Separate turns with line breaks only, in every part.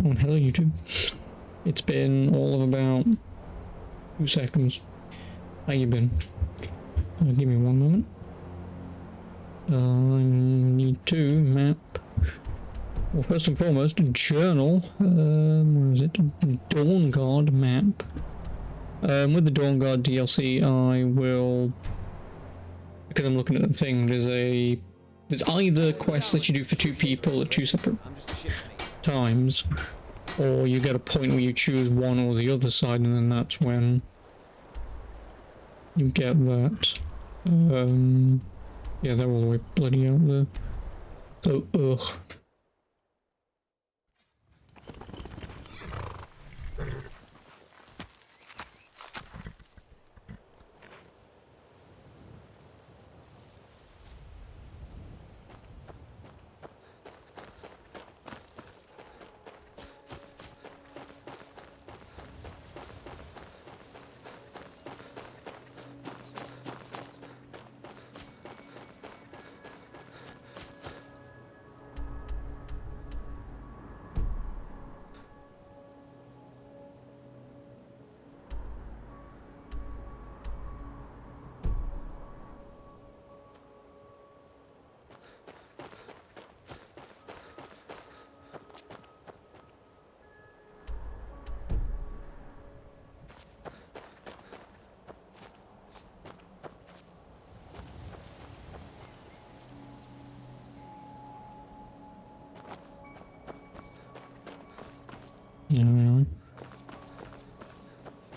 Oh, hello YouTube. It's been all of about 2 seconds. How you been? Give me one moment. I need to map. Well, first and foremost, a journal. Where is it? Dawngaurd map. With the Dawngaurd DLC, I will, because I'm looking at the thing. There's either quests that you do for 2 people at 2 separate times, or you get a point where you choose one or the other side, and then that's when you get that. Yeah, they're all the way bloody out there. So, ugh.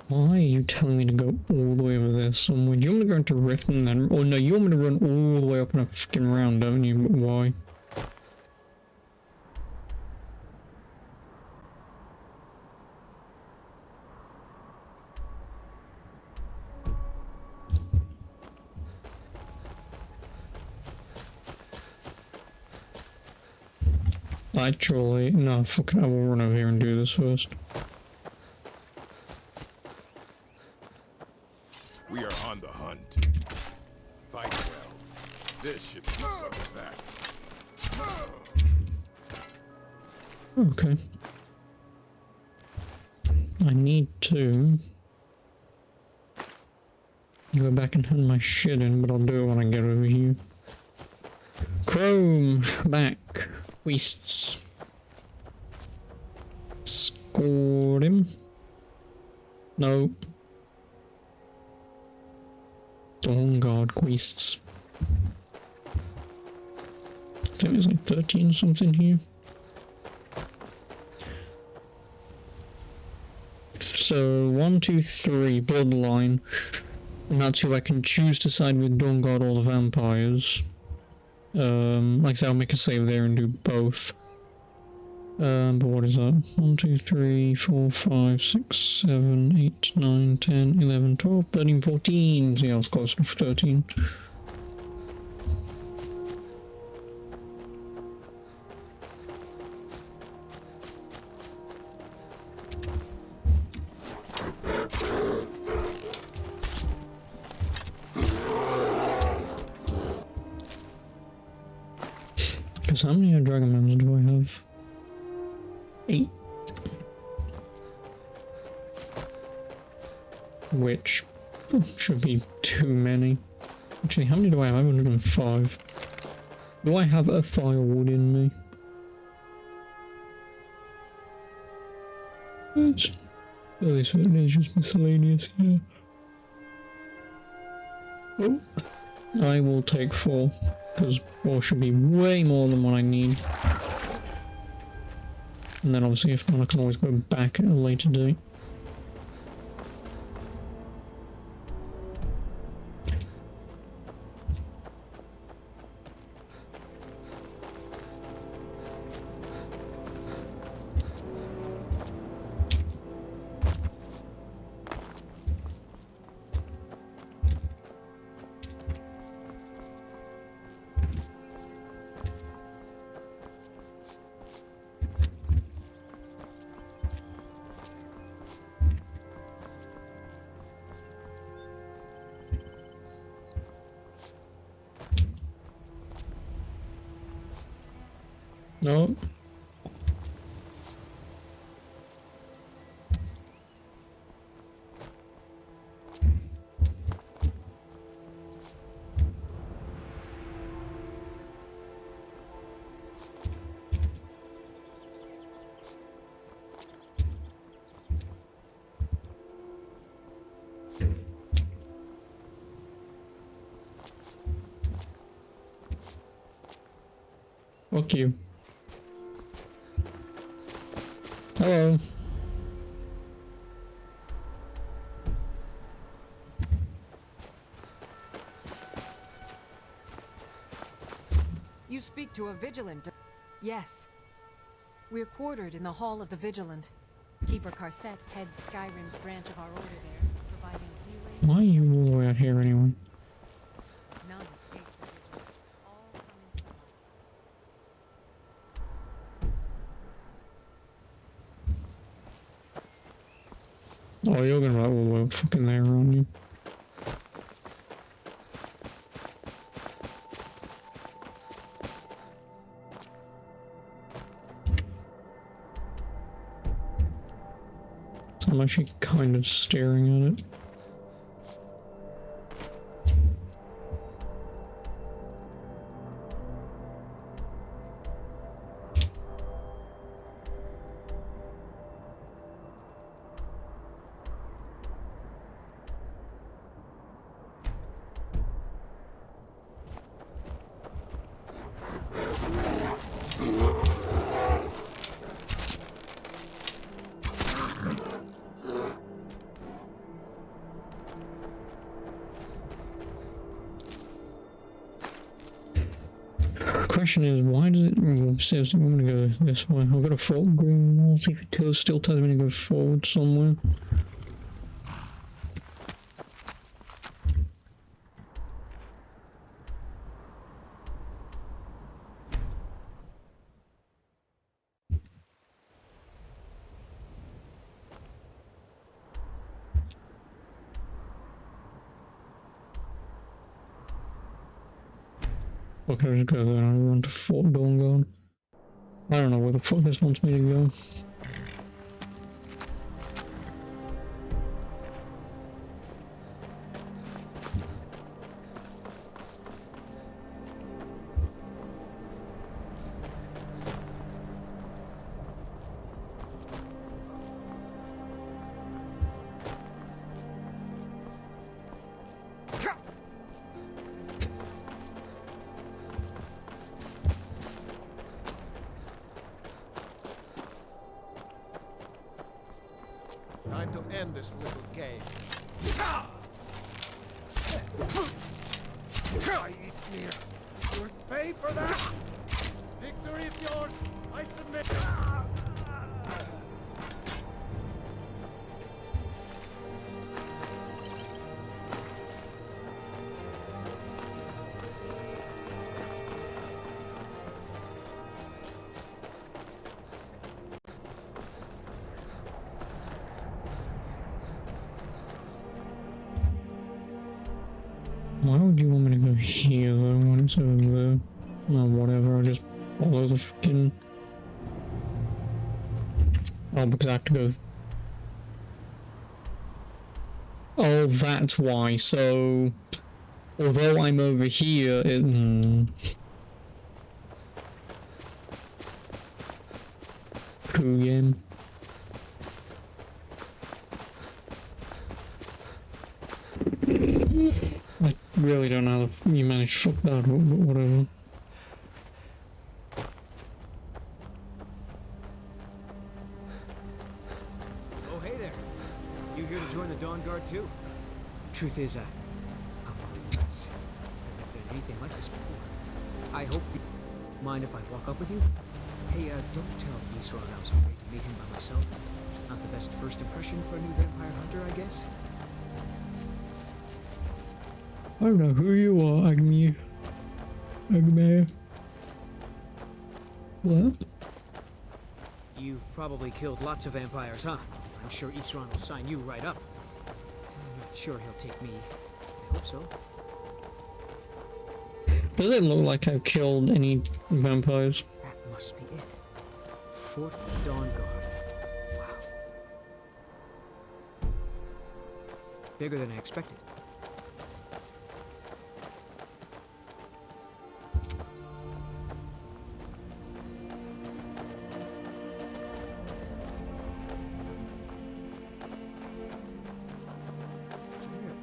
Why are you telling me to go all the way over there somewhere? Do you want me to go into Rift and then... Oh no, you want me to run all the way up and a fucking round, don't you? Why? Actually, no, fuck it, I will run over here and do this first.
We are on the hunt. Fight well. This should be as well as that.
Okay. I need to go back and hand my shit in, but I'll do it when I get over here. Chrome, back. Quests. Scored him. No. Dawngaurd quests. I think there's like 13 something here. So 1, 2, 3 bloodline, and that's who I can choose to side with, Dawngaurd or the vampires. Like I said, I'll make a save there and do both. But what is that? 1, 2, 3, 4, 5, 6, 7, 8, 9, 10, 11, 12, 13, 14. See, I was close enough for 13. Because how many Dragonmans do I have? 8. Which should be too many. Actually, how many do I have? I have 105. Do I have a firewood in me? It's really certainly just miscellaneous, yeah. Oh. I will take 4, because 4 should be way more than what I need. And then obviously if not, I can always go back at a later date. No. Fuck you. Hello.
You speak to a vigilant. Yes. We're quartered in the Hall of the Vigilant. Keeper Carset heads Skyrim's branch of our order there, providing healing.
Why are you all the way out here anyway?
None escape the Vigilant. All come into the light.
Oh, you're gonna right all the way fucking there, aren't you? So I'm actually kind of staring at it. Question is, why does it says I'm gonna go this way? I've got a fault green wall. See if it still tells me to go forward somewhere. Okay, I just go there and I run to Fort Dawngaurd. I don't know where the fuck this wants me to go.
Time to end this little game. I sneer. You'll pay for that. Victory is yours. I submit.
Why would you want me to go here though when it's over there? No, whatever, I'll just follow the fucking... Oh, because I have to go... Oh, that's why, so... Although I'm over here, it... Cool game. I really don't know how you managed to fuck that up, but whatever.
Oh, hey there. You here to join the Dawngaurd too? Truth is, I'm nuts. I've never been anything like this before. I hope you mind if I walk up with you? Hey, don't tell Isran I was afraid to meet him by myself. Not the best first impression for a new vampire hunter, I guess.
I don't know who you are, Agme. Agme. What?
You've probably killed lots of vampires, huh? I'm sure Isran will sign you right up. I'm not sure he'll take me. I hope so.
Does it look like I've killed any vampires?
That must be it. Fort Dawngaurd. Wow. Bigger than I expected.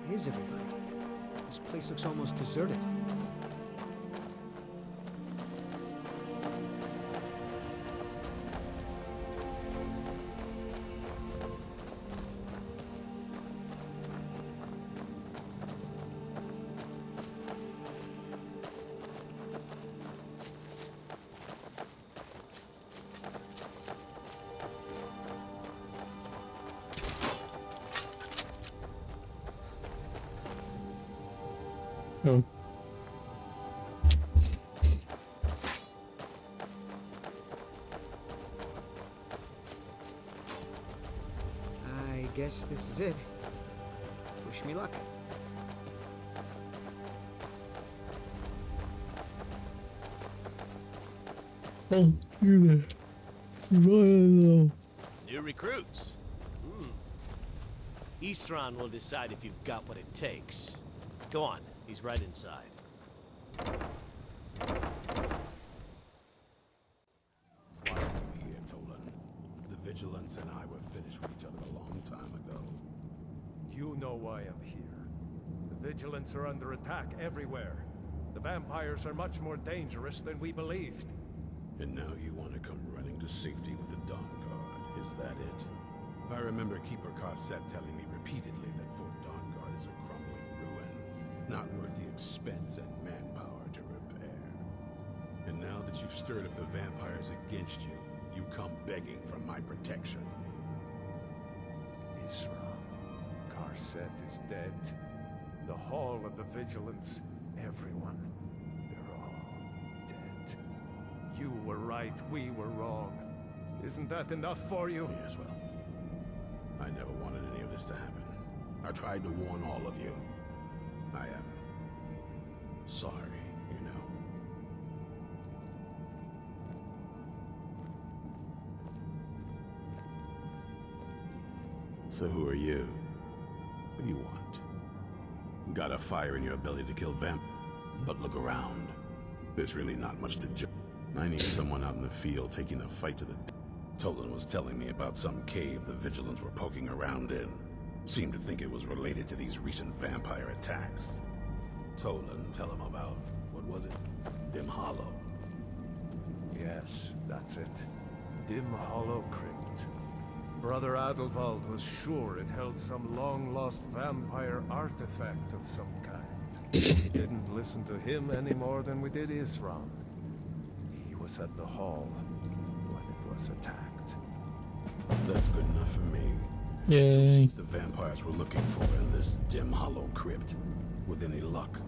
Where is everybody? This place looks almost deserted.
Oh.
I guess this is it. Wish me luck.
Oh, you there. Right.
New recruits. Isran will decide if you've got what it takes. Go on, he's right inside.
Why are we here, Tolan? The Vigilance and I were finished with each other a long time ago.
You know why I'm here. The Vigilants are under attack everywhere. The vampires are much more dangerous than we believed.
And now you want to come running to safety with the Dawngaurd, is that it? I remember Keeper Carset telling me repeatedly that Fort Dawngaurd is a crumbling ruin, not worth the expense and manpower to repair. And now that you've stirred up the vampires against you, you come begging for my protection.
Isran, Carset is dead. The Hall of the Vigilance, everyone, they're all dead. You were right, we were wrong. Isn't that enough for you?
Yes, well, I never wanted any of this to happen. I tried to warn all of you. I am sorry, you know. So who are you? What do you want? Got a fire in your ability to kill vamp, but look around. There's really not much to judge. I need someone out in the field taking a fight to the... Tolan was telling me about some cave the Vigilants were poking around in. Seemed to think it was related to these recent vampire attacks. Tolan, tell him about, what was it? Dim Hollow.
Yes, that's it. Dim Hollow Crypt. Brother Adelwald was sure it held some long-lost vampire artifact of some kind. We didn't listen to him any more than we did Isran. He was at the hall when it was attacked.
That's good enough for me.
Yay.
The vampires were looking for in this Dim Hollow Crypt. With any luck,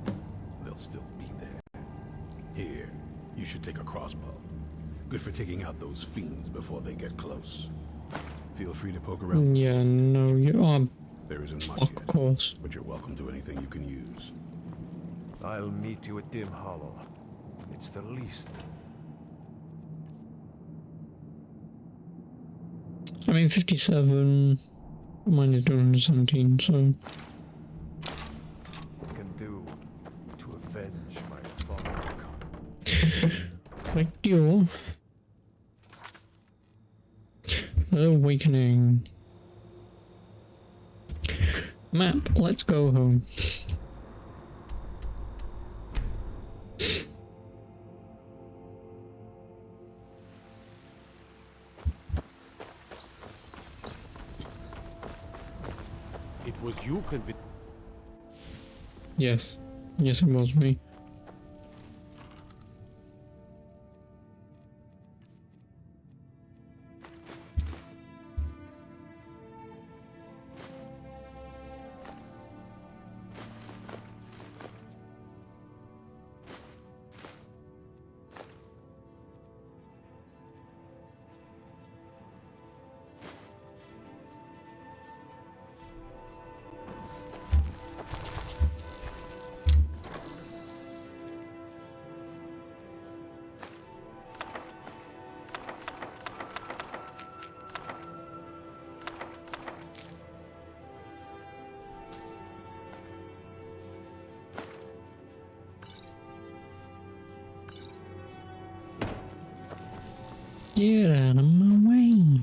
they'll still be there. Here, you should take a crossbow. Good for taking out those fiends before they get close. Feel free to poke around.
Yeah, no, you are.
There isn't much
Of
yet,
course.
but you're welcome to anything you can use.
I'll meet you at Dim Hollow. It's the least.
I mean, 57. Mine is 217, so.
Can do to avenge my fallen con.
Like deal. Awakening. Map, let's go home.
It was you convinced.
Yes. Yes, it was me. Get out of my way.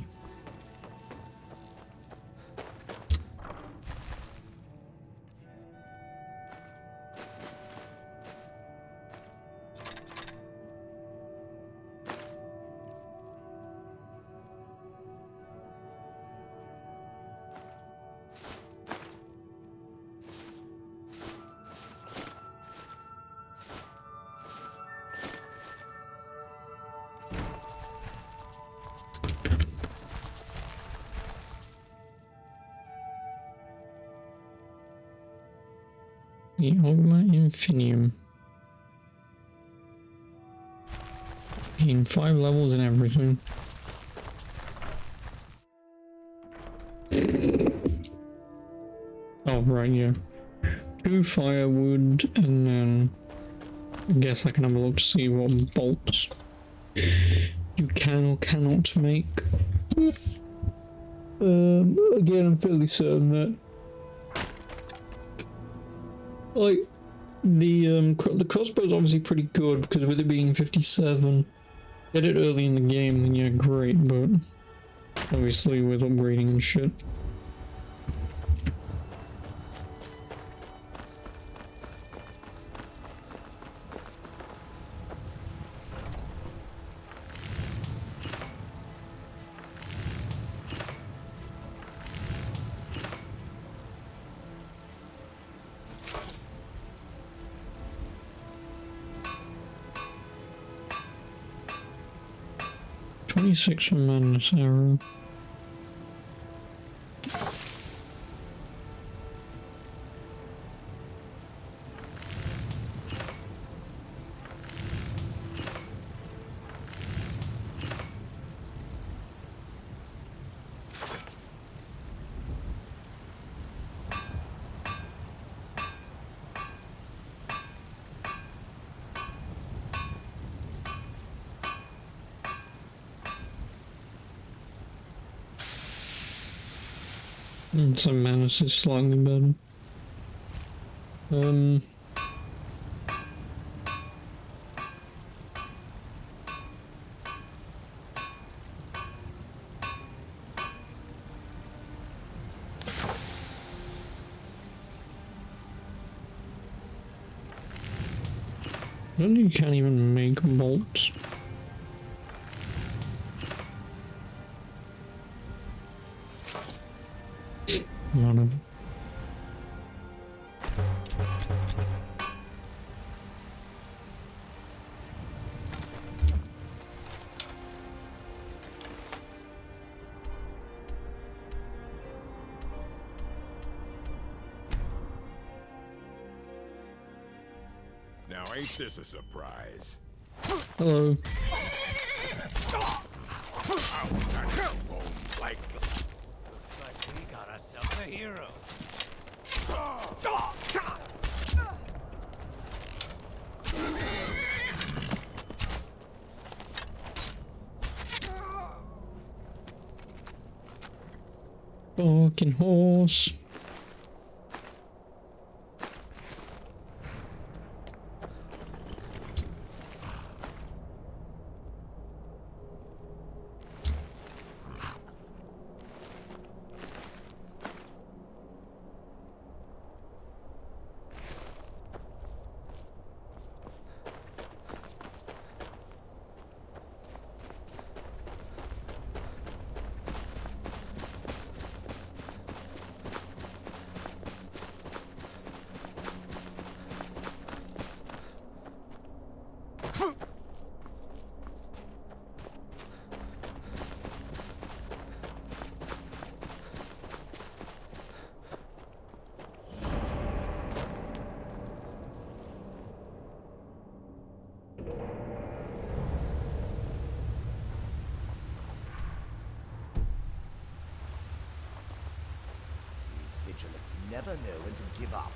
The Ogma Infinium. In 5 levels and everything. Oh, right, yeah. 2 firewood, and then I guess I can have a look to see what bolts you can or cannot make. Again, I'm fairly certain that, like, the crossbow's obviously pretty good because with it being 57, get it early in the game, then yeah, great, but obviously with upgrading and shit. Six from Madness Arrow. And some Manus is slightly better. I don't think you can't even make bolts. Whatever.
Now ain't this a surprise?
Hello.
Looks like we got ourselves a hero.
Fucking horse.
Vigilants never know when to give up.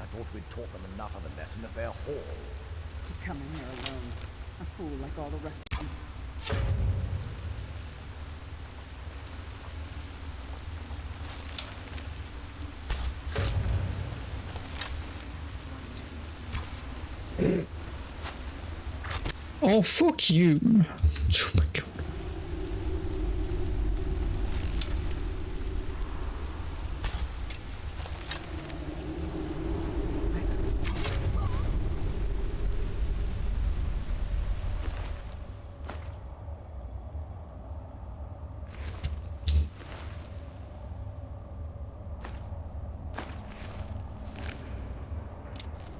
I thought we'd taught them enough of a lesson at their hall.
To come in here alone. A fool like all the rest of them.
Oh, fuck you.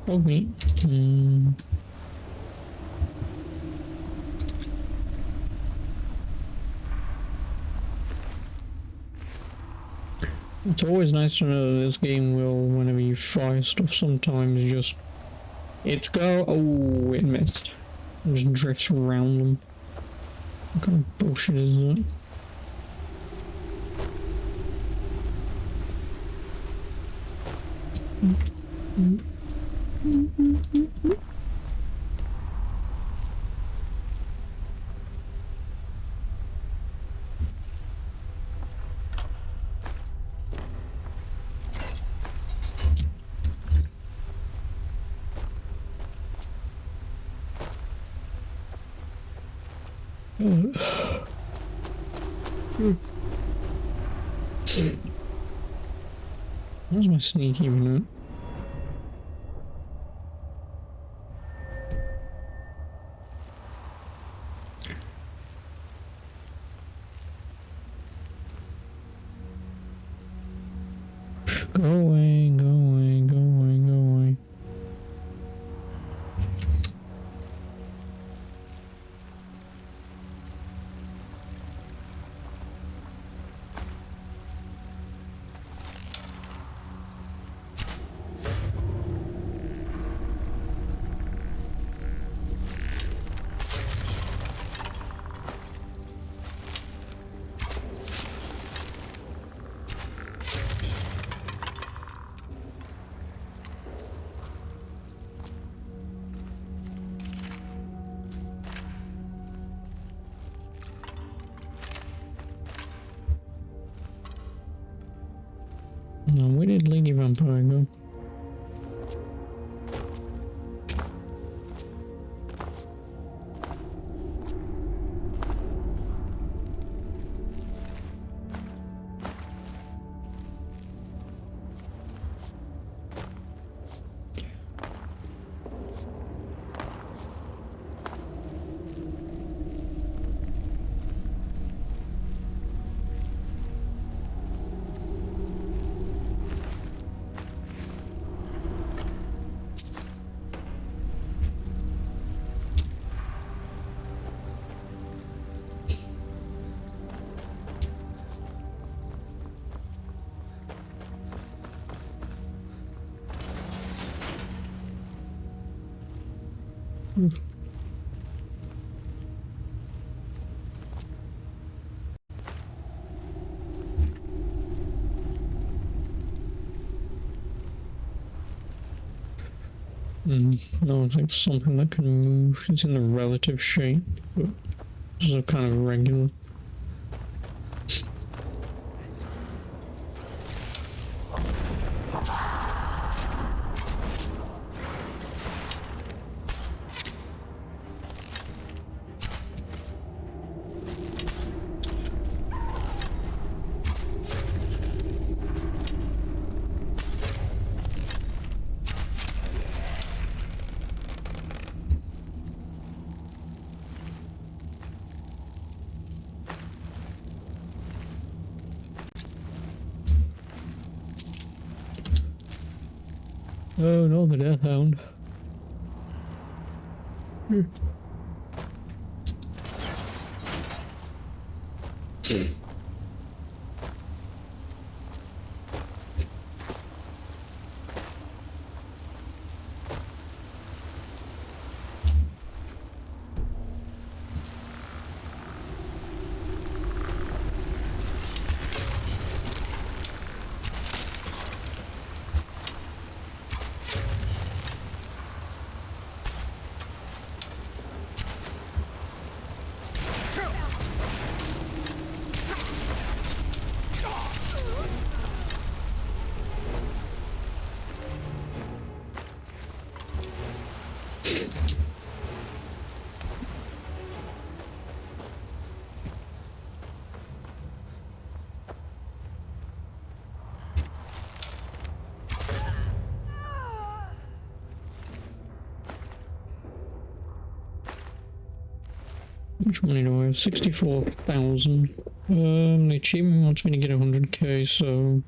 Oh my god. Okay. It's always nice to know that this game will, whenever you fire stuff, sometimes just... It's go... Oh, it missed. It just drifts around them. What kind of bullshit is that? Where's my sneak even at? Go away, go away, go away, go away. Now, where did Lady Vampire go? No, it's like something that can move. It's in the relative shape, but this is a kind of regular. Oh no, the Death Hound. Which money do I have? 64,000. The achievement wants me to get 100k, so...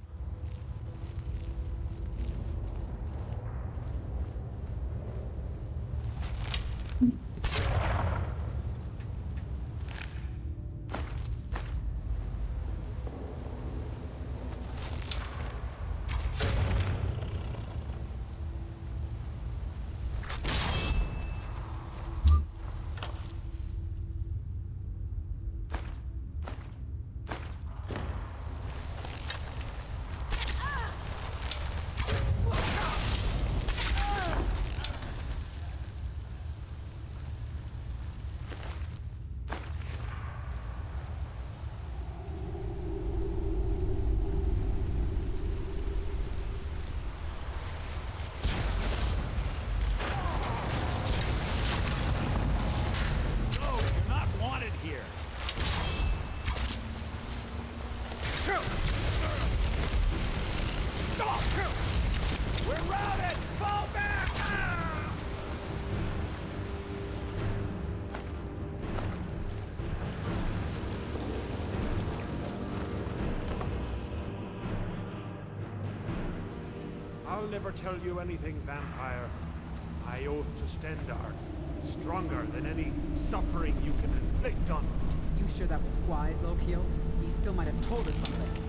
Come on, through! We're routed! Fall back! Ah!
I'll never tell you anything, vampire. I oath to Stendar, stronger than any suffering you can inflict on me.
You sure that was wise, Lokio? He still might have told us something.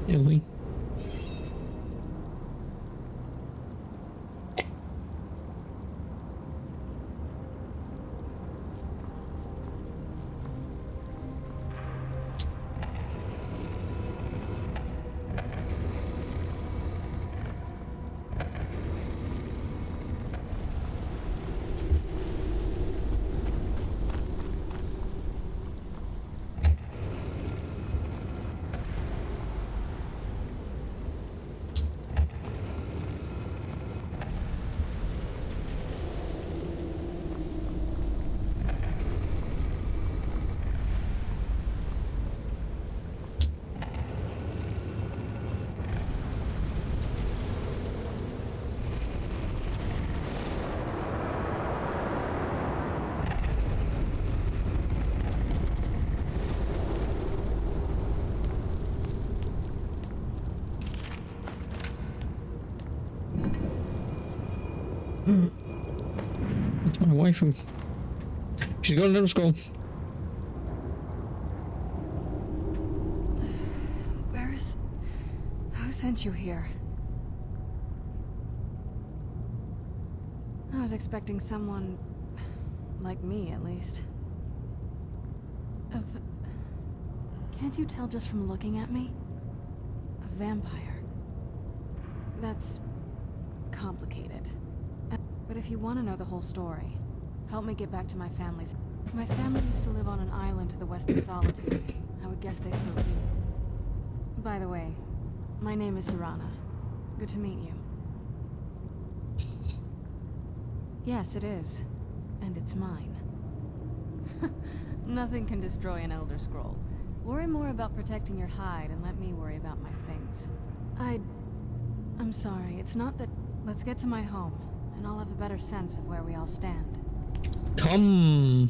Really? It's my waifu. She's got a little skull.
Where is... Who sent you here? I was expecting someone... like me, at least. Can't you tell just from looking at me? A vampire. That's... complicated. But if you want to know the whole story, help me get back to my family's... My family used to live on an island to the west of Solitude. I would guess they still do. By the way, my name is Serana. Good to meet you. Yes, it is. And it's mine. Nothing can destroy an Elder Scroll. Worry more about protecting your hide and let me worry about my things. I'm sorry, it's not that... Let's get to my home, and I'll have a better sense of where we all stand.
Come.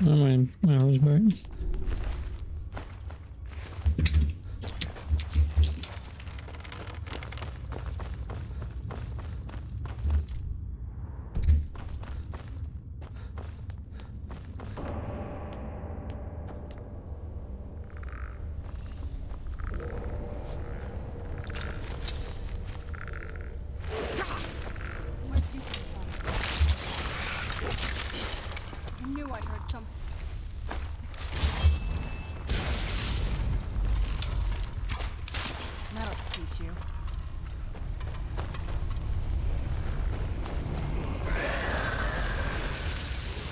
Oh, my arrow's back.
Where'd you come from? I knew I heard something. That'll teach you.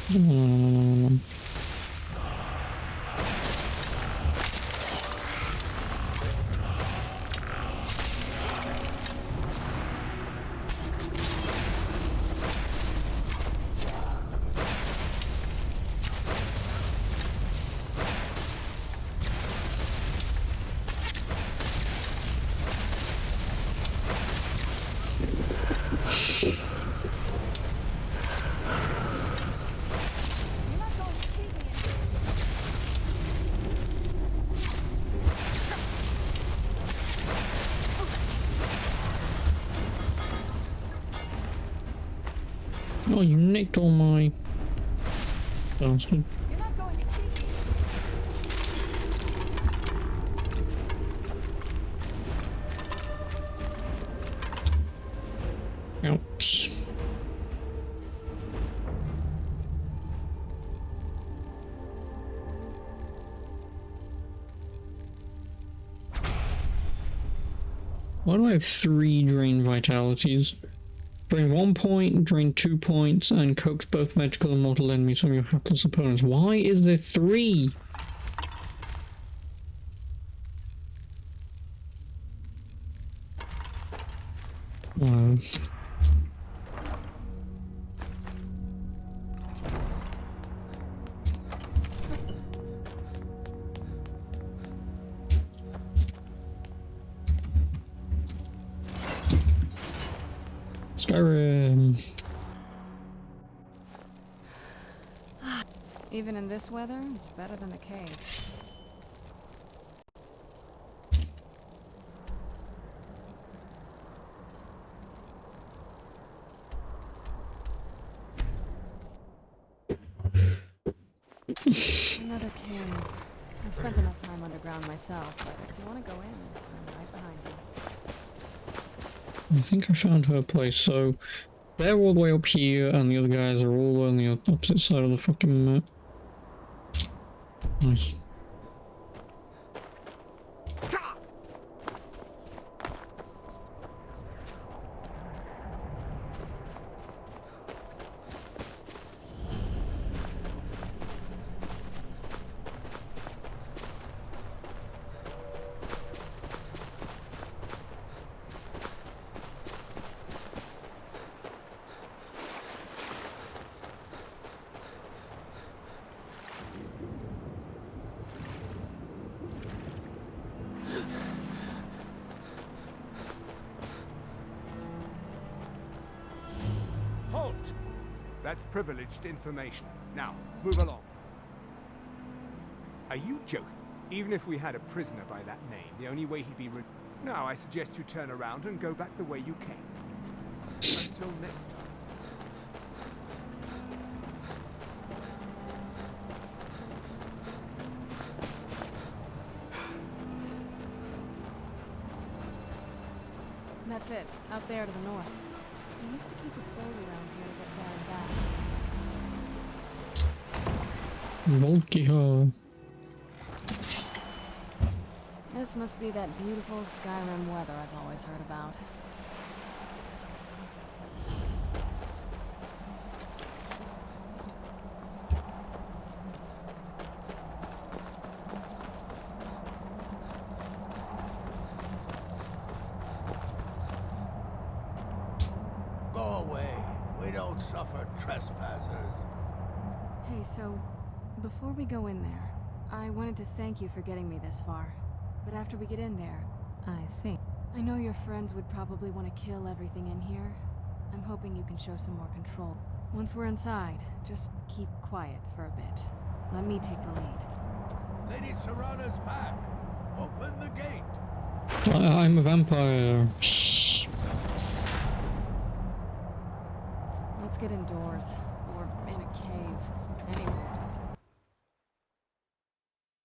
You're not going to keep me in.
Oh, you nicked all my bastard.
You're not going to keep me.
Ouch. Why do I have 3 drain vitalities? Drain 1 point, drain 2 points, and coax both magical and mortal enemies from your hapless opponents. Why is there 3? Wow. Skyrim.
Even in this weather, it's better than the cave. Another cave. I've spent enough time underground myself, but if you want to go in, I'm right behind you.
I think I found her place. So they're all the way up here, and the other guys are all on the opposite side of the fucking map. Nice.
Halt! That's privileged information. Now, move along. Are you joking? Even if we had a prisoner by that name, the only way he'd be Now, I suggest you turn around and go back the way you came. Until next time.
That's it, out there to the north. We used to keep a boat around here to get there and back.
Volkiha.
This must be that beautiful Skyrim weather I've always heard about.
Go away. We don't suffer trespassers.
Hey, so, before we go in there, I wanted to thank you for getting me this far. But after we get in there, I know your friends would probably want to kill everything in here. I'm hoping you can show some more control. Once we're inside, just keep quiet for a bit. Let me take the lead.
Lady Serrana's back. Open the gate.
I'm a vampire.
Let's get indoors. Or in a cave. Anywhere.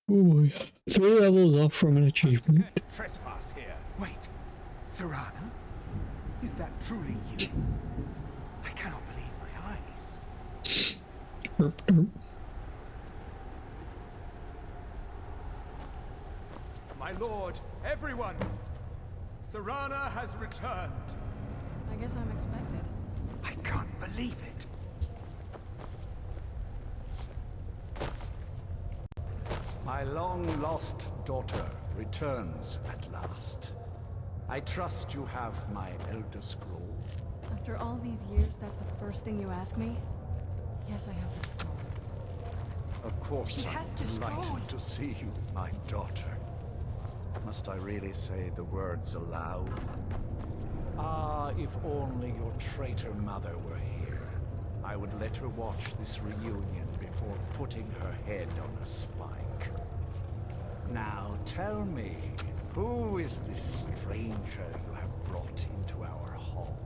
Oh boy. 3 levels off from an achievement.
Trespass here. Wait, Serrana? Is that truly you? I cannot believe my eyes.
Derp, derp.
My lord, everyone! Serrana has returned.
I guess I'm expected.
I can't believe it.
My long-lost daughter returns at last. I trust you have my Elder Scroll.
After all these years, that's the first thing you ask me? Yes, I have the scroll.
Of course,
She has
I'm
the scroll.
delighted to see you, my daughter. Must I really say the words aloud? Ah, if only your traitor mother were here. I would let her watch this reunion before putting her head on a spike. Now tell me, who is this stranger you have brought into our hall?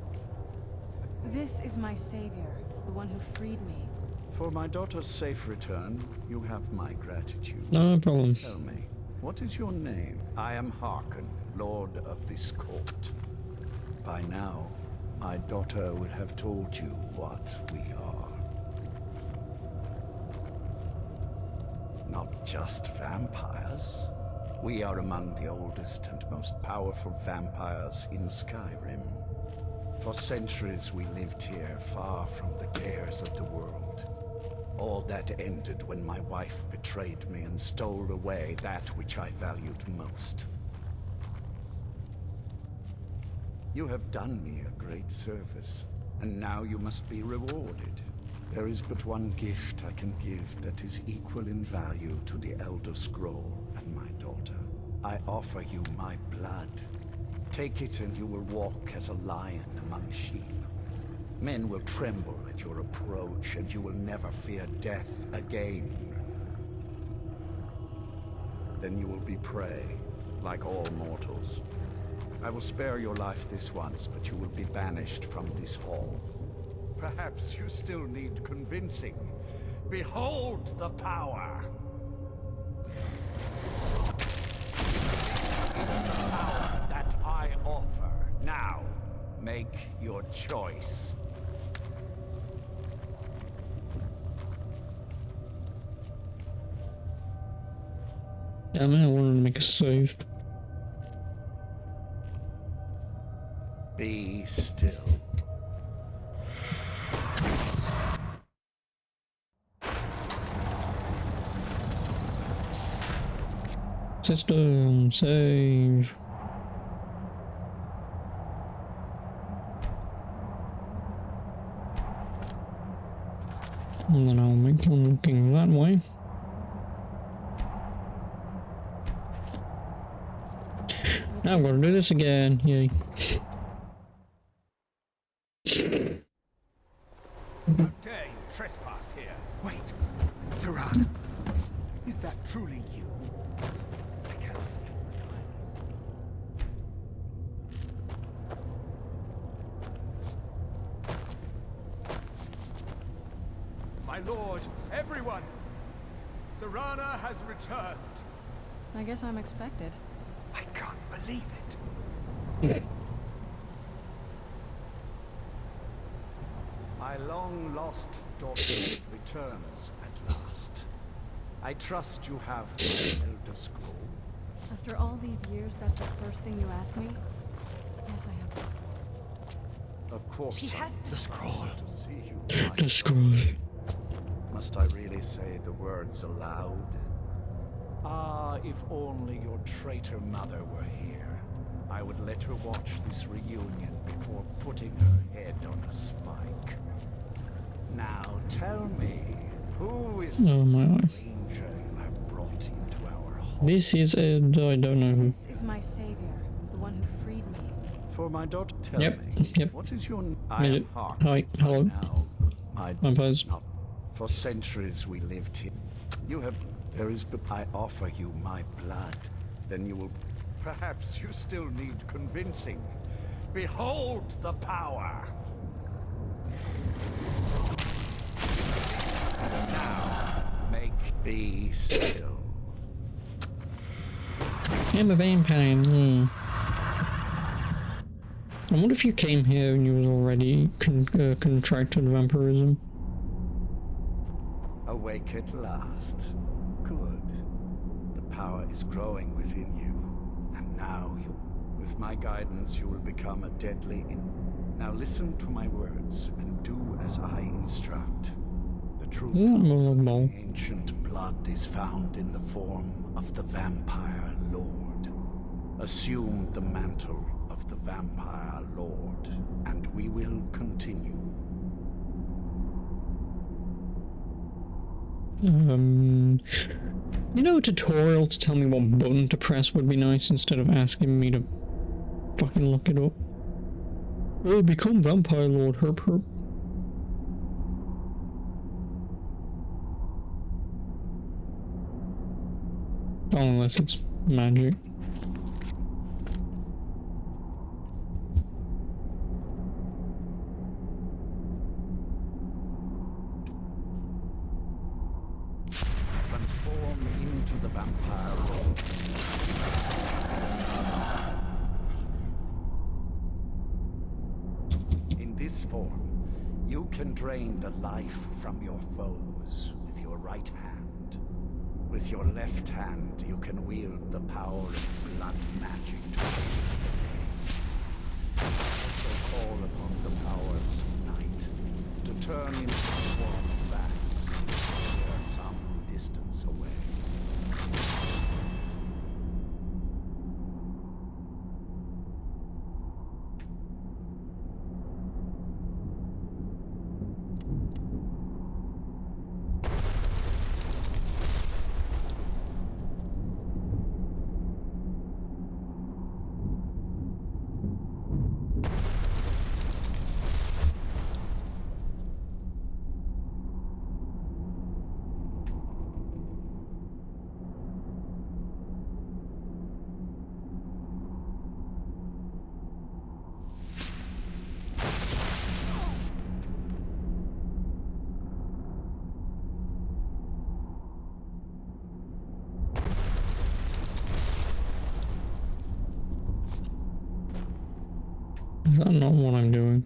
This is my savior, the one who freed me.
For my daughter's safe return, you have my gratitude.
No problem.
Tell me, what is your name? I am Harkon, Lord of this court. By now, my daughter would have told you what we are. Not just vampires. We are among the oldest and most powerful vampires in Skyrim. For centuries we lived here, far from the cares of the world. All that ended when my wife betrayed me and stole away that which I valued most. You have done me a great service, and now you must be rewarded. There is but one gift I can give that is equal in value to the Elder Scroll and my daughter. I offer you my blood. Take it and you will walk as a lion among sheep. Men will tremble at your approach, and you will never fear death again. Then you will be prey, like all mortals. I will spare your life this once, but you will be banished from this hall. Perhaps you still need convincing. Behold the power! The power that I offer. Now, make your choice.
Damn it, I wanted to make a save.
Be still.
System save. And then I'll make one looking that way. Now I'm gonna do this again. Yay.
How dare you trespass here? Wait, Serrana, is that truly you? I cannot believe my eyes. My lord, everyone! Serrana has returned.
I guess I'm expected.
I can't believe it.
My long-lost daughter returns at last. I trust you have my Elder Scroll.
After all these years, that's the first thing you ask me? Yes, I have the scroll.
Of course,
She has
I'm
the scroll.
to see you. my
The scroll.
Must I really say the words aloud? Ah, if only your traitor mother were here. I would let her watch this reunion before putting her head on a spike. Now tell me, who is
Oh
this
my.
stranger you have brought into our hall?
This is I don't know who.
This is my savior, the one who freed me.
For my daughter, tell
Yep,
me,
yep.
what is your name?
Is it? Hi, hello.
Now, my
Vampires.
not For centuries we lived here. You have... There is but... I offer you my blood. Then you will... Perhaps you still need convincing. Behold the power! Now, make be still.
I'm a vampire. I wonder if you came here and you was already contracted vampirism.
Awake at last. Good. The power is growing within you. And now you... With my guidance, you will become a deadly... Now listen to my words and do as I instruct. The true ancient blood is found in the form of the Vampire Lord. Assume the mantle of the Vampire Lord, and we will continue.
You know, a tutorial to tell me what button to press would be nice instead of asking me to fucking look it up. Oh, become Vampire Lord, herp herp. Oh, unless it's magic.
Transform into the Vampire Lord. In this form, you can drain the life from your foes with your right hand. With your left hand, you can wield the power of blood magic to seize the day. Also call upon the powers of night to turn into a swarm of bats here some distance away.
Is that not what I'm doing?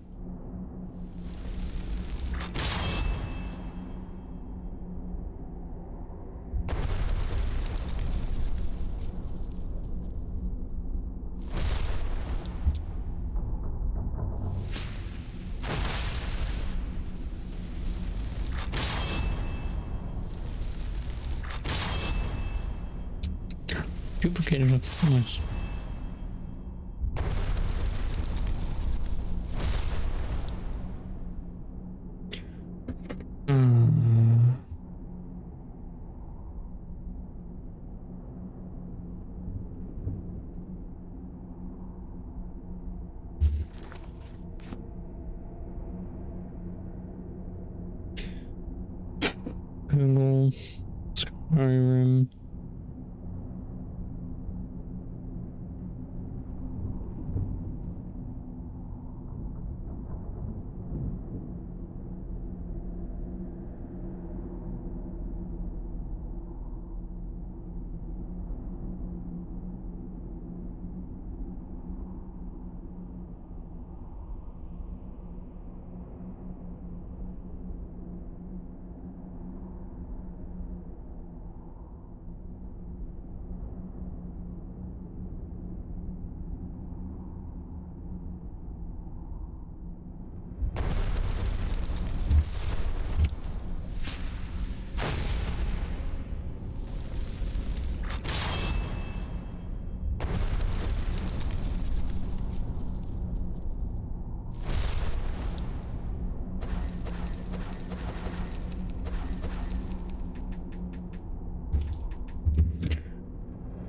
Duplicated it. Nice. Google, Skyrim.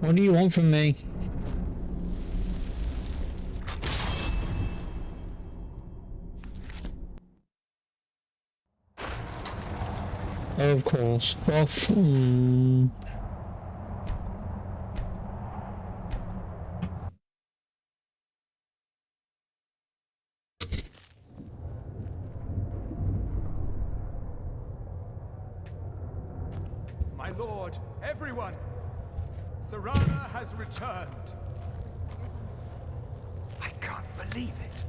What do you want from me? Of course. Off.
My lord, everyone! Serana has returned! I can't believe it.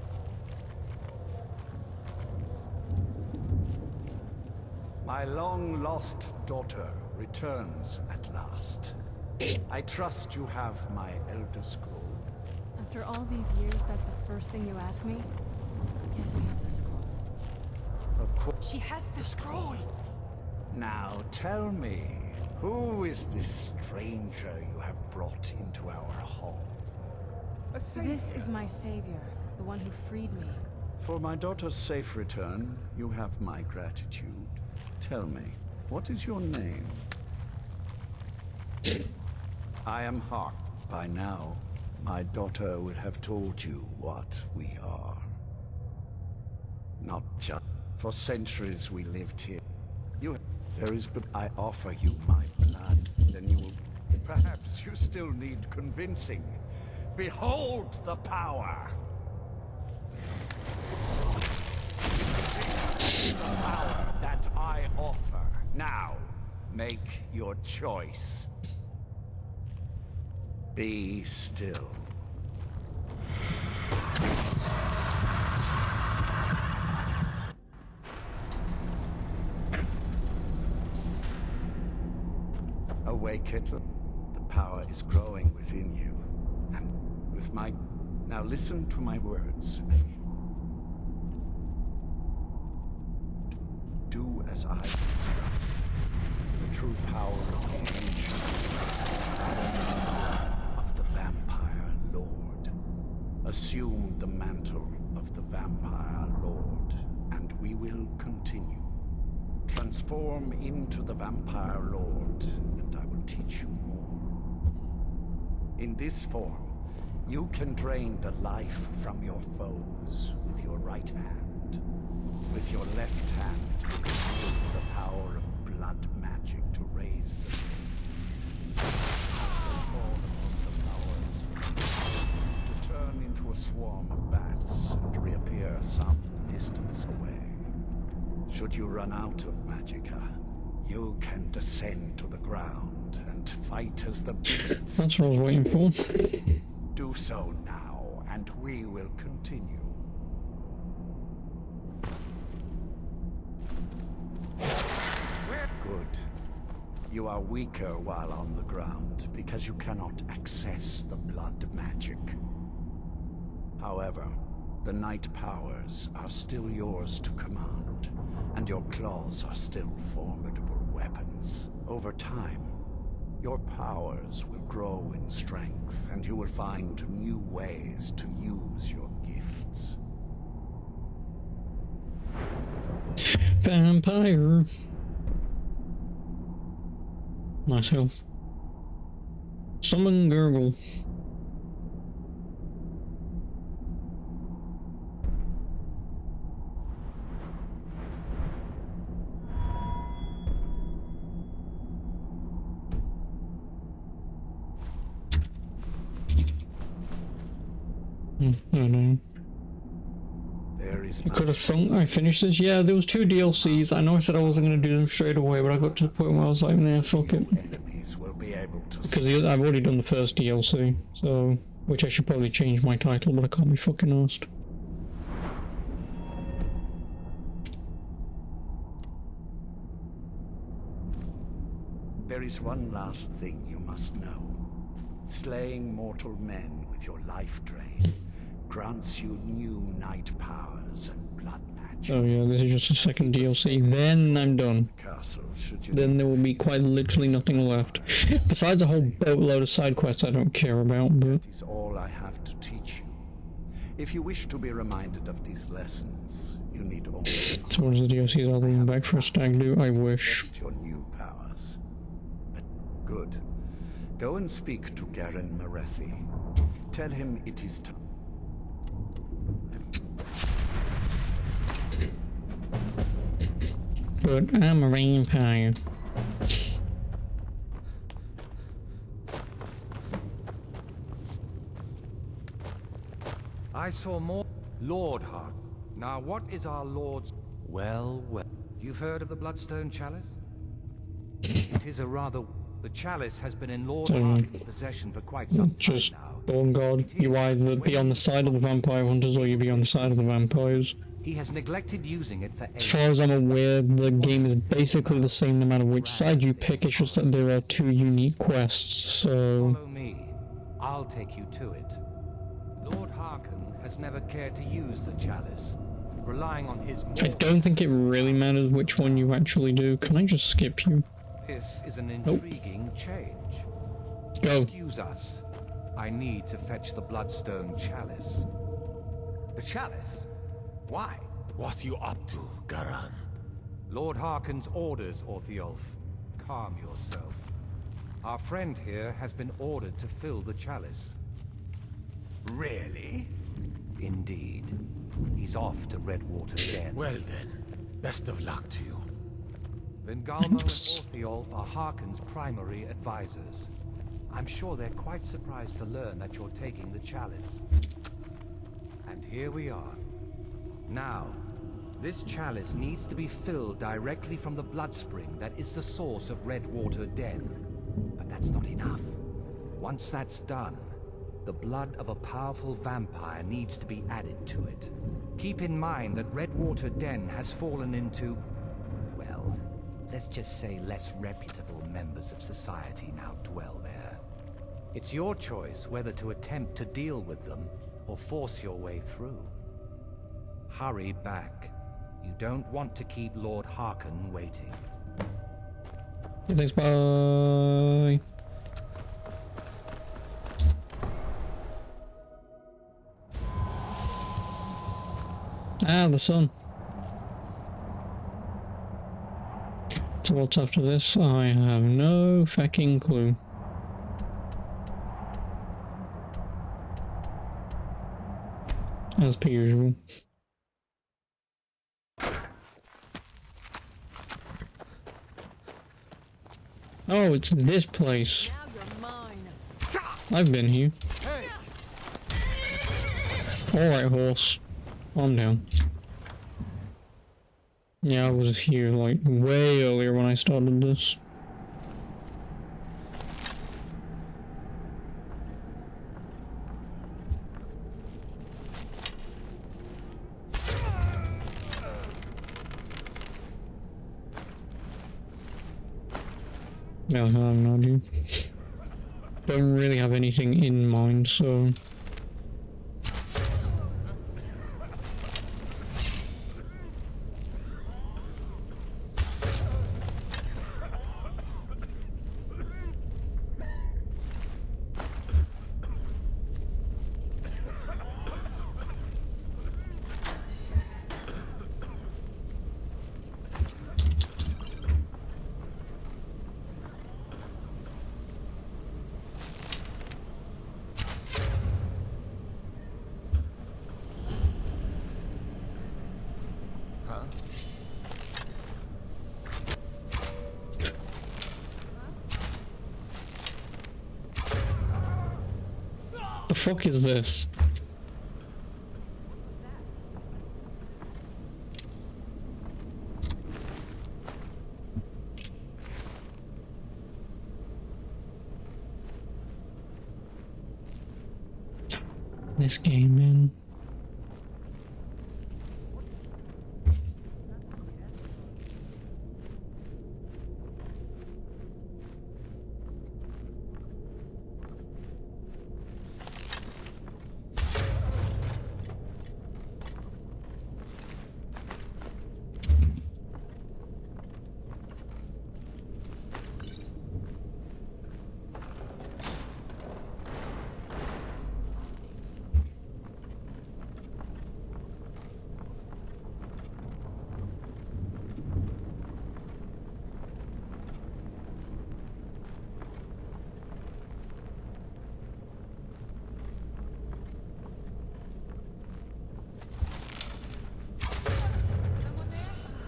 My long-lost daughter returns at last. I trust you have my Elder Scroll.
After all these years, that's the first thing you ask me? Yes, I have the scroll.
Of course.
She has the scroll!
Now tell me, who is this stranger you have brought into our hall?
This is my savior, the one who freed me.
For my daughter's safe return, you have my gratitude. Tell me, what is your name? I am Hark. By now, my daughter would have told you what we are. Not just for centuries we lived here. There is but I offer you my blood, then you will. Perhaps you still need convincing. Behold the power! This is the power that I offer. Now, make your choice. Be still. Awake it. The power is growing within you. And with my... Now listen to my words. Do as I instruct. The true power of the ancient of the Vampire Lord. Assume the mantle of the Vampire Lord, and we will continue. Transform into the Vampire Lord, and I will teach you more. In this form, you can drain the life from your foes with your right hand. With your left hand, you can use the power of blood magic to raise the to turn into a swarm of bats and reappear some distance away. Should you run out of magicka, you can descend to the ground and fight as the beasts.
That's what I was waiting for.
Do so now, and we will continue. Good. You are weaker while on the ground, because you cannot access the blood magic. However, the night powers are still yours to command, and your claws are still formidable weapons. Over time, your powers will grow in strength, and you will find new ways to use your gifts.
Vampire. Myself. Summon Gurgle. I don't know.
There is
You could have thunk I finished this. Yeah, there was 2 DLCs. I know I said I wasn't going to do them straight away, but I got to the point where I was like, nah, fuck it.
enemies will be able to
Because I've already done the first DLC, so... Which I should probably change my title, but I can't be fucking asked.
There is one last thing you must know. Slaying mortal men with your life drain grants you new night powers and blood magic.
Oh yeah, this is just a second DLC. Then I'm done.
Castle, should you
Then there will be quite literally nothing left. Besides a whole boatload of side quests I don't care about, but...
That is all I have to teach you. If you wish to be reminded of these lessons, you need only...
So what is the DLCs other than back for a stag do? I wish.
Test your new powers. But good. Go and speak to Garen Marethi. Tell him it is time.
But I'm a vampire.
I saw more. Lord Hart. Now what is our Lord's... Well, well. You've heard of the Bloodstone Chalice? It is a rather... The chalice has been in Lord Hart's possession for quite some time
Just
now.
Dawngaurd. You either be on the side of the vampire hunters or you be on the side of the vampires.
He has neglected using it for
As far as I'm aware, the game is basically the same no matter which side you pick, it's just that there are 2 unique quests, so...
Follow me. I'll take you to it. Lord Harkon has never cared to use the chalice, relying on his...
I don't think it really matters which one you actually do. Can I just skip you?
This is an intriguing change.
Go.
Excuse us. I need to fetch the Bloodstone Chalice.
The chalice? Why? What you up to, Garan?
Lord Harkon's orders, Orthiolf. Calm yourself. Our friend here has been ordered to fill the chalice.
Really?
Indeed. He's off to Redwater Den.
Well then, best of luck to you.
Vingalmo and Orthiolf are Harkon's primary advisors. I'm sure they're quite surprised to learn that you're taking the chalice. And here we are. Now, this chalice needs to be filled directly from the bloodspring that is the source of Redwater Den. But that's not enough. Once that's done, the blood of a powerful vampire needs to be added to it. Keep in mind that Redwater Den has fallen into, well, let's just say less reputable members of society now dwell there. It's your choice whether to attempt to deal with them or force your way through. Hurry back. You don't want to keep Lord Harkon waiting.
Yeah, thanks, bye. Ah, the sun. So what's after this? I have no fucking clue. As per usual. Oh, it's this place.
Now you're mine.
I've been here. Alright, horse. Calm down. Yeah, I was here like way earlier when I started this. No, I have no idea. Don't really have anything in mind, so... The fuck is this? This game, man.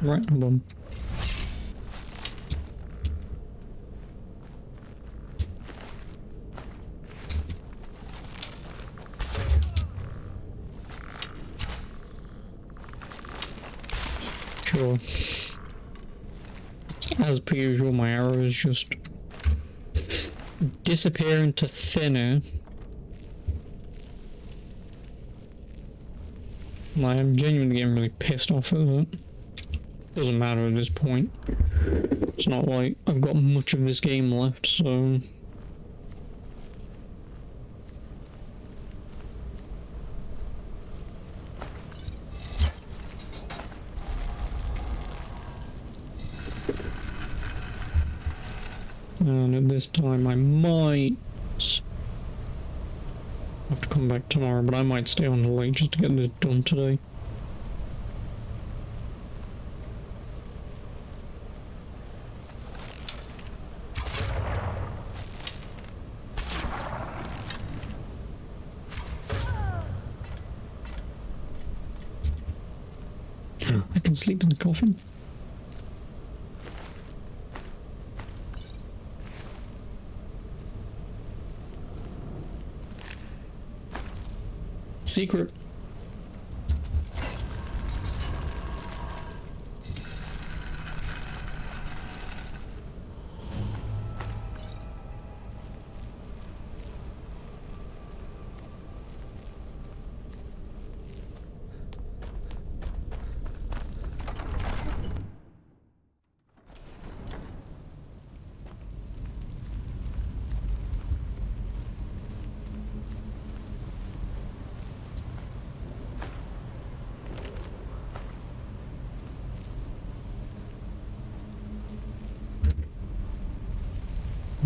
Right, hold on. Sure. As per usual, my arrows just disappear into thin air. I'm genuinely getting really pissed off at that. Doesn't matter at this point. It's not like I've got much of this game left, so... And at this time I might have to come back tomorrow, but I might stay on late just to get this done today. I can sleep in the coffin. Secret.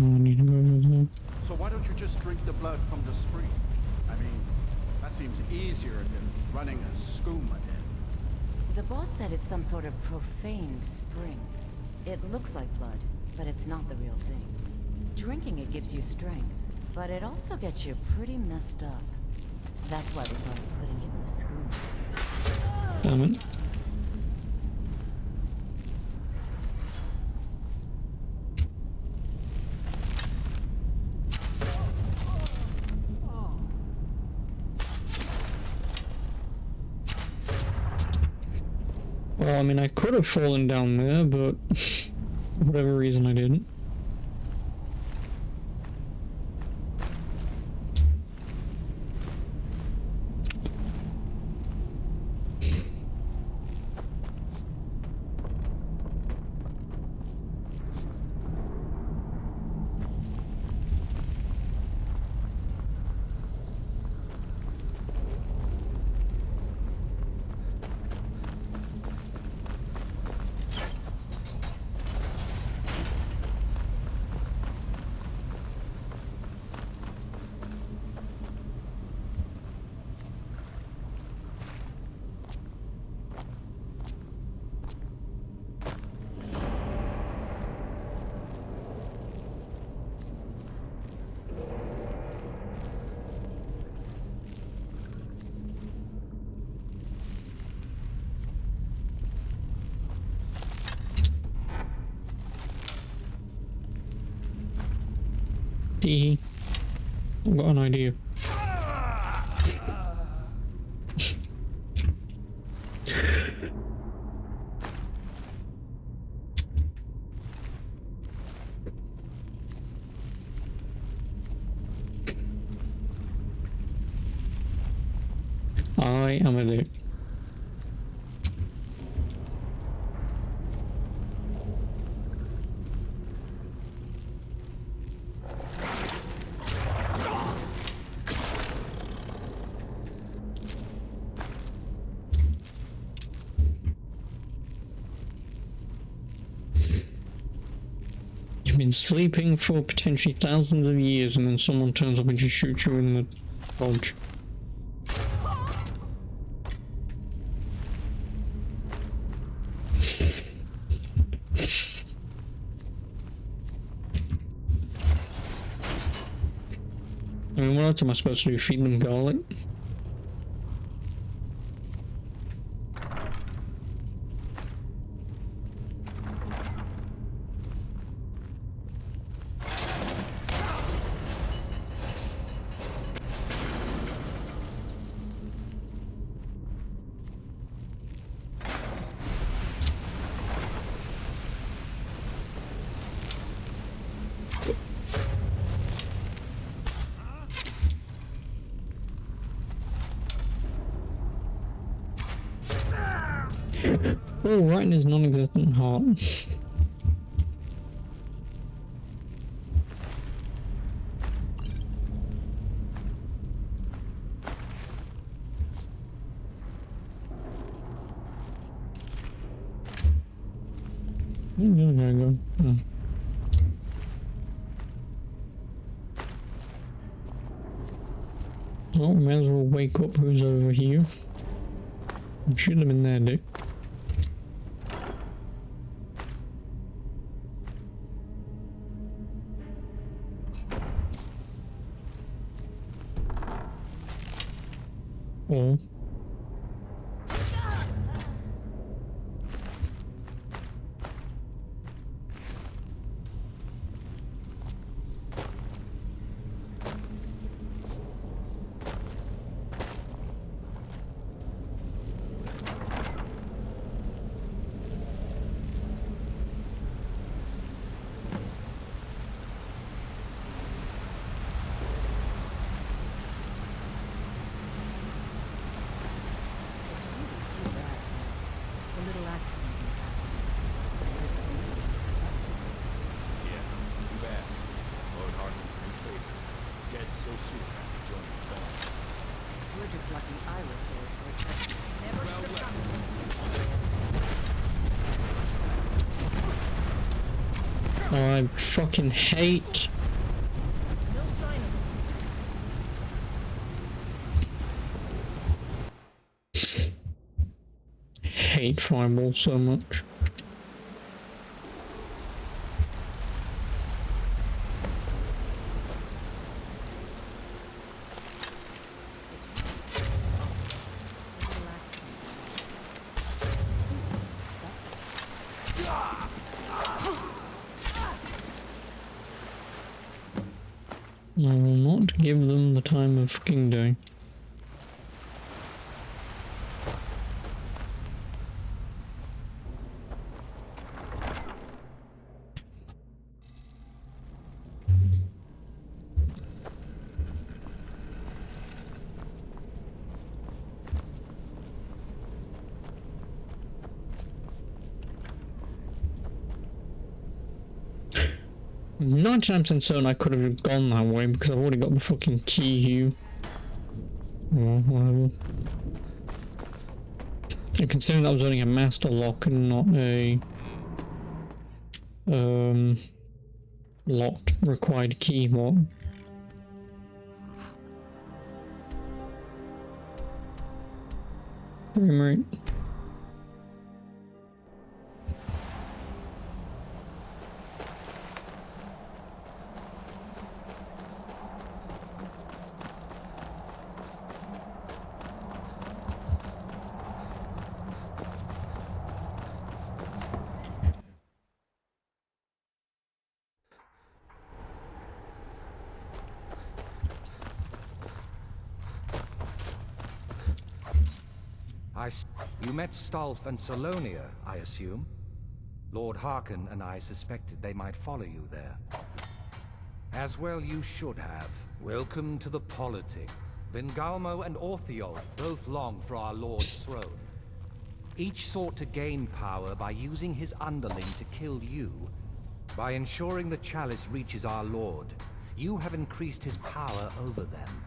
I need to go over there.
So why don't you just drink the blood from the spring? I mean, that seems easier than running a skooma den.
The boss said it's some sort of profaned spring. It looks like blood, but it's not the real thing. Drinking it gives you strength, but it also gets you pretty messed up. That's why we thought of putting it in the skooma.
Damn it. Well, I mean, I could have fallen down there, but for whatever reason I didn't. Tee. I've got an idea. I am a dick. You've been sleeping for potentially thousands of years and then someone turns up and just shoots you in the dodge. I mean, what else am I supposed to do? Feed them garlic? Oh, right in his non-existent heart. There you go. Oh. Well, we may as well wake up who's over here. Should have been there, dude. Oh. I fucking hate. Hate Fireball so much. I will not give them the time of fucking day. Nine times in certain I could have gone that way because I've already got the fucking key here. Well, whatever. And considering that was only a master lock and not a locked required key lock. Frame rate.
You met Stolf and Salonia, I assume? Lord Harkon and I suspected they might follow you there. As well you should have. Welcome to the politic. Vingalmo and Orthiolf both long for our Lord's throne. Each sought to gain power by using his underling to kill you. By ensuring the chalice reaches our Lord, you have increased his power over them.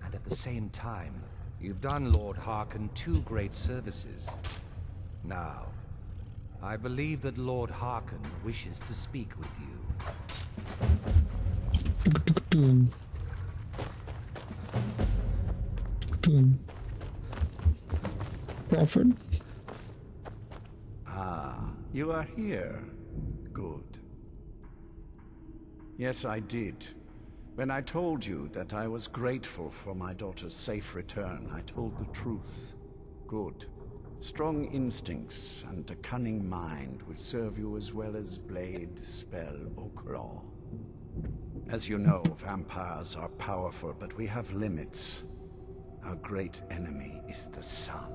And at the same time, you've done Lord Harkon 2 great services. Now, I believe that Lord Harkon wishes to speak with you.
Crawford?
Ah, you are here. Good. Yes, I did. When I told you that I was grateful for my daughter's safe return, I told the truth. Good. Strong instincts and a cunning mind would serve you as well as blade, spell, or claw. As you know, vampires are powerful, but we have limits. Our great enemy is the sun.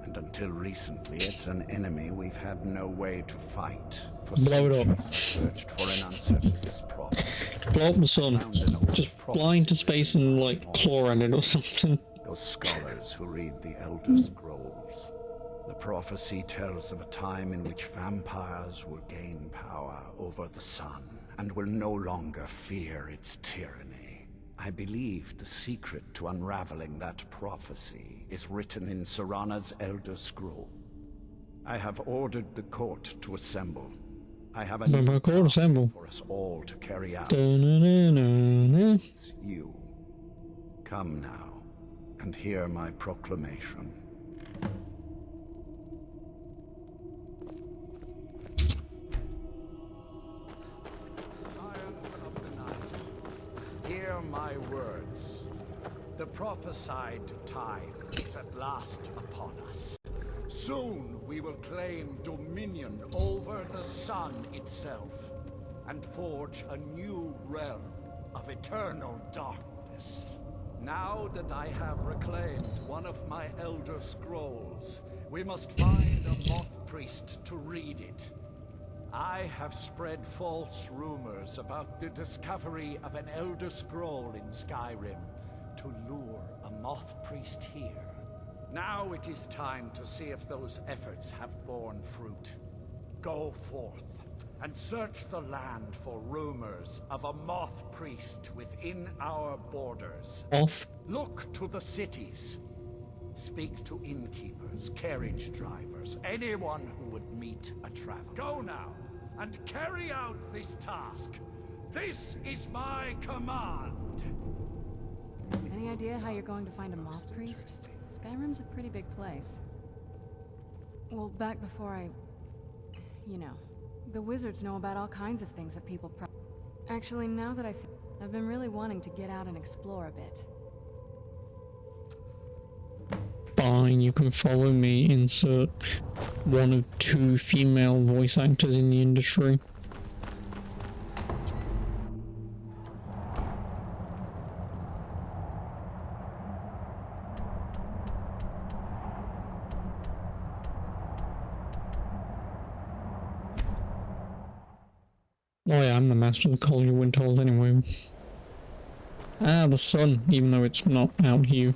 And until recently, it's an enemy we've had no way to fight. For
Blow it up.
centuries, I've searched for an answer to this problem.
Blow up the sun. Just fly into space and like claw at it or something.
Those scholars who read the Elder Scrolls. The prophecy tells of a time in which vampires will gain power over the sun and will no longer fear its tyranny. I believe the secret to unraveling that prophecy is written in Serana's Elder Scroll. I have ordered the court to assemble. I have a new
court
task
assemble
for us all to carry out.
Da-na-na-na-na.
It's you. Come now, and hear my proclamation. Scions of the night, hear my words. The prophesied time is at last upon us. Soon we will claim dominion over the sun itself, and forge a new realm of eternal darkness. Now that I have reclaimed one of my Elder Scrolls, we must find a moth priest to read it. I have spread false rumors about the discovery of an Elder Scroll in Skyrim to lure a moth priest here. Now it is time to see if those efforts have borne fruit. Go forth and search the land for rumors of a moth priest within our borders.
Off.
Look to the cities. Speak to innkeepers, carriage drivers, anyone who would meet a traveler. Go now and carry out this task. This is my command.
Any idea how you're going to find a moth priest? Skyrim's a pretty big place. Well, back before you know, the wizards know about all kinds of things that people Actually, now that I've been really wanting to get out and explore a bit.
Fine, you can follow me. Insert one of 2 female voice actors in the industry. Oh yeah, I'm the master of the cold, you weren't told anyway. Ah, the sun, even though it's not out here.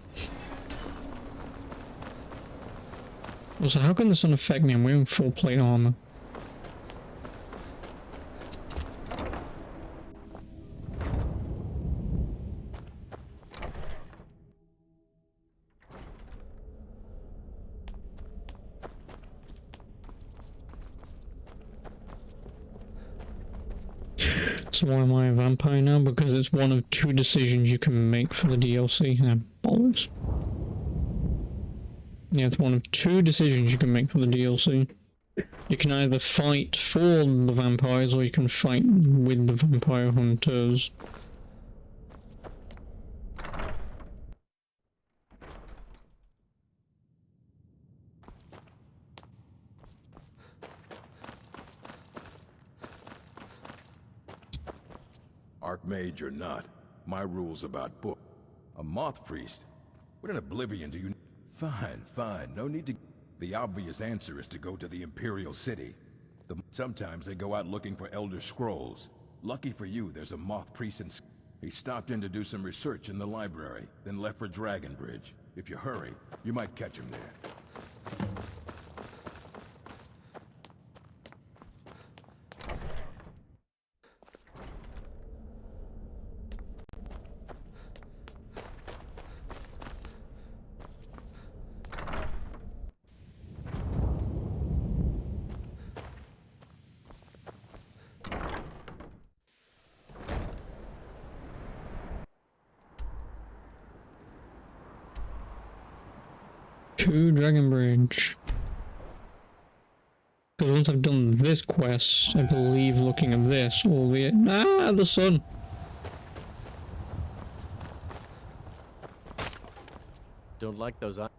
Also, how can the sun affect me? I'm wearing full plate armor. So why am I a vampire now? Because it's one of 2 decisions you can make for the DLC. Bollocks. Yeah, it's one of 2 decisions you can make for the DLC. You can either fight for the vampires, or you can fight with the vampire hunters.
Archmage or not, my rules about book. A moth priest? What in oblivion do you... Fine, fine, no need to... The obvious answer is to go to the Imperial City. Sometimes they go out looking for Elder Scrolls. Lucky for you, there's a moth priest in... He stopped in to do some research in the library, then left for Dragonbridge. If you hurry, you might catch him there.
To Dragonbridge. Because once I've done this quest, I believe looking at this, albeit... Ah, the sun!
Don't like those A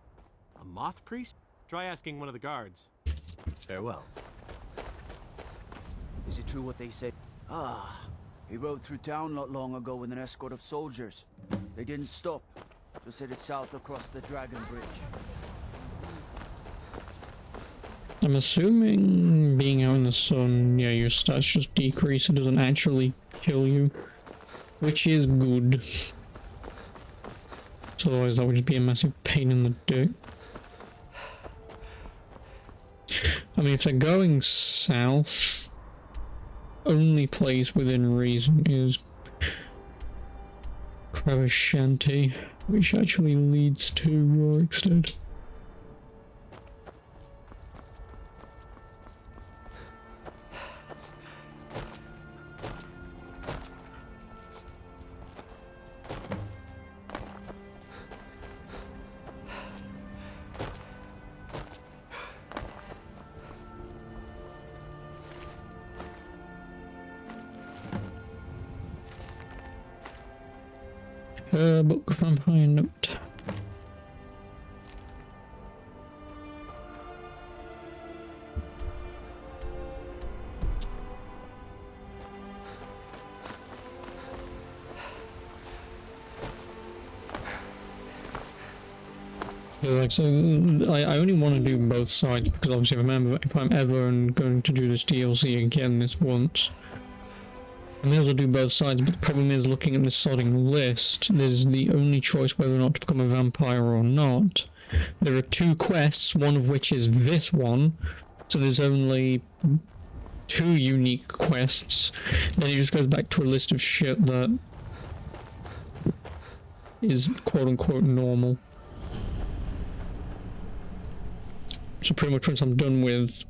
moth priest? Try asking one of the guards. Farewell.
Is it true what they say? Ah, he rode through town not long ago with an escort of soldiers. They didn't stop. Just headed south across the Dragon Bridge.
I'm assuming being out in the sun, yeah, your stats just decrease. It doesn't actually kill you, which is good. So otherwise that would just be a massive pain in the dick. I mean, if they're going south, only place within reason is Cravashanti, which actually leads to Rorikstead. Book vampire note. Yeah, like, so I only want to do both sides because obviously if I'm ever going to do this DLC again this once, I may as well do both sides, but the problem is looking at the sodding list, there's the only choice whether or not to become a vampire or not. There are 2 quests, one of which is this one, so there's only 2 unique quests. Then it just goes back to a list of shit that is quote-unquote normal. So pretty much once I'm done with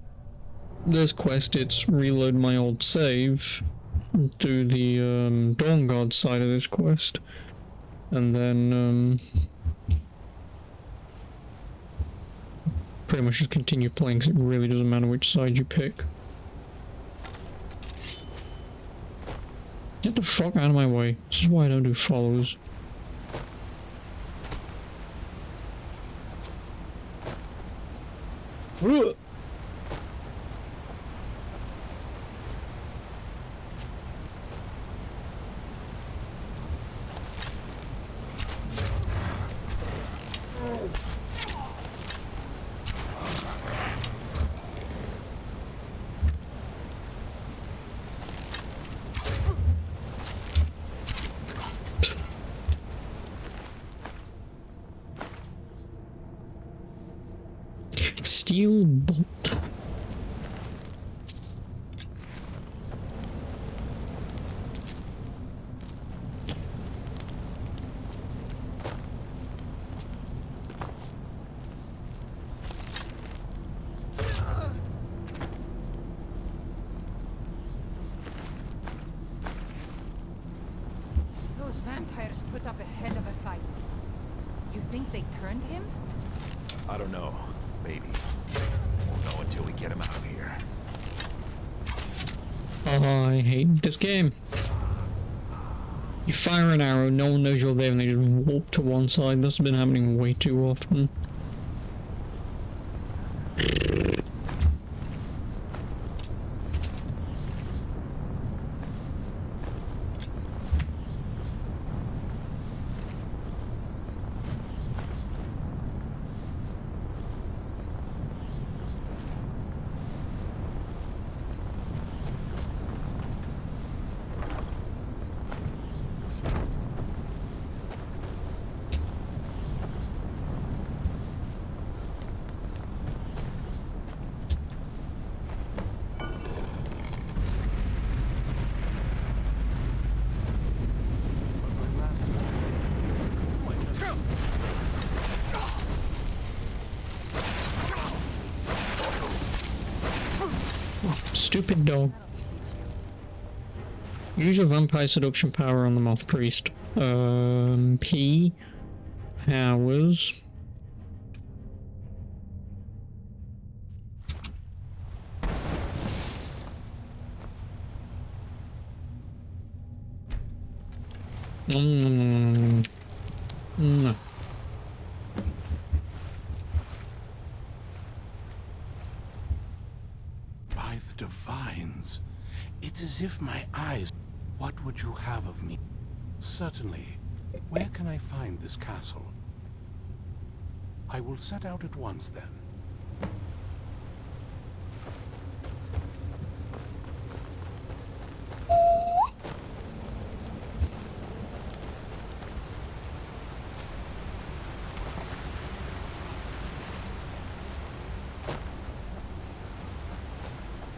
this quest, it's reload my old save, do the Dawngaurd side of this quest, and then pretty much just continue playing because it really doesn't matter which side you pick. Get the fuck out of my way. This is why I don't do follows. Ugh. Steel bolt.
Those vampires put up a hell of a fight. You think they turned him?
I don't know. Maybe. Won't know until we get him out of here.
Oh, I hate this game. You fire an arrow, no one knows you're there, and they just walk to one side. That's been happening way too often. Stupid dog. Use your vampire seduction power on the moth priest. P powers. No.
By the divines, it's as if my eyes... What would you have of me? Certainly. Where can I find this castle? I will set out at once then.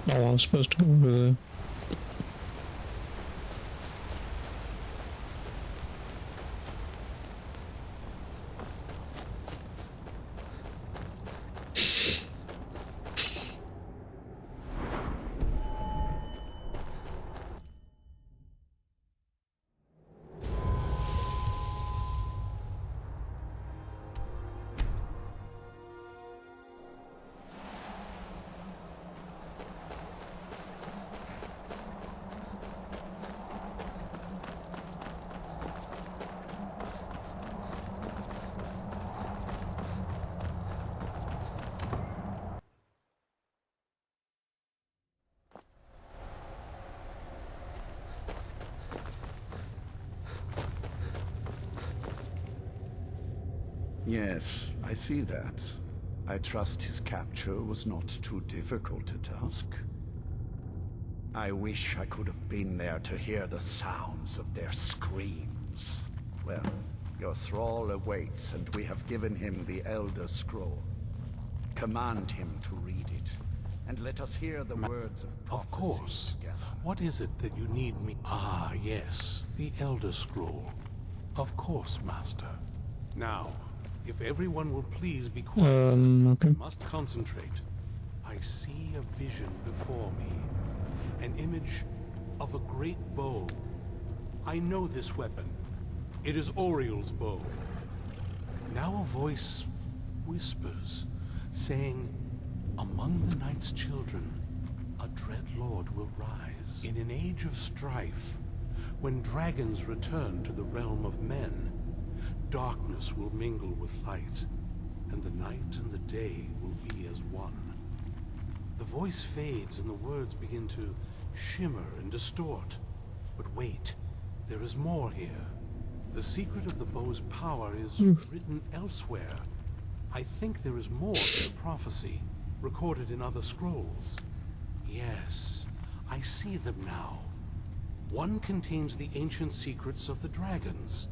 Oh, I was supposed to go over there.
Yes, I see that. I trust his capture was not too difficult a task. I wish I could have been there to hear the sounds of their screams. Well, your thrall awaits, and we have given him the Elder Scroll. Command him to read it, and let us hear the words of prophecy.
Of course.
Together.
What is it that you need me? Ah, yes, the Elder Scroll. Of course, Master. Now, if everyone will please be quiet,
okay.
I must concentrate. I see a vision before me, an image of a great bow. I know this weapon. It is Oriel's bow. Now a voice whispers, saying, among the night's children, a dread lord will rise. In an age of strife, when dragons return to the realm of men, darkness will mingle with light, and the night and the day will be as one. The voice fades and the words begin to shimmer and distort. But wait, there is more here. The secret of the bow's power is written elsewhere. I think there is more to the prophecy, recorded in other scrolls. Yes, I see them now. One contains the ancient secrets of the dragons,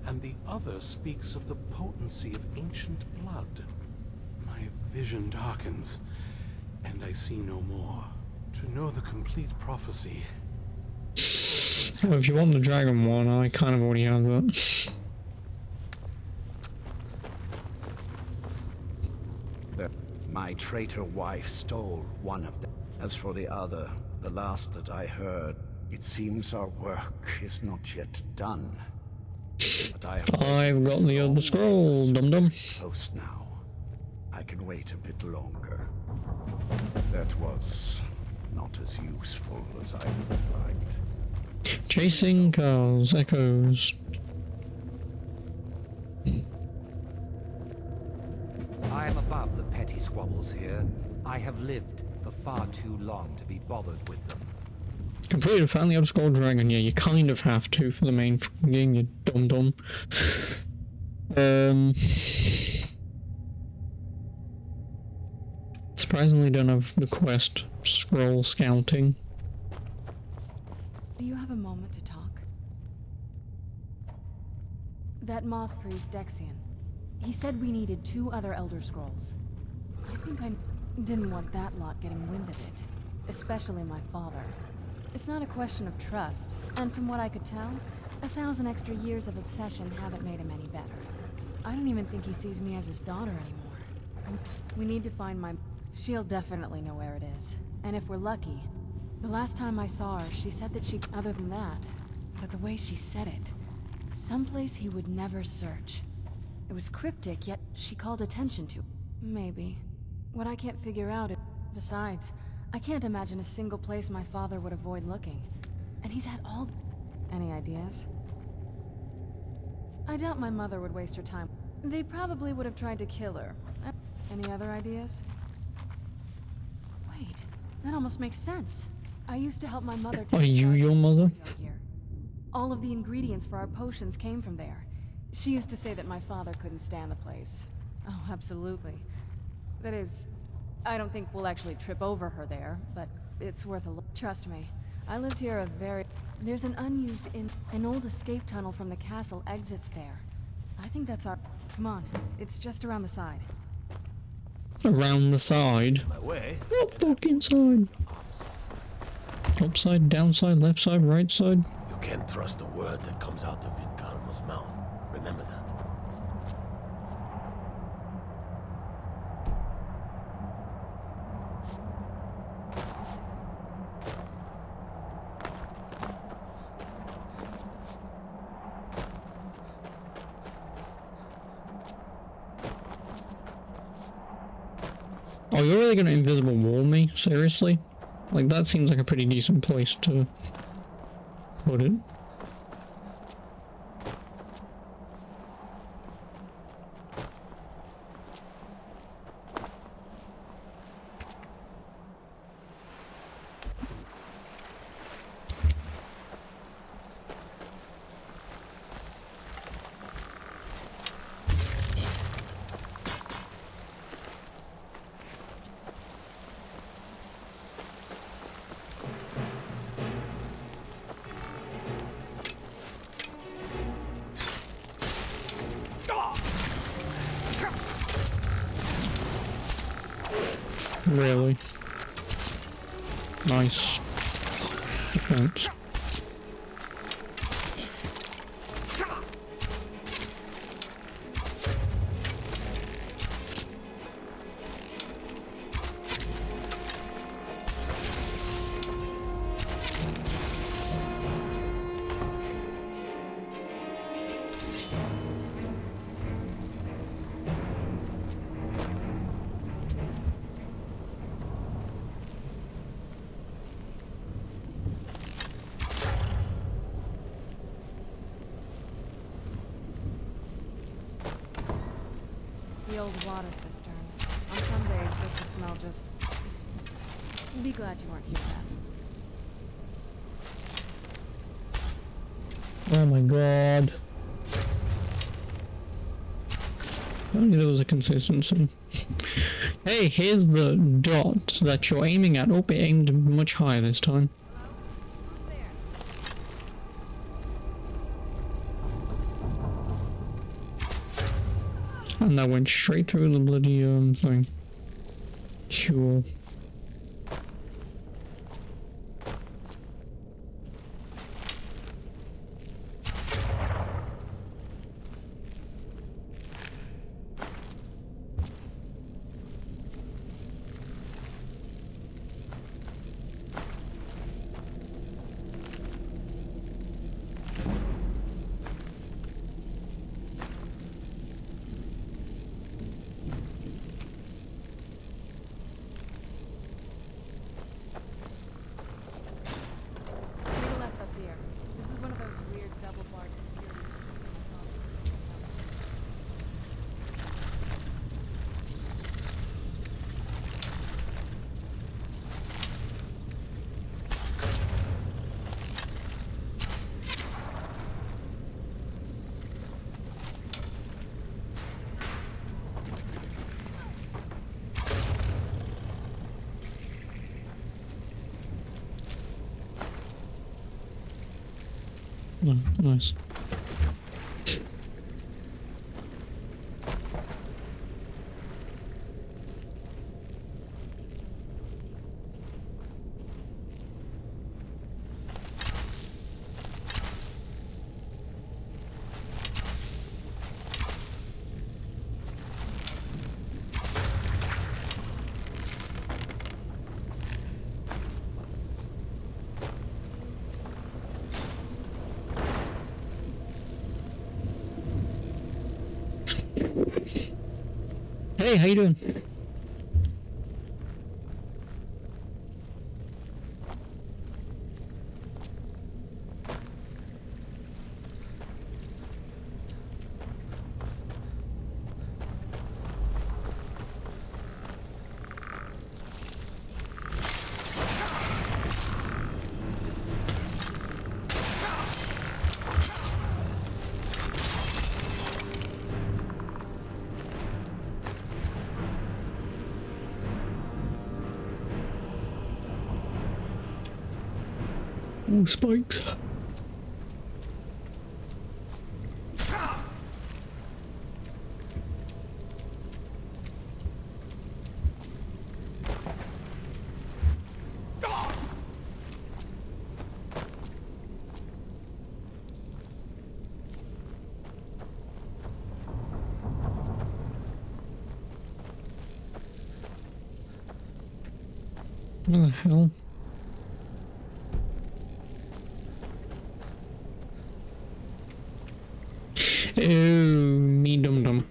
and the other speaks of the potency of ancient blood. My vision darkens, and I see no more. To know the complete prophecy...
Well, if you want the dragon one, I kind of already have that.
My traitor wife stole one of them. As for the other, the last that I heard, it seems our work is not yet done. But
I've got the other scroll, dum-dum.
Close now. I can wait a bit longer. That was not as useful as I would have liked.
Chasing cars, echoes.
I am above the petty squabbles here. I have lived for far too long to be bothered with them.
Completed Family of Skull Dragon. Yeah, you kind of have to for the main game, you dum-dum. Surprisingly don't have the quest scroll scouting.
Do you have a moment to talk? That moth priest, Dexian. He said we needed 2 other Elder Scrolls. I think I didn't want that lot getting wind of it. Especially my father. It's not a question of trust, and from what I could tell, 1,000 extra years of obsession haven't made him any better. I don't even think he sees me as his daughter anymore. We need to find my... She'll definitely know where it is. And if we're lucky... The last time I saw her, she said that she... Other than that, but the way she said it... Someplace he would never search. It was cryptic, yet she called attention to... Maybe. What I can't figure out is... Besides, I can't imagine a single place my father would avoid looking. And he's had all... Any ideas? I doubt my mother would waste her time. They probably would have tried to kill her. Any other ideas? Wait, that almost makes sense. I used to help my mother take...
Are you your mother?
Here. All of the ingredients for our potions came from there. She used to say that my father couldn't stand the place. Oh, absolutely. That is, I don't think we'll actually trip over her there, but it's worth a look. Trust me, I lived here a very... There's an unused an old escape tunnel from the castle exits there. I think that's our... Come on, it's just around the side.
Around the side?
My way?
What fucking side? Top side, down side, left side, right side?
You can't trust a word that comes out of Vingalmo's mouth. Remember that.
Oh, you're really gonna invisible wall me? Seriously? Like, that seems like a pretty decent place to put it. Really? Nice defense.
The old water cistern. On some days, this would smell just... Be glad you weren't here then.
Oh my god. I knew there was a consistency. Hey, here's the dot that you're aiming at. Oh, it aimed much higher this time. And that went straight through the bloody thing. Cool. Oh, nice. Hey, how you doing? Ooh, spikes. What the hell? Oh, me dum dum.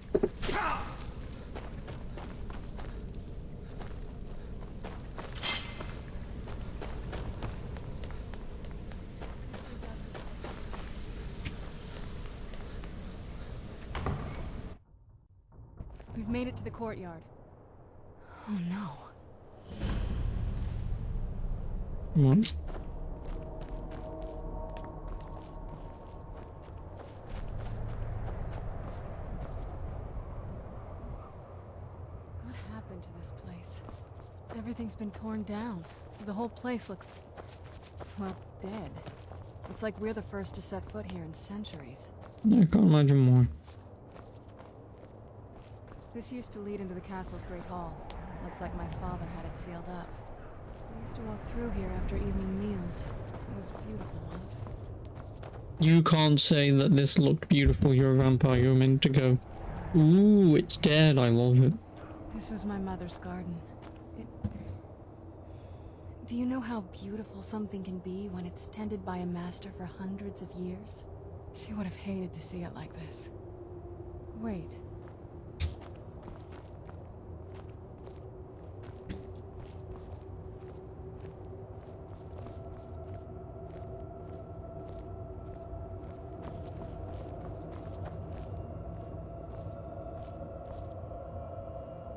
We've made it to the courtyard. Oh no.
What?
What happened to this place? Everything's been torn down. The whole place looks, well, dead. It's like we're the first to set foot here in centuries.
I can't imagine why.
This used to lead into the castle's great hall. Looks like my father had it sealed up. I used to walk through here after evening meals. It was beautiful once.
You can't say that this looked beautiful. You're a vampire. You're meant to go, ooh, it's dead. I love it.
This was my mother's garden. Do you know how beautiful something can be when it's tended by a master for hundreds of years? She would have hated to see it like this. Wait.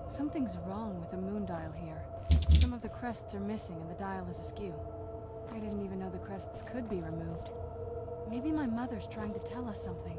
Something's wrong with the moon dial here. Some of the crests are missing and the dial is askew. I didn't even know the crests could be removed. Maybe my mother's trying to tell us something.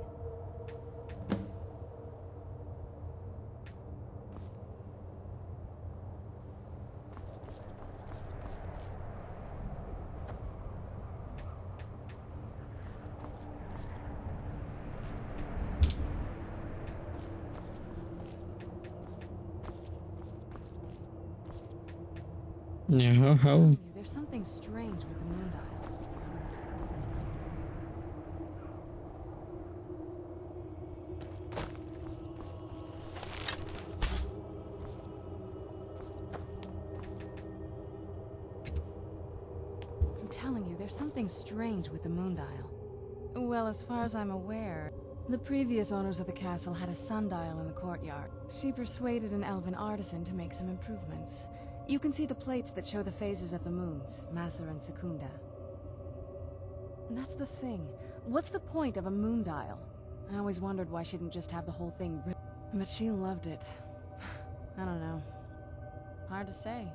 Yeah, how?
There's something strange with the moon dial. I'm telling you, there's something strange with the moon dial. Well, as far as I'm aware, the previous owners of the castle had a sundial in the courtyard. She persuaded an elven artisan to make some improvements. You can see the plates that show the phases of the moons, Maser and Secunda. And that's the thing. What's the point of a moon dial? I always wondered why she didn't just have the whole thing ripped. But she loved it. I don't know. Hard to say.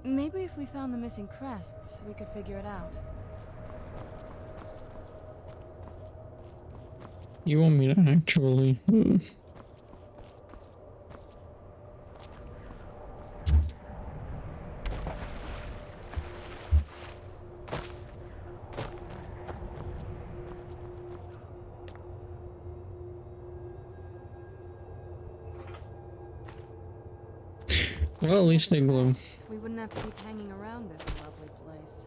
Maybe if we found the missing crests, we could figure it out.
You want me to actually... Well, at least they glow.
We wouldn't have to keep hanging around this lovely place.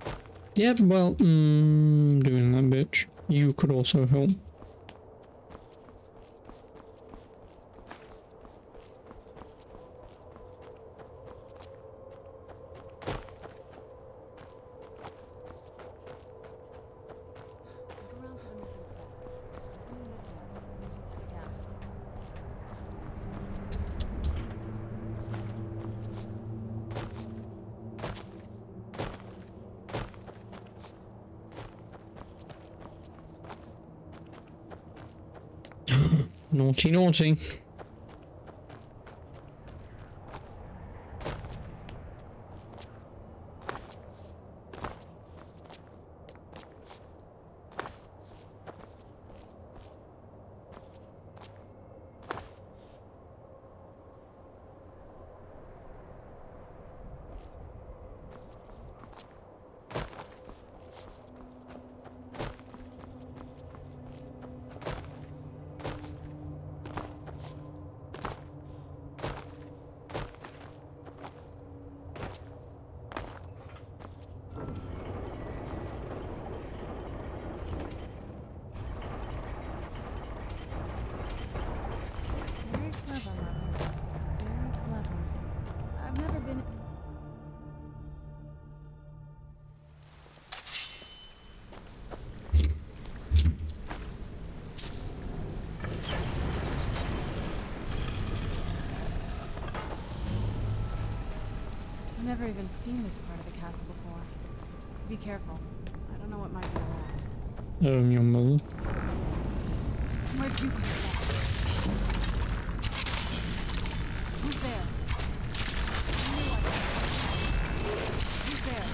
Yep, well, doing that, bitch. You could also help.
Look around for the missing crests. Only this ones. They should stick out.
Naughty, naughty.
I've never even seen this part of the castle before. Be careful. I don't know what might be around.
Your mother.
Where'd you come from? Who's there? Who's there?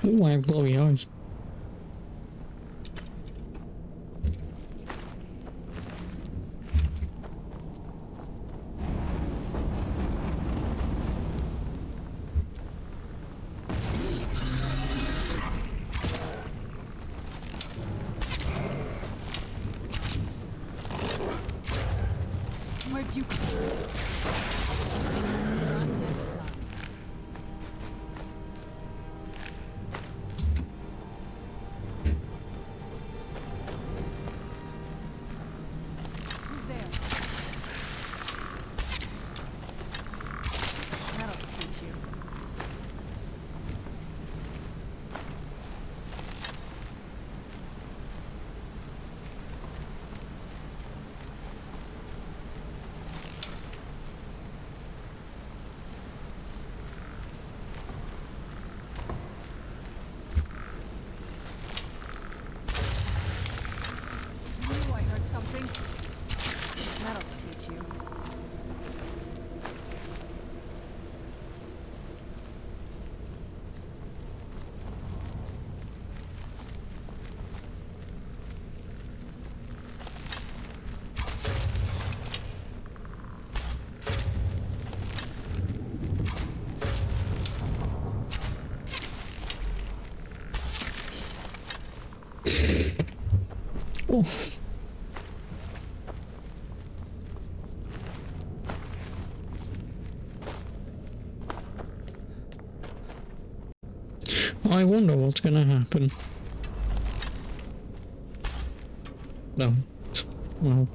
Oh, I have glowy eyes.
Where'd you come from? That'll teach you.
Oh. I wonder what's gonna happen. No. Well.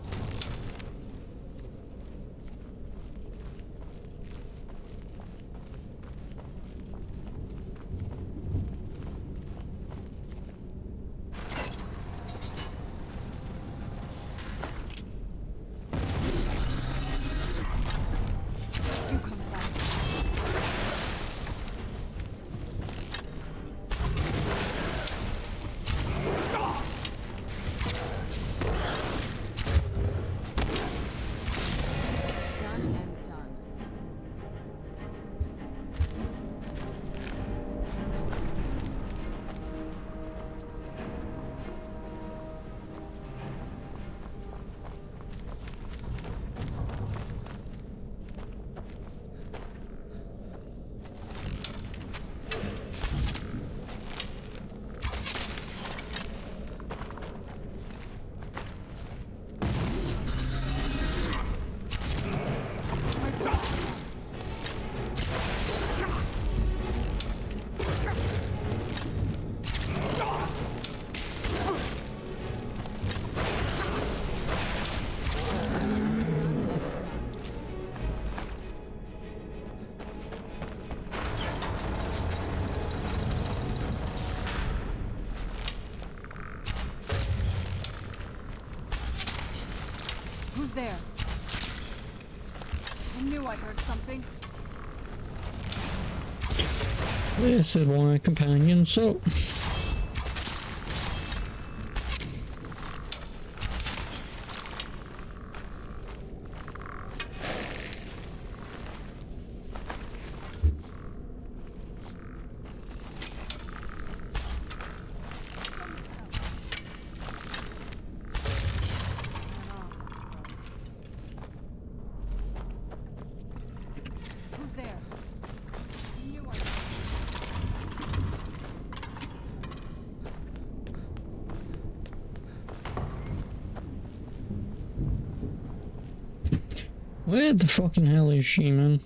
Who's there? I knew I heard something. This is my companion, so... Where the fucking hell is she, man?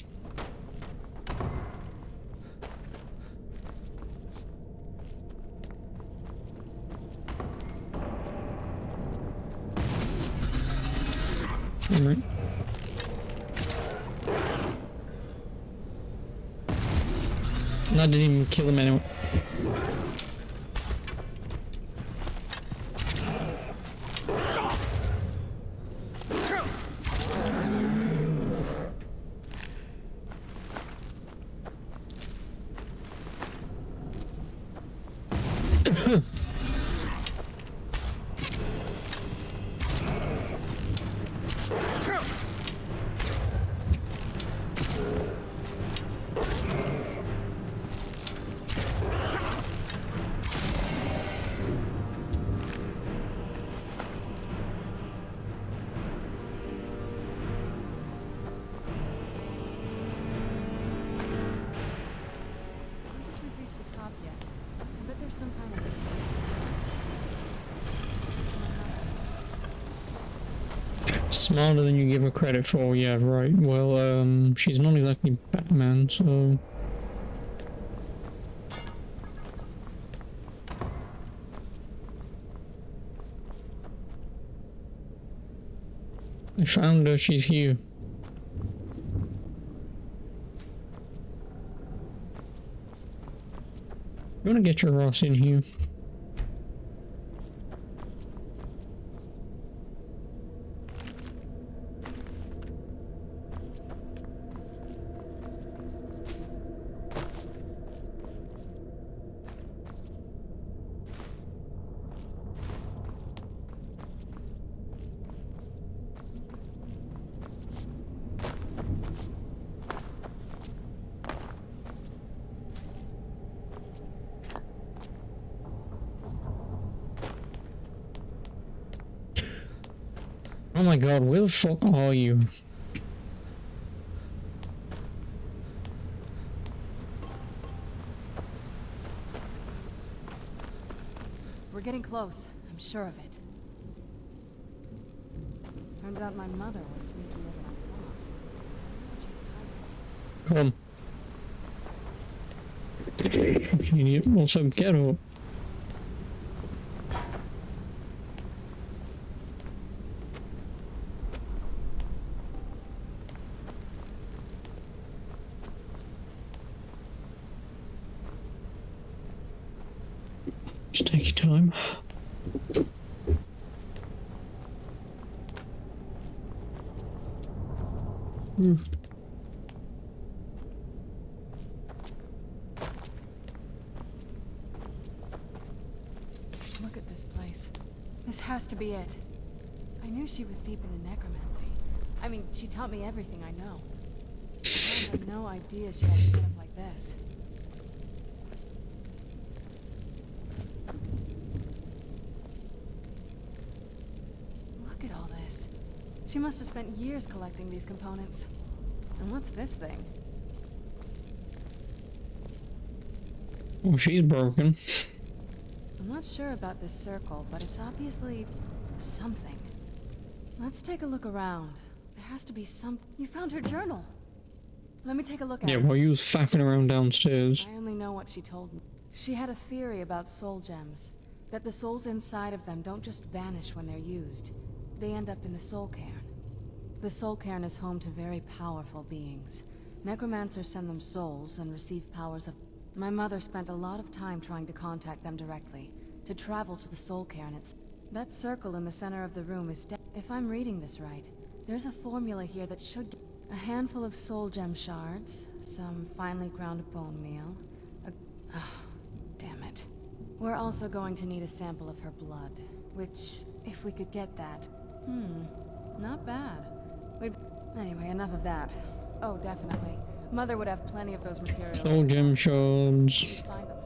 Alright. I didn't even kill him anyway. Smarter than you give her credit for, yeah, right. Well, she's not exactly Batman, so... I found her, she's here. You wanna get your ass in here? Oh my god, where the fuck are you?
We're getting close. I'm sure of it. Turns out my mother was sneaking over my farm. She's hiding.
Come. Fucking idiot. Also, get up. Just take your time.
Look at this place. This has to be it. I knew she was deep into necromancy. I mean, she taught me everything I know. I had no idea she had a setup like this. Look at all this. She must have spent years collecting these components. And what's this thing?
Oh, she's broken.
I'm not sure about this circle, but it's obviously something. Let's take a look around. There has to be some... You found her journal. Let me take a look at it.
Yeah, while you was faffing around downstairs.
I only know what she told me. She had a theory about soul gems. That the souls inside of them don't just vanish when they're used. They end up in the soul cairn. The soul cairn is home to very powerful beings. Necromancers send them souls and receive powers of... My mother spent a lot of time trying to contact them directly. To travel to the soul cairn. That circle in the center of the room is dead. If I'm reading this right, there's a formula here that should... A handful of soul gem shards, some finely ground bone meal, damn it. We're also going to need a sample of her blood, which, if we could get that... not bad. Anyway, enough of that. Oh, definitely. Mother would have plenty of those materials.
Soul gem shards.
Find them.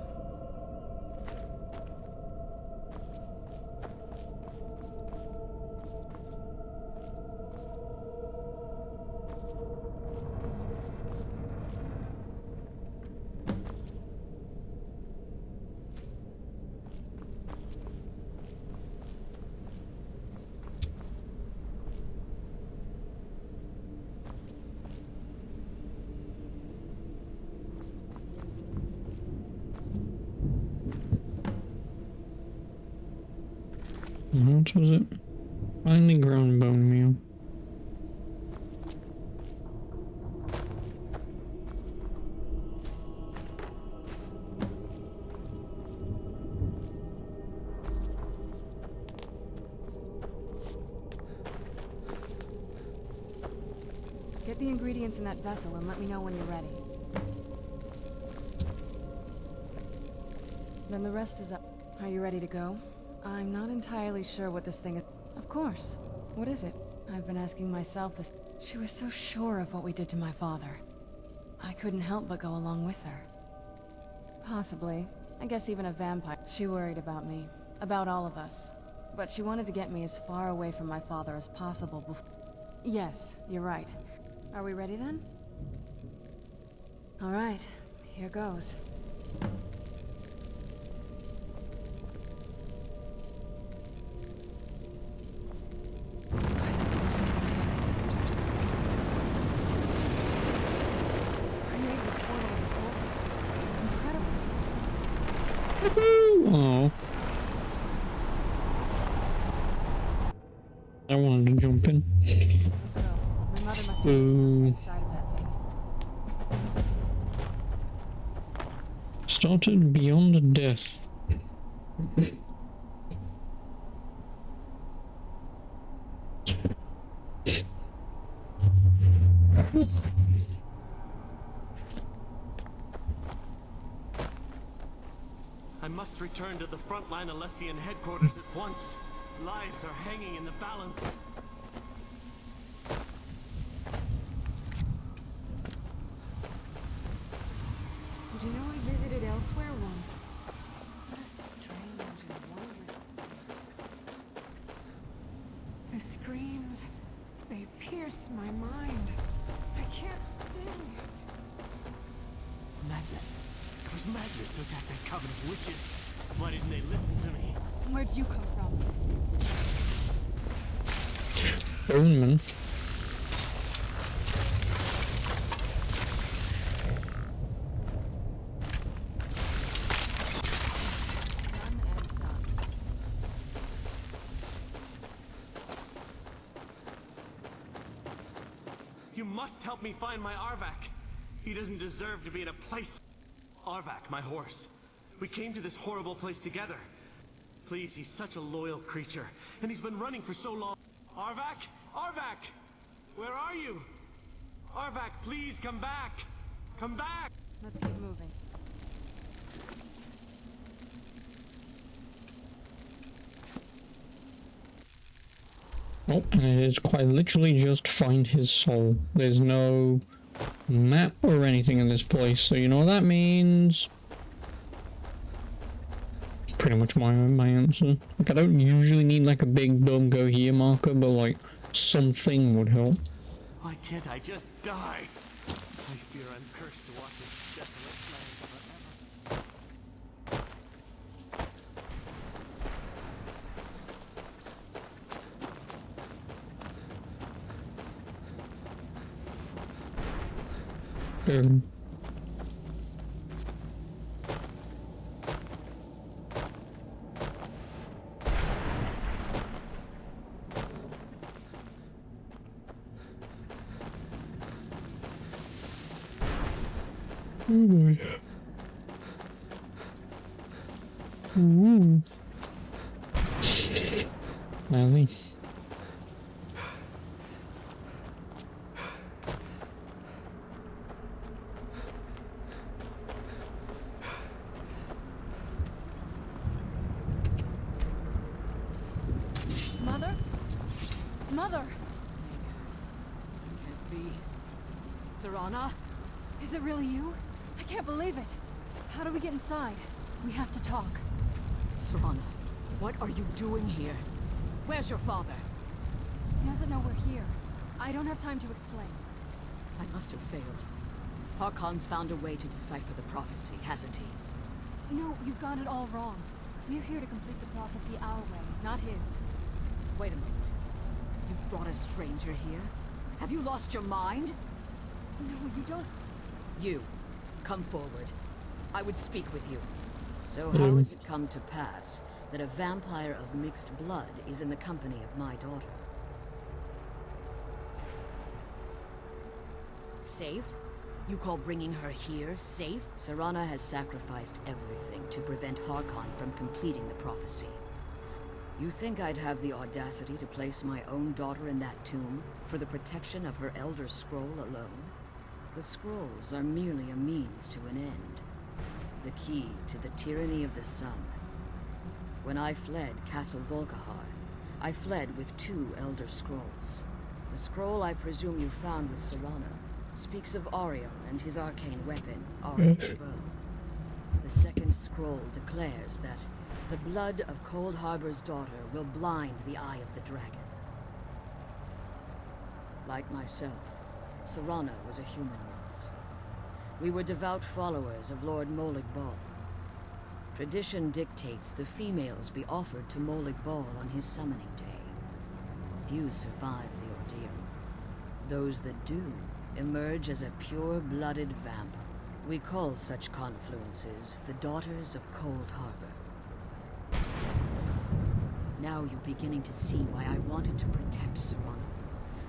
What was it? Finely ground bone meal.
Get the ingredients in that vessel and let me know when you're ready. Then the rest is up. Are you ready to go? I'm not entirely sure what this thing is. Of course. What is it? I've been asking myself this. She was so sure of what we did to my father. I couldn't help but go along with her. Possibly. I guess even a vampire. She worried about me. About all of us. But she wanted to get me as far away from my father as possible before. Yes, you're right. Are we ready then? All right, here goes.
Oh. I wanted to jump in.
Let's go. My mother must be on the other side of that thing.
Started beyond death.
I must return to the frontline Alessian headquarters at once. Lives are hanging in the balance.
Did you know I visited elsewhere once? What a strange and wondrous place. The screams, they pierce my mind. I can't stand it.
Madness. It was madness to attack that coven of witches. Why didn't they listen to me?
Where'd you come from?
Boneman.
You must help me find my Arvak. He doesn't deserve to be in a place. Arvak, my horse. We came to this horrible place together. Please, he's such a loyal creature, and he's been running for so long. Arvak? Arvak! Where are you? Arvak, please come back! Come back!
Let's keep moving.
Oh, and it is quite literally just find his soul. There's no map or anything in this place, so you know what that means. Pretty much my answer. Like, I don't usually need like a big dumb go here marker, but like something would help.
Why can't I just die? I fear I'm cursed to walk this desolate land forever. Oh boy. Ooh. Nazi.
Mother? Mother!
Can't be. Serana?
Is it really you? I can't believe it. How do we get inside? We have to talk.
Serana, what are you doing here? Where's your father?
He doesn't know we're here. I don't have time to explain.
I must have failed. Harkon's found a way to decipher the prophecy, hasn't he?
No, you've got it all wrong. We're here to complete the prophecy our way, not his.
Wait a minute. You brought a stranger here? Have you lost your mind?
No, you don't...
You, come forward. I would speak with you. So how has it come to pass that a vampire of mixed blood is in the company of my daughter. Safe? You call bringing her here safe? Serana has sacrificed everything to prevent Harkon from completing the prophecy. You think I'd have the audacity to place my own daughter in that tomb for the protection of her Elder Scroll alone? The scrolls are merely a means to an end. The key to the tyranny of the sun. When I fled Castle Volkihar, I fled with 2 Elder Scrolls. The scroll I presume you found with Serana speaks of Ariel and his arcane weapon, Ariel's bow. The second scroll declares that the blood of Cold Harbor's daughter will blind the eye of the dragon. Like myself, Serana was a human once. We were devout followers of Lord Molig Bal. Tradition dictates the females be offered to Molig Bal on his summoning day. Few survive the ordeal. Those that do emerge as a pure-blooded vamp. We call such confluences the Daughters of Cold Harbor. Now you're beginning to see why I wanted to protect Serana,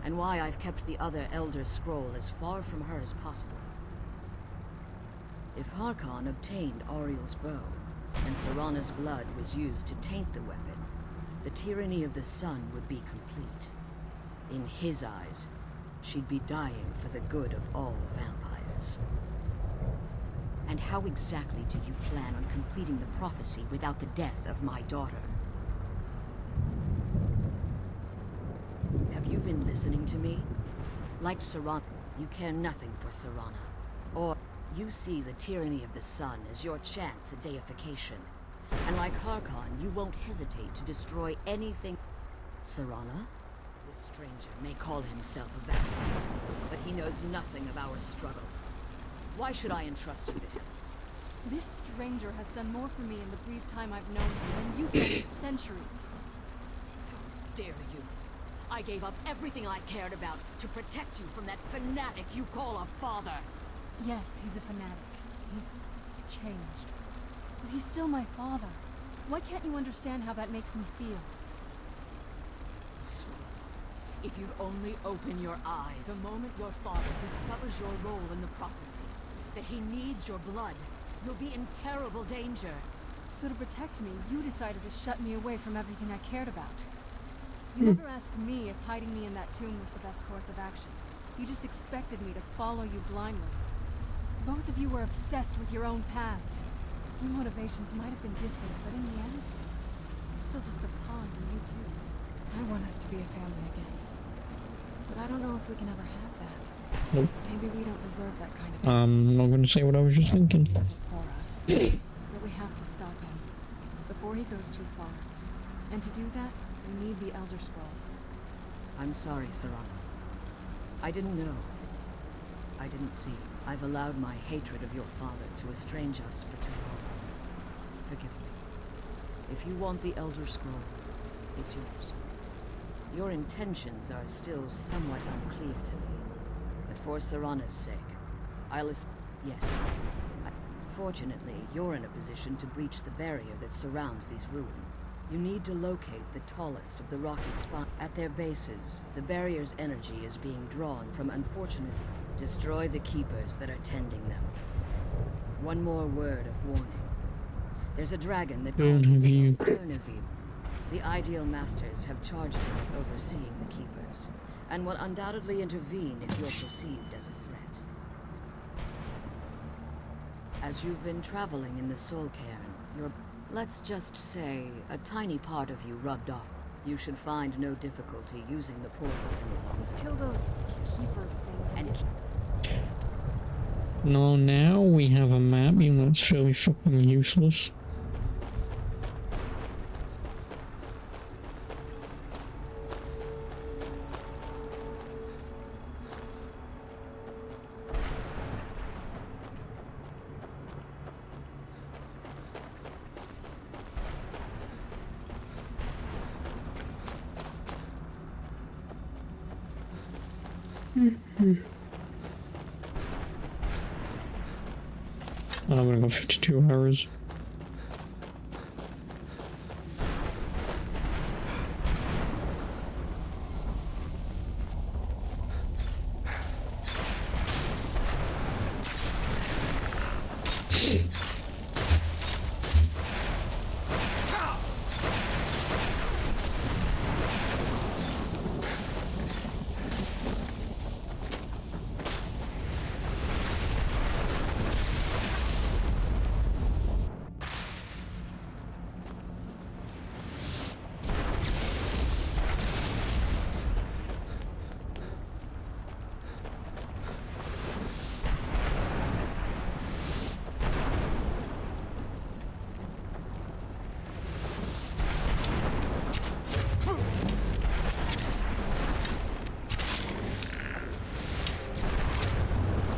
and why I've kept the other Elder Scroll as far from her as possible. If Harkon obtained Ariel's bow, and Serana's blood was used to taint the weapon, the tyranny of the sun would be complete. In his eyes, she'd be dying for the good of all vampires. And how exactly do you plan on completing the prophecy without the death of my daughter? Have you been listening to me? Like Serana, you care nothing for Serana. Or you see the tyranny of the sun as your chance at deification. And like Harkon, you won't hesitate to destroy anything. Serana? This stranger may call himself a vampire, but he knows nothing of our struggle. Why should I entrust you to him?
This stranger has done more for me in the brief time I've known him than you've done in centuries.
How dare you? I gave up everything I cared about to protect you from that fanatic you call a father.
Yes, he's a fanatic. He's changed. But he's still my father. Why can't you understand how that makes me feel?
If you'd only open your eyes. The moment your father discovers your role in the prophecy, that he needs your blood, you'll be in terrible danger.
So to protect me, you decided to shut me away from everything I cared about. You never asked me if hiding me in that tomb was the best course of action. You just expected me to follow you blindly. Both of you were obsessed with your own paths. Your motivations might have been different, but in the end, I'm still just a pawn to you two. I want us to be a family again. But I don't know if we can ever have that.
Nope.
Maybe we don't deserve that kind of
I'm not going to say what I was just thinking.
He isn't for us. But we have to stop him before he goes too far. And to do that, we need the Elder Scroll.
I'm sorry, Serana. I didn't know. I didn't see. I've allowed my hatred of your father to estrange us for too long. Forgive me. If you want the Elder Scroll, it's yours. Your intentions are still somewhat unclear to me, but for Serana's sake, I'll yes. Fortunately, you're in a position to breach the barrier that surrounds these ruins. You need to locate the tallest of the rocky spots. At their bases, the barrier's energy is being drawn from unfortunate. Destroy the keepers that are tending them. One more word of warning. There's a dragon that calls itself Dawngaurd. The Ideal Masters have charged him with overseeing the Keepers, and will undoubtedly intervene if you're perceived as a threat. As you've been traveling in the Soul Cairn, your, let's just say, a tiny part of you rubbed off. You should find no difficulty using the portal anymore.
Let's kill those Keeper things
No, now we have a map, even though it's fairly fucking useless. I'm gonna go 52 hours.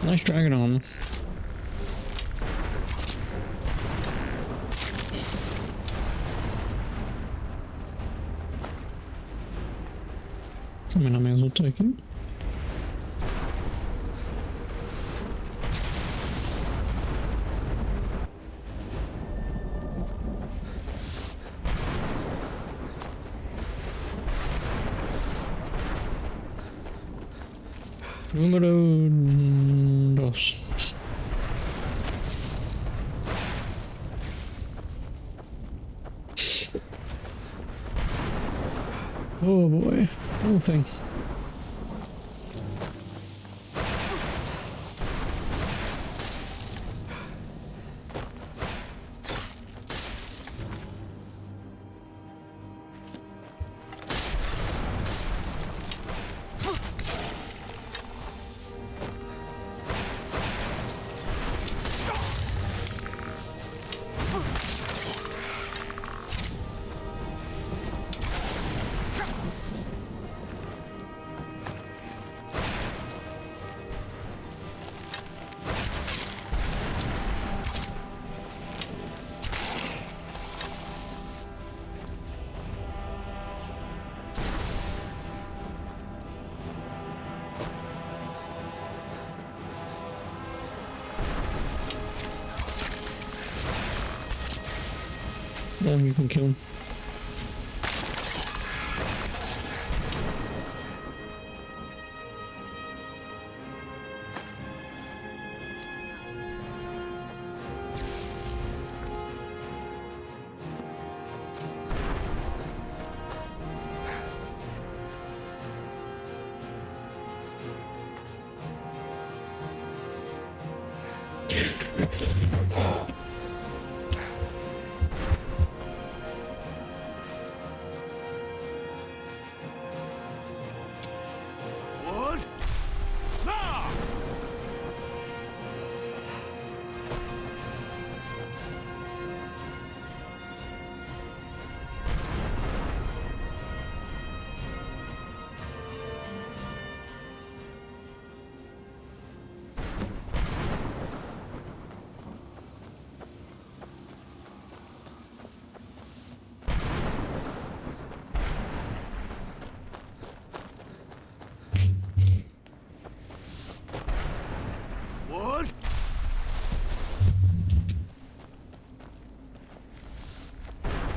Nice dragon armor. I mean, I may as well take it. Número 2. Oh boy, whole thing. Then you can kill him.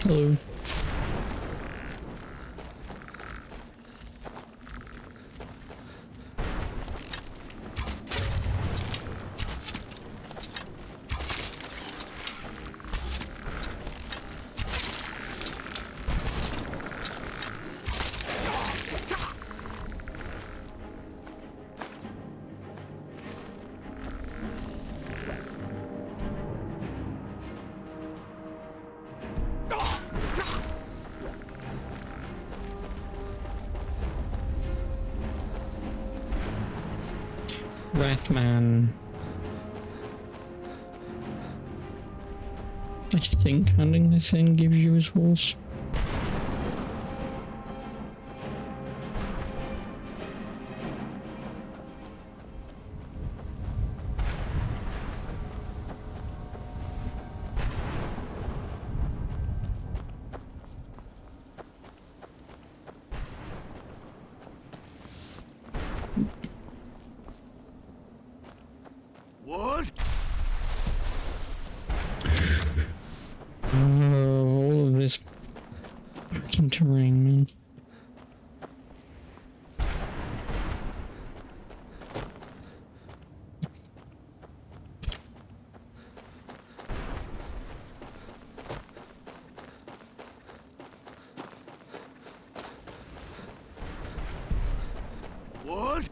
Hello. Wrathman. I think handing this in gives you his horse.
What?
All of this fucking terrain, man.
What?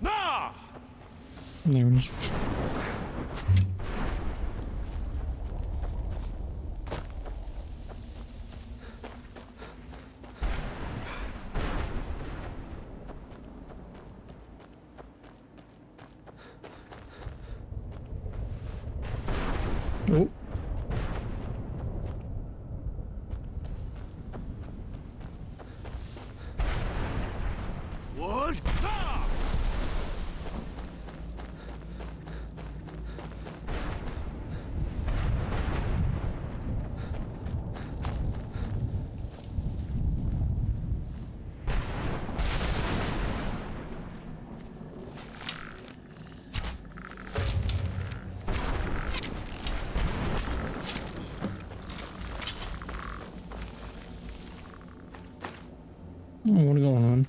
No!
There it is. Oh.
What? Ah!
Oh, what going on?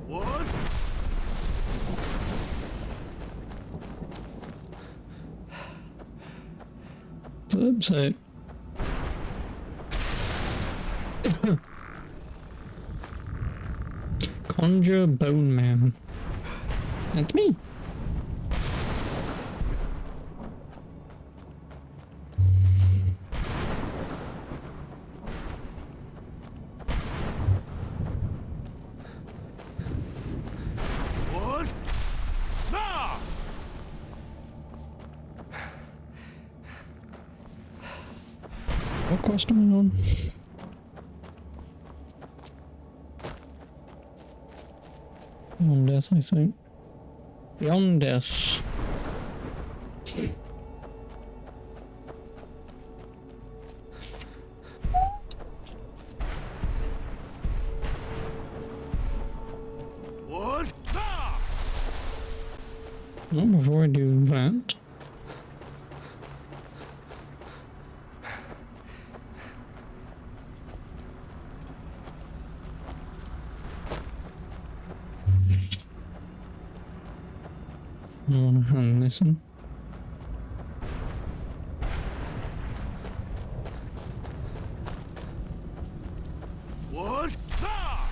What?
Upset. Conjure Bone Man. That's me.
What? No!
What quest am I on? Beyond Death, I think. Beyond Death.
What? Ah!
Not before I do that. I want to hand this in.
What? Ah!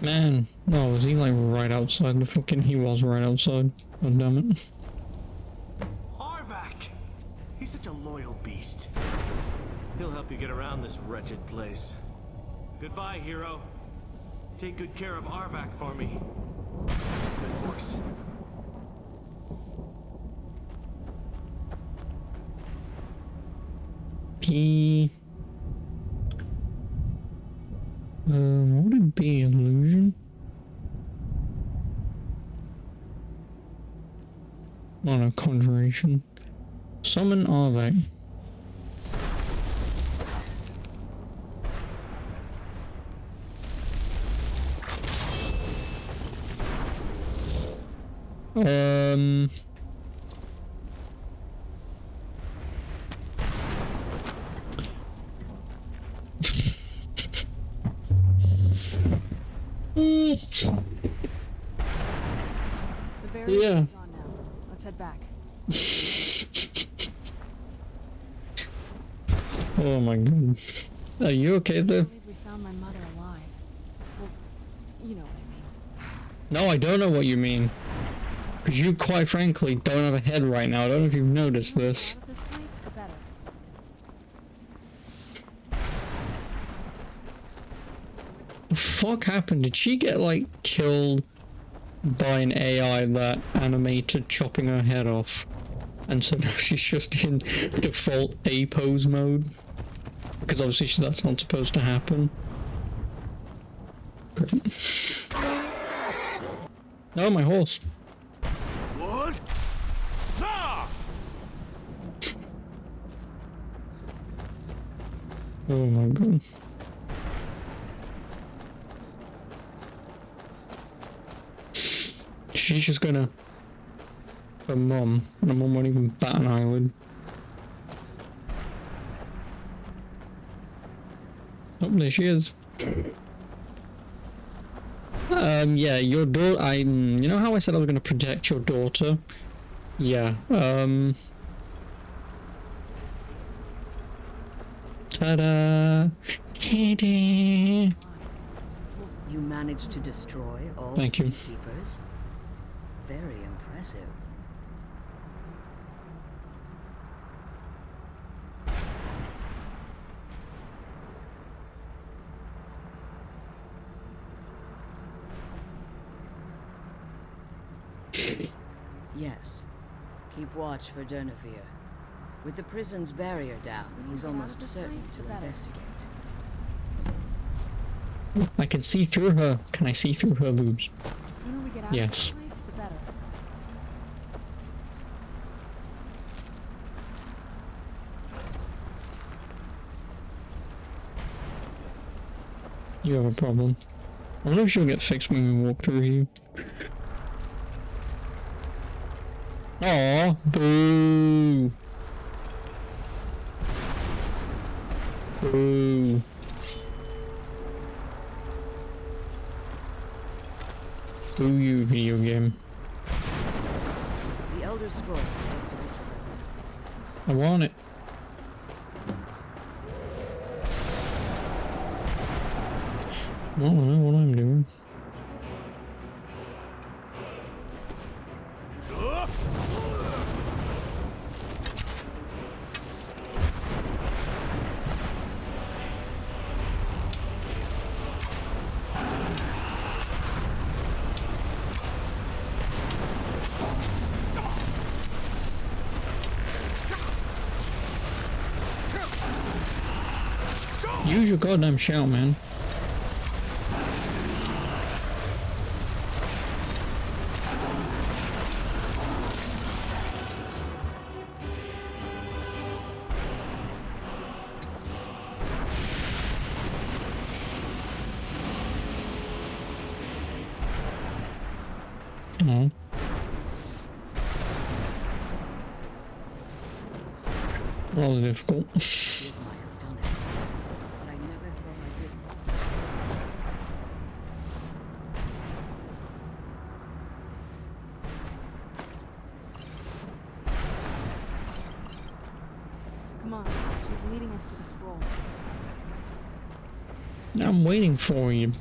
Man, no, was he like right outside the fucking... He was right outside. God damn it.
Arvak! He's such a loyal beast. He'll help you get around this wretched place. Goodbye, hero. Take good care of Arvak for me. Such a good horse.
P... what would it be? Illusion? Oh no, conjuration. Summon Arvak.
The barrier's
Yeah.
gone now. Let's head back.
Oh my god. Are you okay there?
I believe we found my mother alive. Well, you know what I mean.
No, I don't know what you mean. Because you, quite frankly, don't have a head right now. I don't know if you've noticed this.
Out of this place, the better.
The fuck happened? Did she get, like, killed by an AI that animated chopping her head off? And so now she's just in default A pose mode? Because obviously that's not supposed to happen. Oh, my horse.
What? No!
Oh my god. she's just gonna... Her mum, and her mum won't even bat an eyelid. Oh, there she is. Yeah, your daughter, you know how I said I was gonna protect your daughter? Yeah, ta-da! Ta-da!
You managed to destroy all
Thank
three
you.
keepers? Very impressive. Yes. Keep watch for Durnevere. With the prison's barrier down, he's almost certain to investigate.
I can see through her. Can I see through her boobs?
The sooner we get out
Yes.
of this place, the better.
You have a problem. I wonder if she'll get fixed when we walk through here. Aw, boo. Boo. Boo you, video game.
The Elder Scroll is just a bit further.
I want it. I don't know what I'm doing. Use your goddamn shout, man. No. Rather difficult.
Forgive my astonishment, but I never thought I'd witness that.
Come on, she's leading us to the scroll.
I'm waiting for you,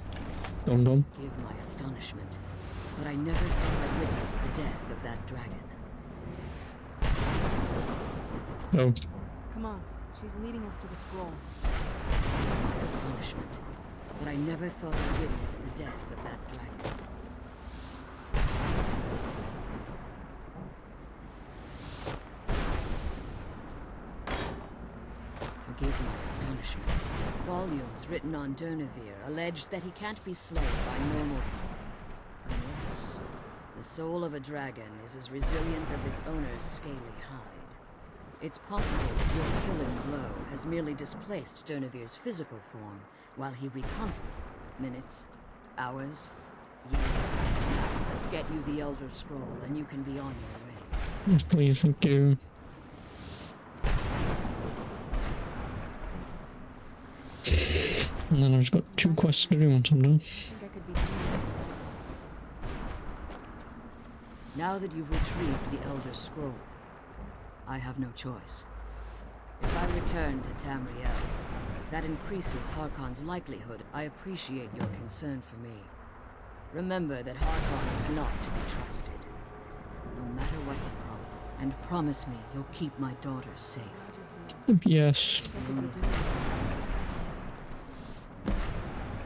dum-dum.
Forgive my astonishment, but I never thought I'd witness the death of that dragon.
Oh.
Come on, she's leading us to the scroll.
Forgive my astonishment, but I never thought I'd witness the death of that dragon. Forgive my astonishment. Volumes written on Durnevere allege that he can't be slain by normal... unless the soul of a dragon is as resilient as its owner's scaly hide. It's possible that your killing blow has merely displaced Durnevere's physical form, while he reconstitutes minutes, hours, years. Now, let's get you the Elder Scroll, and you can be on your way.
Yes, please, thank you. And then I've just got 2 quests to do once I'm done.
I think I could be doing this.
Now that you've retrieved the Elder Scroll, I have no choice. If I return to Tamriel, that increases Harkon's likelihood. I appreciate your concern for me. Remember that Harkon is not to be trusted, no matter what he promises. And promise me you'll keep my daughters safe.
Yes.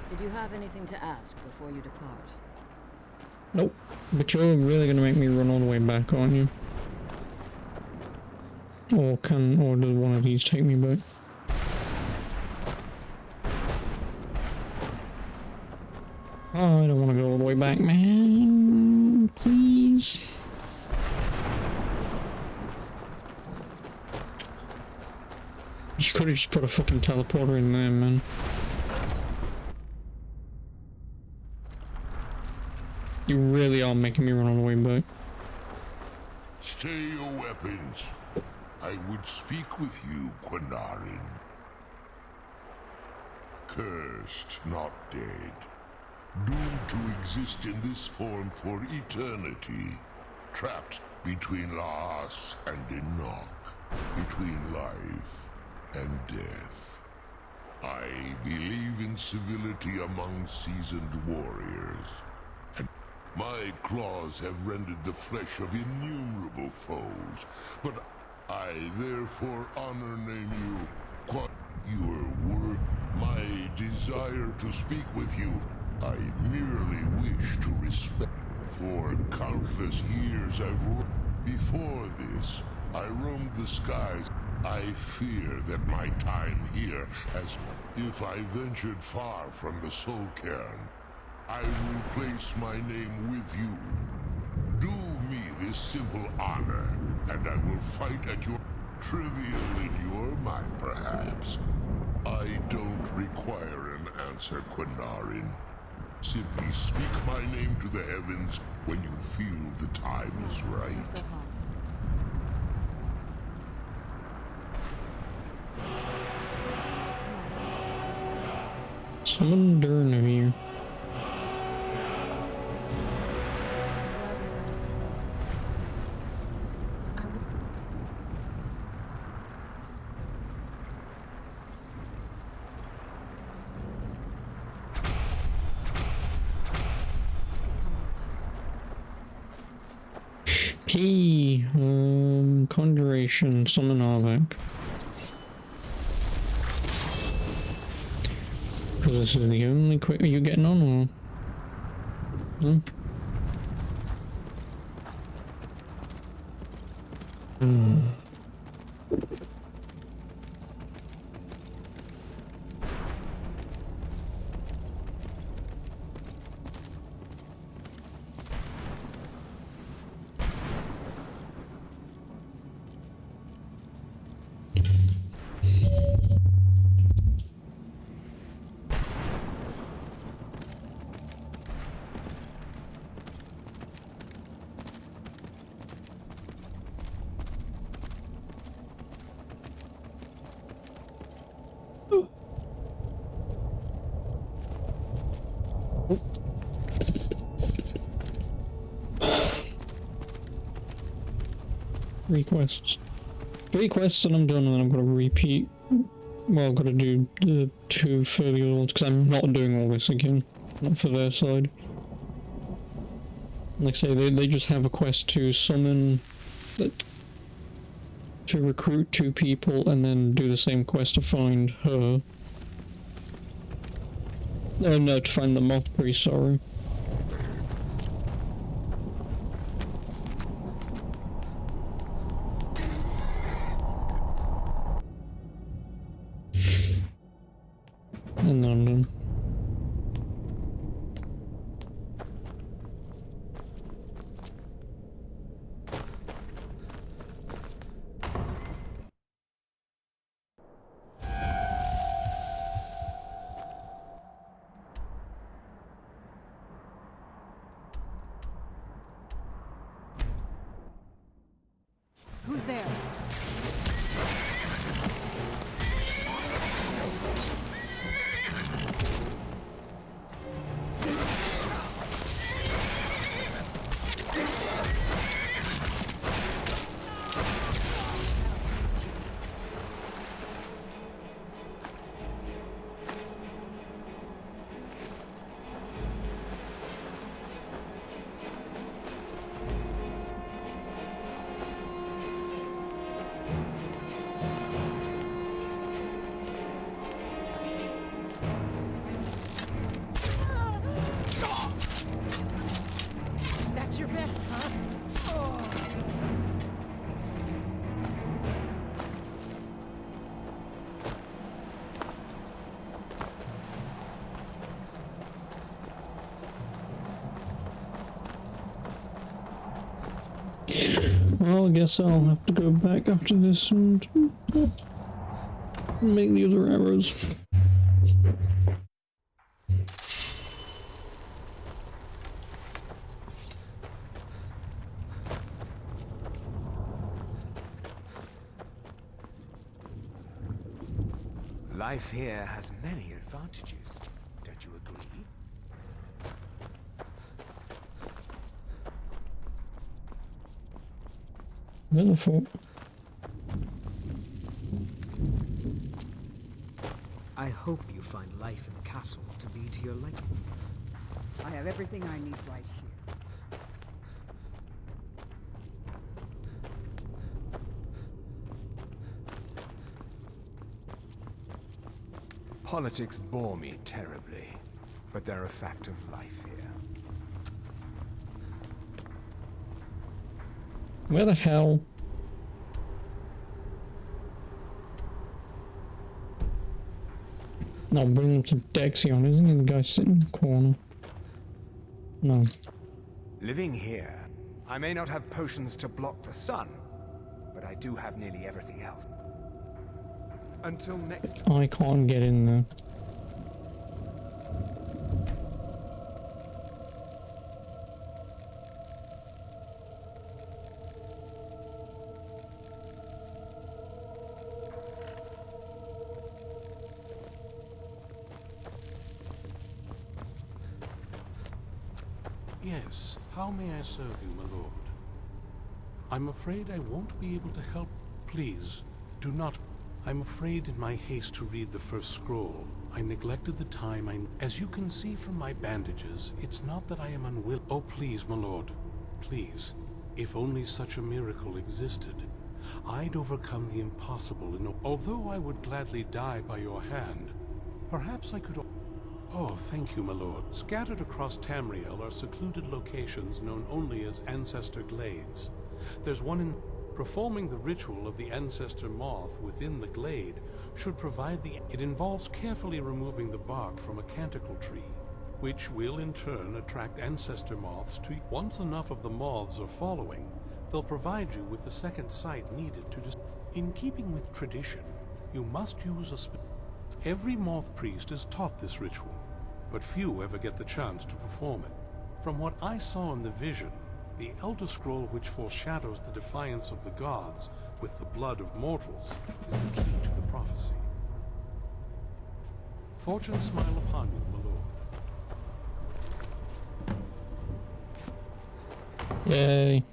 Did you have anything to ask before you depart?
Nope. But you're really gonna make me run all the way back, aren't you? Or does one of these take me back? Oh, I don't want to go all the way back, man. Please. You could have just put a fucking teleporter in there, man. You really are making me run all the way back.
Stay your weapons. I would speak with you, Quinarin. Cursed, not dead. Doomed to exist in this form for eternity. Trapped between Laas and Enoch. Between life and death. I believe in civility among seasoned warriors. And my claws have rended the flesh of innumerable foes. But I therefore honor name you your word. My desire to speak with you, I merely wish to respect. For countless years I've roamed. Before this, I roamed the skies. I fear that my time here has... If I ventured far from the Soul Cairn, I will place my name with you. Do me this simple honor, and I will fight at your... Trivial in your mind, perhaps. I don't require an answer, Quinarin. Simply speak my name to the heavens when you feel the time is right.
Someone darn of you. Key, conjuration, summon Arvak. Because this is the only quick. Are you getting on or? No? Three quests and I'm done, and then I'm gonna repeat. Well, I've got to do the 2 further ones because I'm not doing all this again. Not for their side. Like I say, they just have a quest to summon, to recruit 2 people, and then do the same quest to find her. No, to find the Moth Priest, sorry. And then I'm done.
Who's there? That's your best, huh?
Well, I guess I'll have to go back after this and make the other arrows.
Life here has many advantages. Don't you agree?
Where the fuck?
I hope you find life in the castle to be to your liking.
I have everything I need right here.
Politics bore me terribly, but they're a fact of life here.
Where the hell? No, bring him to Dexion, isn't he? The guy sitting in the corner. No.
Living here, I may not have potions to block the sun, but I do have nearly everything else. Until next time.
I can't get in there.
Yes, how may I serve you, my lord? I'm afraid I won't be able to help. Please, do not. I'm afraid in my haste to read the first scroll, I neglected the time As you can see from my bandages, it's not that I am unwilling. Oh, please, my lord. Please. If only such a miracle existed, I'd overcome the impossible although I would gladly die by your hand, perhaps I could... Oh, thank you, my lord. Scattered across Tamriel are secluded locations known only as Ancestor Glades. There's one in... Performing the ritual of the Ancestor Moth within the glade should provide the... It involves carefully removing the bark from a canticle tree, which will in turn attract Ancestor Moths to... Once enough of the moths are following, they'll provide you with the second sight needed to... In keeping with tradition, you must use a... Every moth priest is taught this ritual, but few ever get the chance to perform it. From what I saw in the vision, the Elder Scroll which foreshadows the defiance of the gods with the blood of mortals is the key to the prophecy. Fortune smile upon you, my lord.
Yay.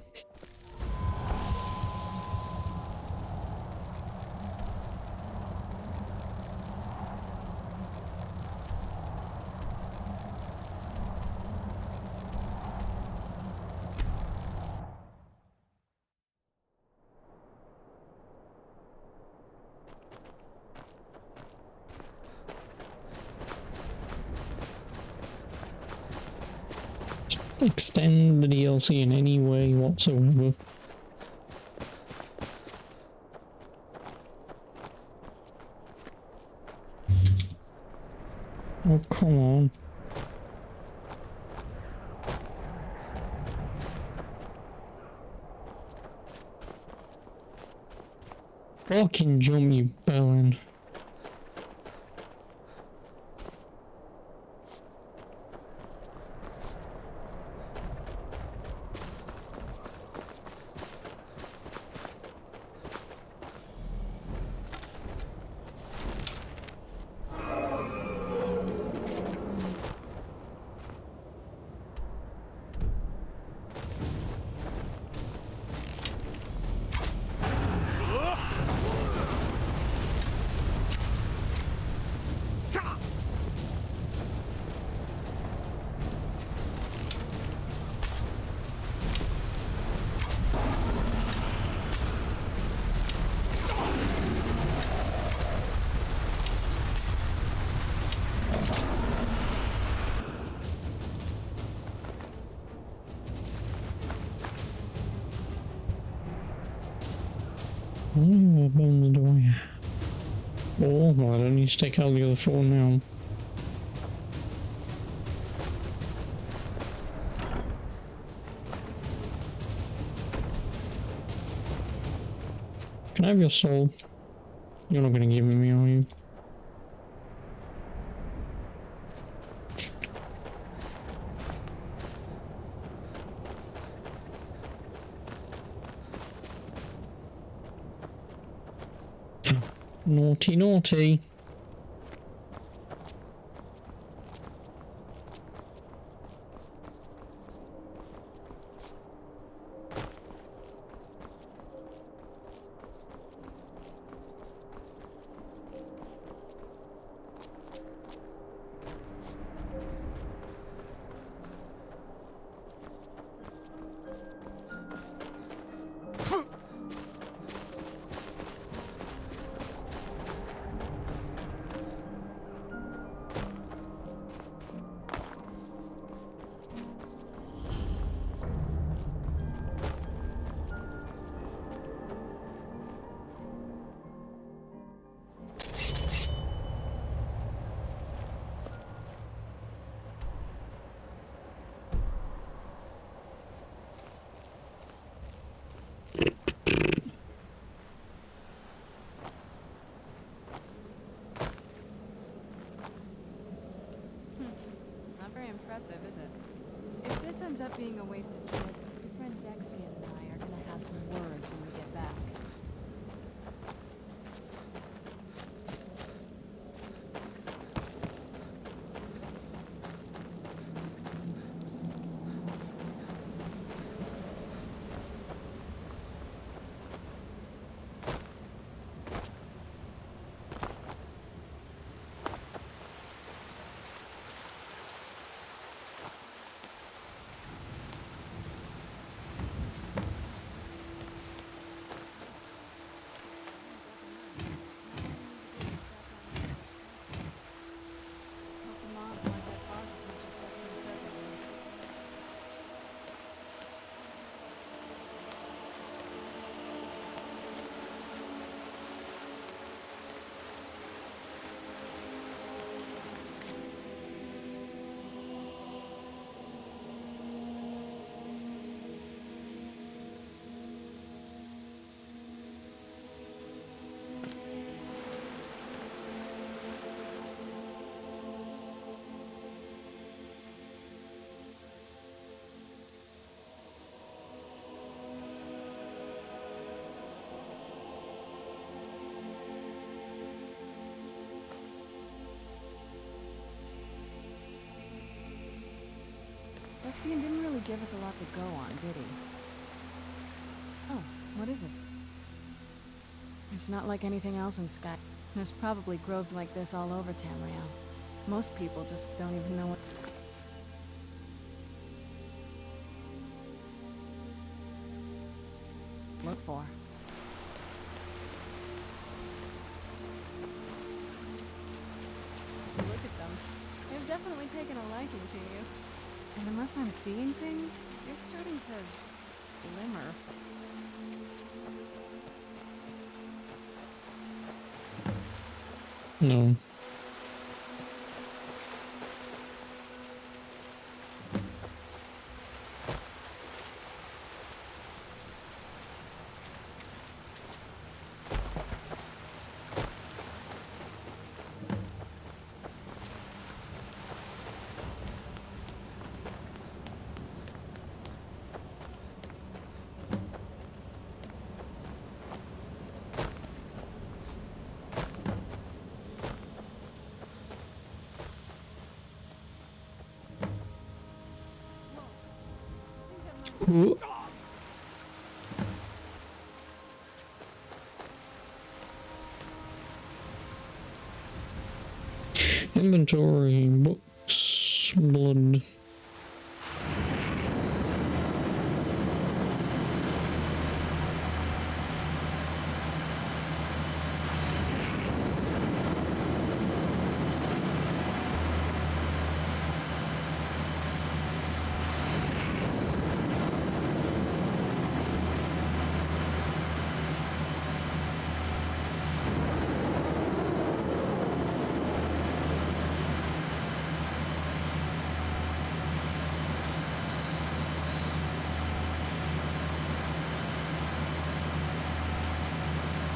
Extend the DLC in any way whatsoever. Oh, come on. Fucking jump, you bellend. How many more bones do I have? Oh, well, I don't need to take out the other four now. Can I have your soul? You're not going to give it me, are you? Naughty, naughty.
impressive, is it? If this ends up being a wasted trip, your friend Dexian and I are gonna have some words when we get back. Dexian didn't really give us a lot to go on, did he? Oh, what is it? It's not like anything else in Sky. There's probably groves like this all over Tamriel. Most people just don't even know what... look for. Look at them. They've definitely taken a liking to you. And unless I'm seeing things, you're starting to glimmer.
No. Ooh. Inventory, books, blood.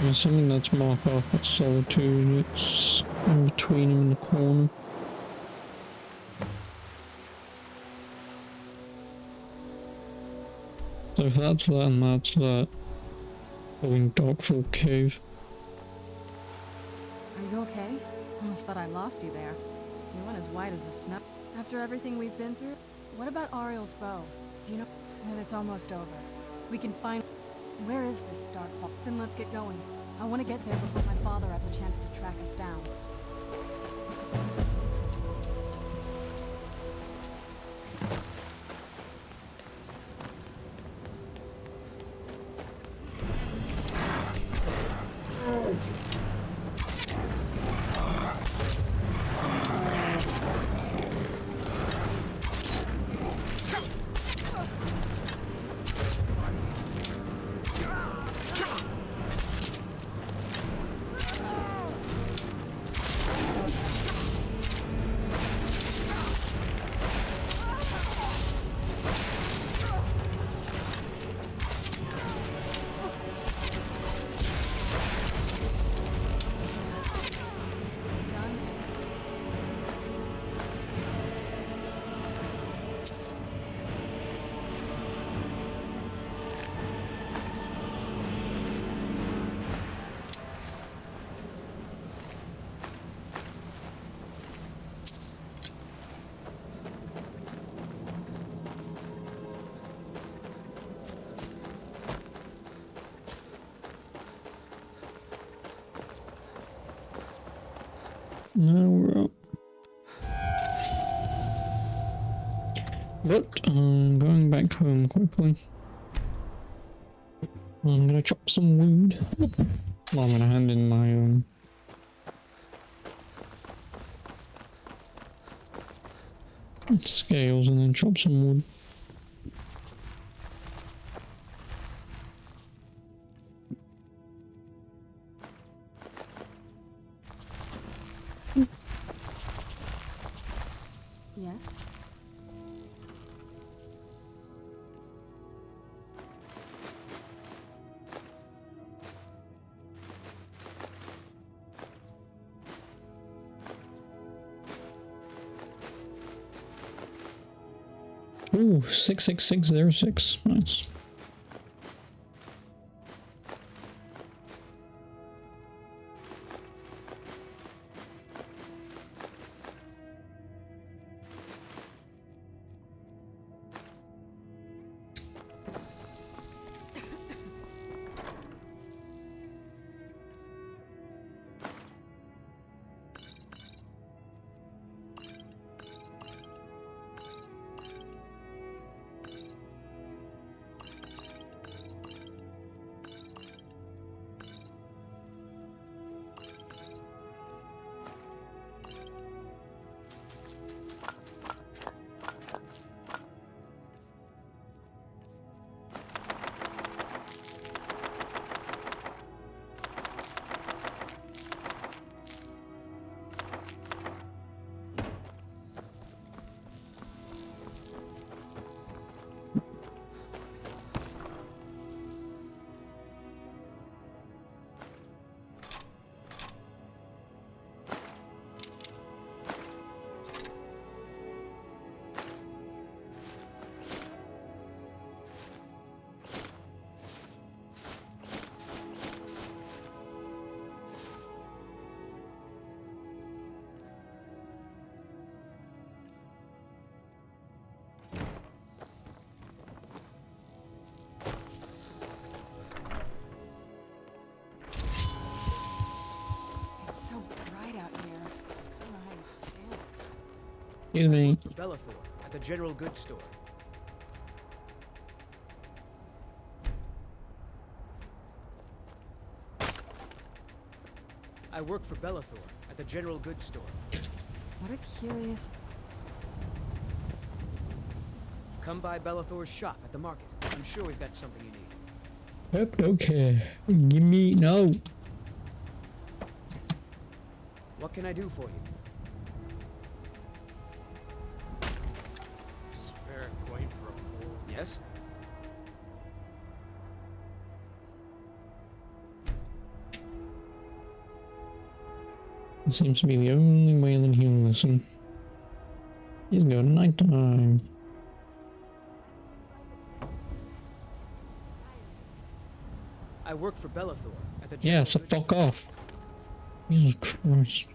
There's something that's marked off at Solitude. It's in between him in the corner. So if that's that and that's that, going Darkfall Cave.
Are you okay? Almost thought I lost you there. You went as white as the snow. After everything we've been through, what about Ariel's bow? Do you know? Then it's almost over. We can find... Where is this Darkfall? Then let's get going. I want to get there before my father has a chance to track us down.
Now we're up. But I'm going back home quickly. I'm gonna chop some wood. Well, I'm gonna hand in my scales and then chop some wood.
Yes?
Ooh, 66606. Nice.
It's so bright out here. I don't know how you stand it.
Excuse me.
For Bellathor at the general goods store. I work for Bellathor at the general goods store.
What a curious...
Come by Bellathor's shop at the market. I'm sure we've got something you need.
Yep, okay. Give me no.
What can I do for you?
Spare coin for a poor.
Yes?
It seems to be the only way that he'll listen. He's got nighttime.
I work for Bellathor at the
Yeah, so fuck off. Jesus Christ.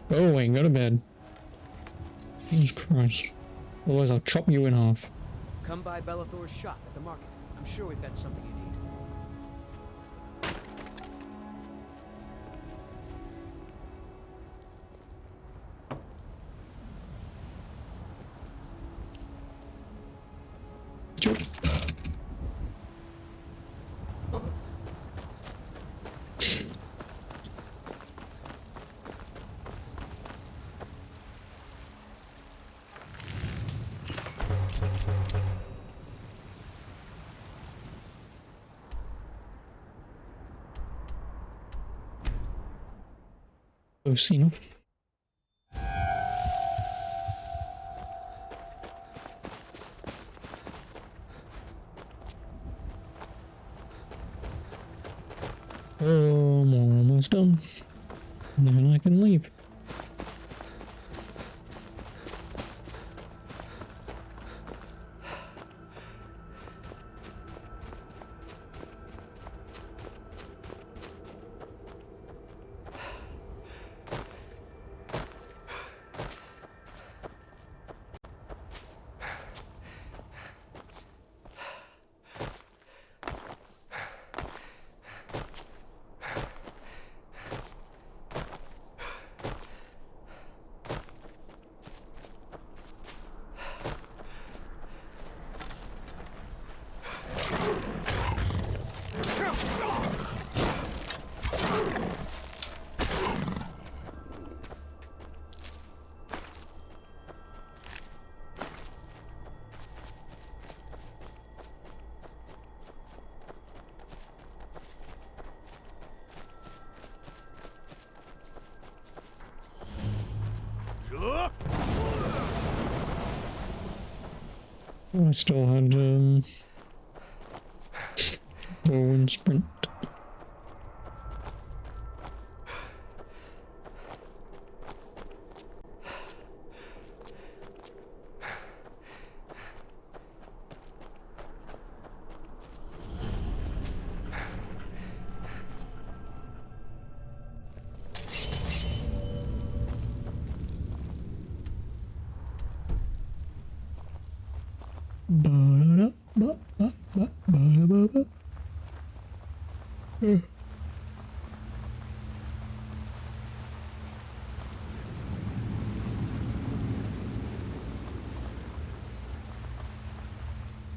Go away, go to bed. Jesus Christ. Otherwise I'll chop you in half.
Come by Bellathor's shop at the market. I'm sure we've got something you need.
Close enough. Oh, I'm almost done. And then I can leave. I still had whirlwind sprint.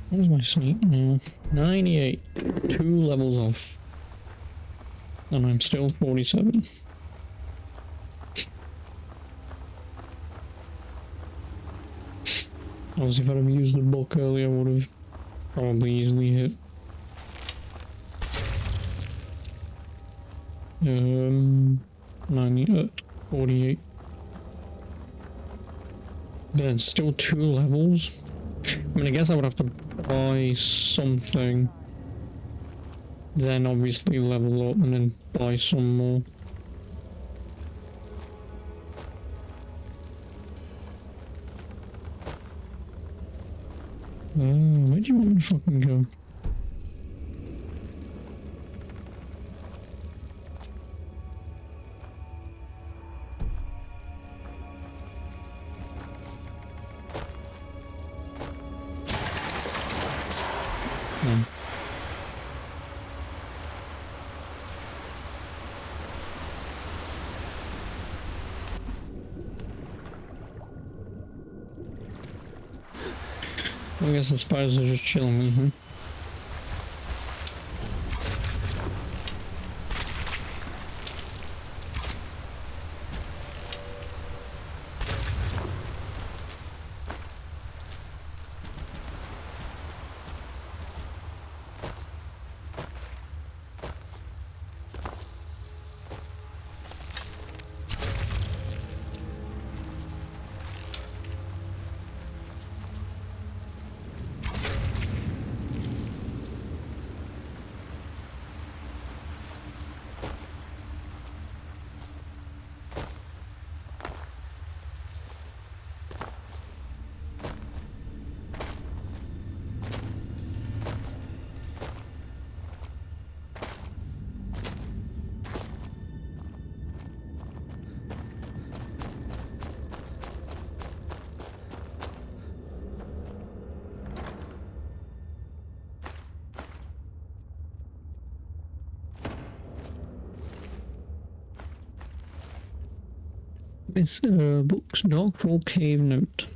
Where's my sneak now? 98. 2 levels off. And I'm still 47. Obviously, if I'd have used the book earlier, I would have probably easily hit. 48. Then still 2 levels. I mean, I guess I would have to buy something, then obviously level up and then buy some more. Where do you want me to fucking go? I guess the spiders are just chilling with me. It's books, Darkfall Cave Note.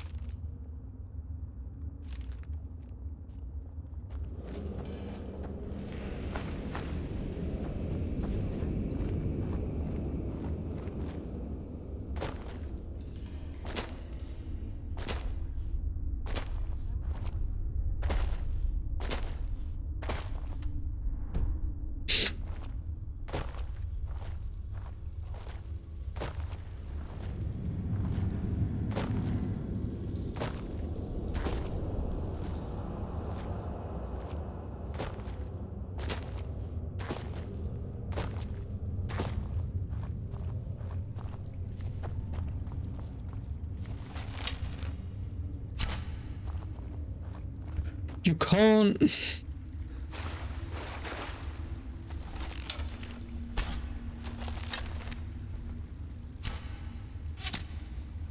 You can't...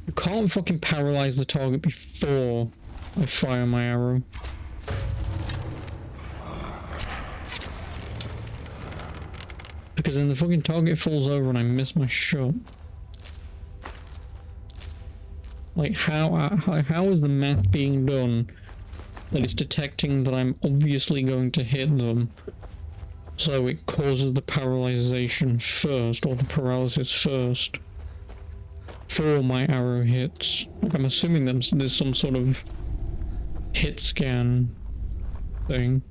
You can't fucking paralyze the target before I fire my arrow. Because then the fucking target falls over and I miss my shot. Like, how is the math being done that it's detecting that I'm obviously going to hit them, so it causes the paralyzation first, or the paralysis first, before my arrow hits? Like, I'm assuming there's some sort of hit scan thing.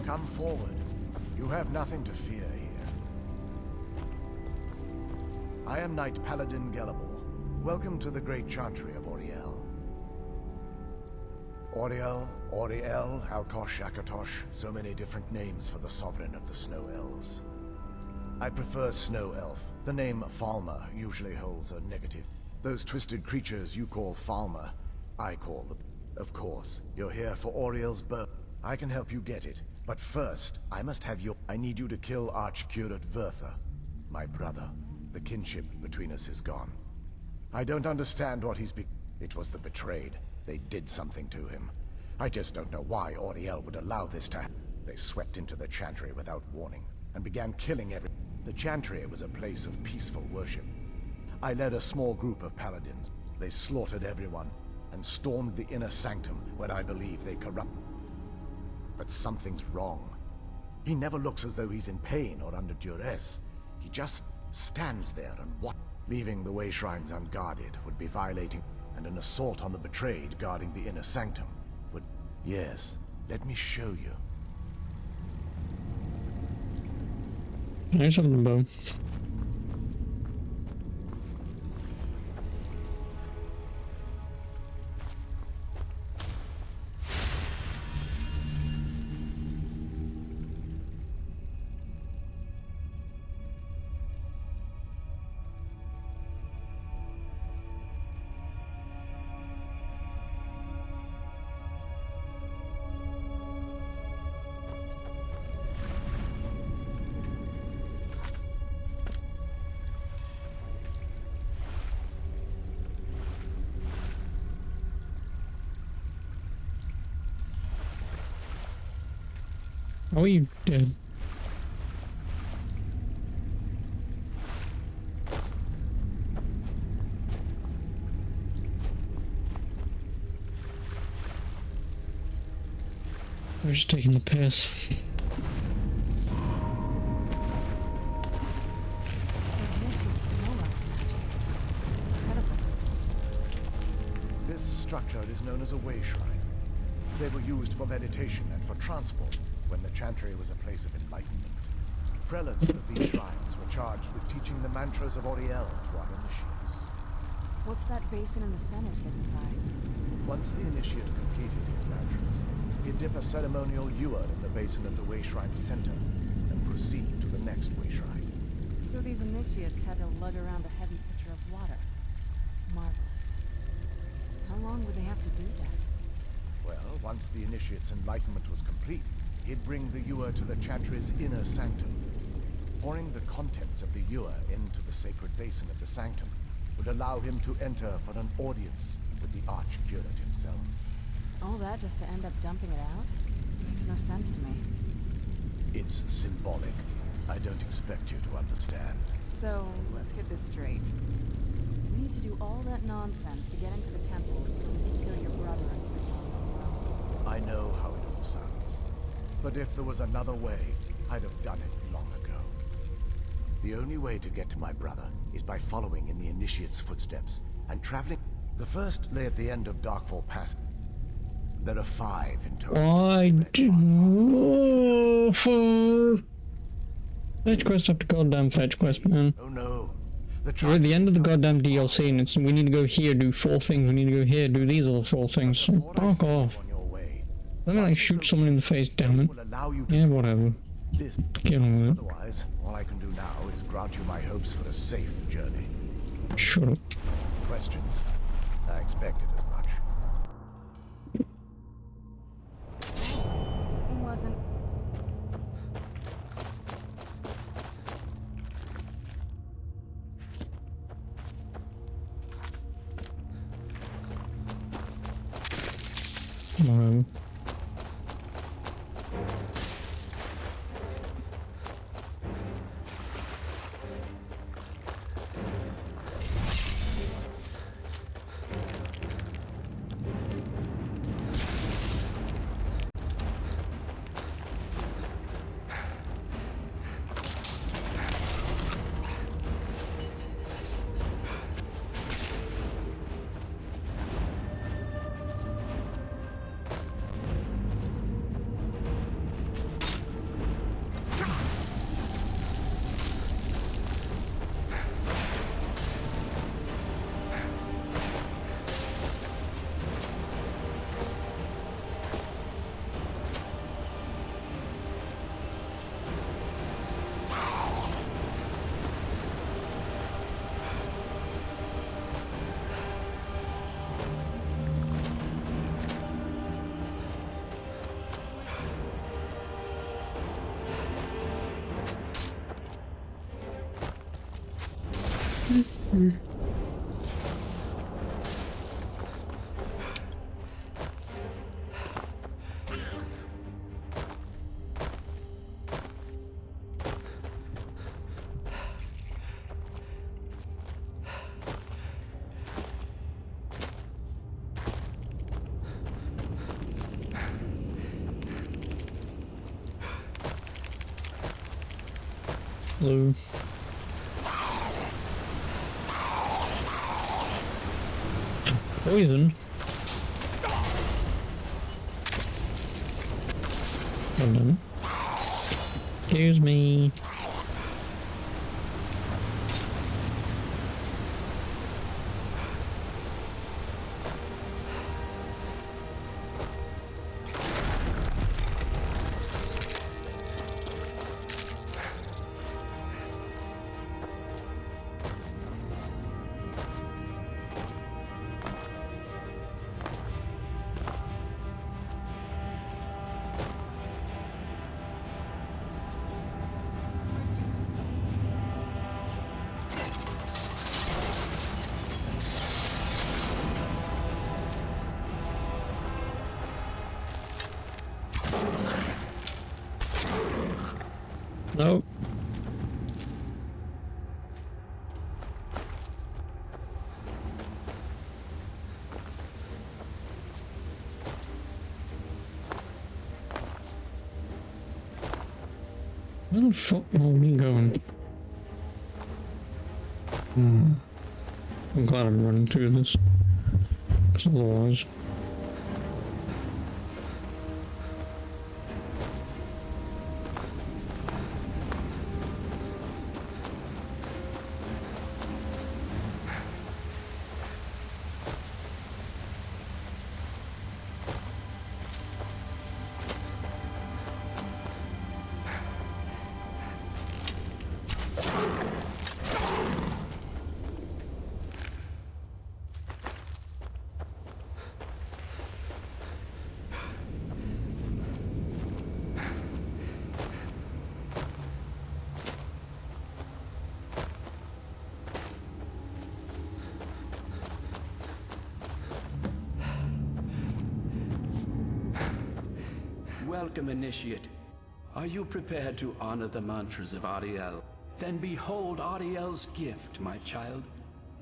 Come forward. You have nothing to fear here. I am Knight Paladin Gelabor. Welcome to the Great Chantry of Auriel. Auriel, Alkosh, Akatosh, so many different names for the sovereign of the Snow Elves. I prefer Snow Elf. The name Falmer usually holds a negative. Those twisted creatures you call Falmer, I call them. Of course, you're here for Auriel's bow. I can help you get it, but first, I must have your... I need you to kill Archcurate Vertha, my brother. The kinship between us is gone. I don't understand what he's It was the betrayed. They did something to him. I just don't know why Auriel would allow this to happen. They swept into the Chantry without warning, and began killing The Chantry was a place of peaceful worship. I led a small group of paladins. They slaughtered everyone, and stormed the inner sanctum where I believe they corrupt. But something's wrong. He never looks as though he's in pain or under duress. He just stands there and watches. Leaving the way shrines unguarded would be violating, and an assault on the betrayed guarding the inner sanctum would... Yes, let me show you.
There's something about. Oh, you dead. We're just taking the piss.
So this is snow elf magic. Incredible.
This structure is known as a way shrine. They were used for meditation and for transport when the Chantry was a place of enlightenment. Prelates of these shrines were charged with teaching the mantras of Auriel to our initiates.
What's that basin in the center signify?
Once the initiate completed his mantras, he'd dip a ceremonial ewer in the basin of the way shrine's center and proceed to the next way shrine.
So these initiates had to lug around a heavy pitcher of water. Marvelous. How long would they have to do that?
Well, once the initiate's enlightenment was complete, he'd bring the ewer to the Chantry's inner sanctum. Pouring the contents of the ewer into the sacred basin of the sanctum would allow him to enter for an audience with the Archcurate himself.
All that just to end up dumping it out? Makes no sense to me.
It's symbolic. I don't expect you to understand.
So, let's get this straight. We need to do all that nonsense to get into the temple so we can kill your brother and your father as well.
I know how it all sounds. But if there was another way, I'd have done it long ago. The only way to get to my brother is by following in the Initiate's footsteps and traveling. The first lay at the end of Darkfall Pass. There are 5 in total.
I do. Fetch quest after goddamn fetch quest, man.
Oh no.
We're at the end of the goddamn DLC and it's, we need to go here, do 4 things. We need to go here, do these other 4 things. So fuck off. Let me like shoot someone in the face, damn it. Yeah, whatever. Get on with it.
Otherwise, all I can do now is grant you my hopes for a safe journey.
Shut up.
Questions? I expected as much.
Wasn't...
Whatever. Hello. Poison? Oh no. Excuse me. No. Where the fuck are we going? I'm glad I'm running through this. Because otherwise...
Welcome, Initiate. Are you prepared to honor the mantras of Ariel? Then behold Ariel's gift, my child.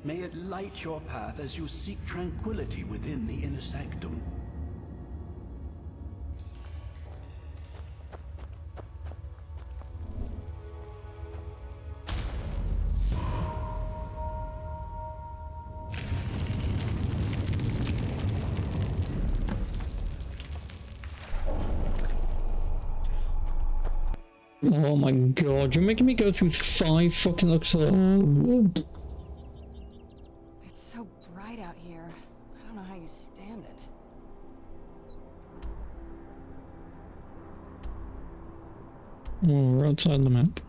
May it light your path as you seek tranquility within the inner sanctum. Oh my god, you're making me go through 5 fucking looks of...
It's so bright out here. I don't know how you stand it.
Oh, we're outside the map.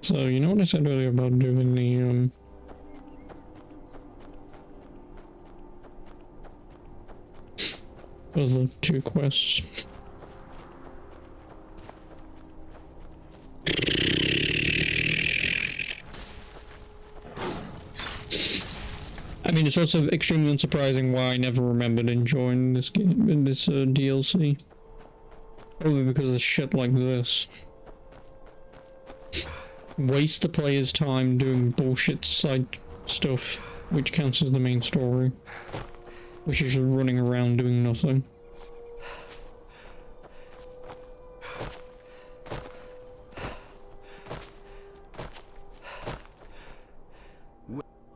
So, you know what I said earlier about doing the, those are 2 quests. I mean, it's also extremely unsurprising why I never remembered enjoying this game, in this DLC. Probably because of shit like this. Waste the player's time doing bullshit side stuff, which counts as the main story. Which is just running around doing nothing.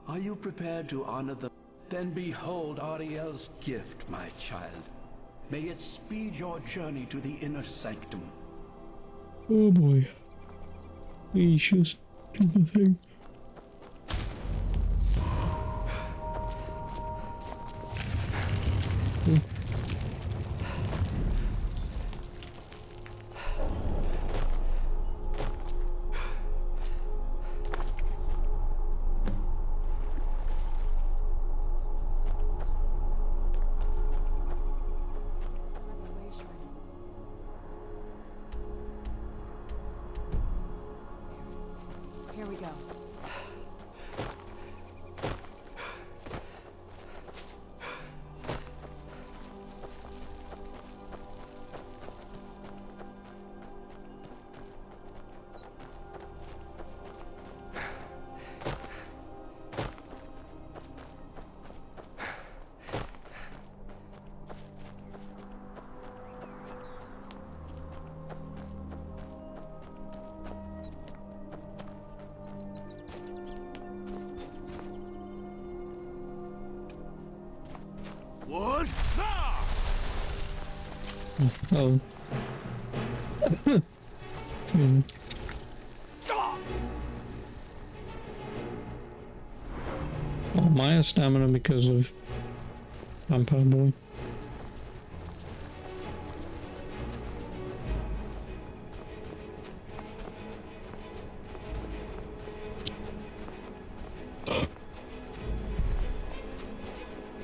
Are you prepared to honor the... Then behold Ariel's gift, my child. May it speed your journey to the inner sanctum.
Oh boy. Please just do the thing.
Here we go.
What?
Oh. Oh, Maya stamina because of Vampire Boy.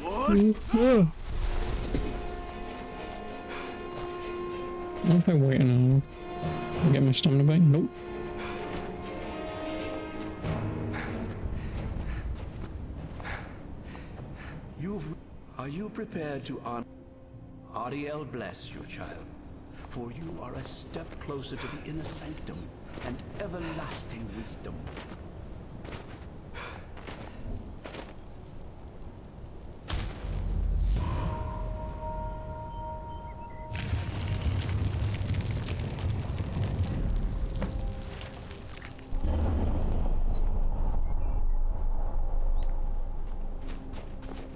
What?
What if I wait an hour? I get my stamina back? Nope.
Are you prepared to honor? Ariel bless you, child, for you are a step closer to the inner sanctum and everlasting wisdom.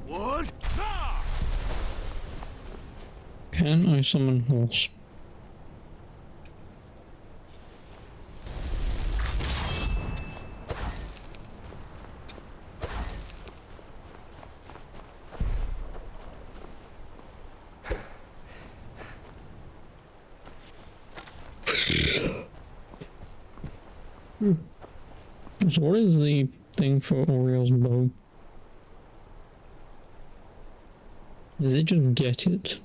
What?
Can I summon horse? So what is the thing for Oriel's bow? Does it just get it?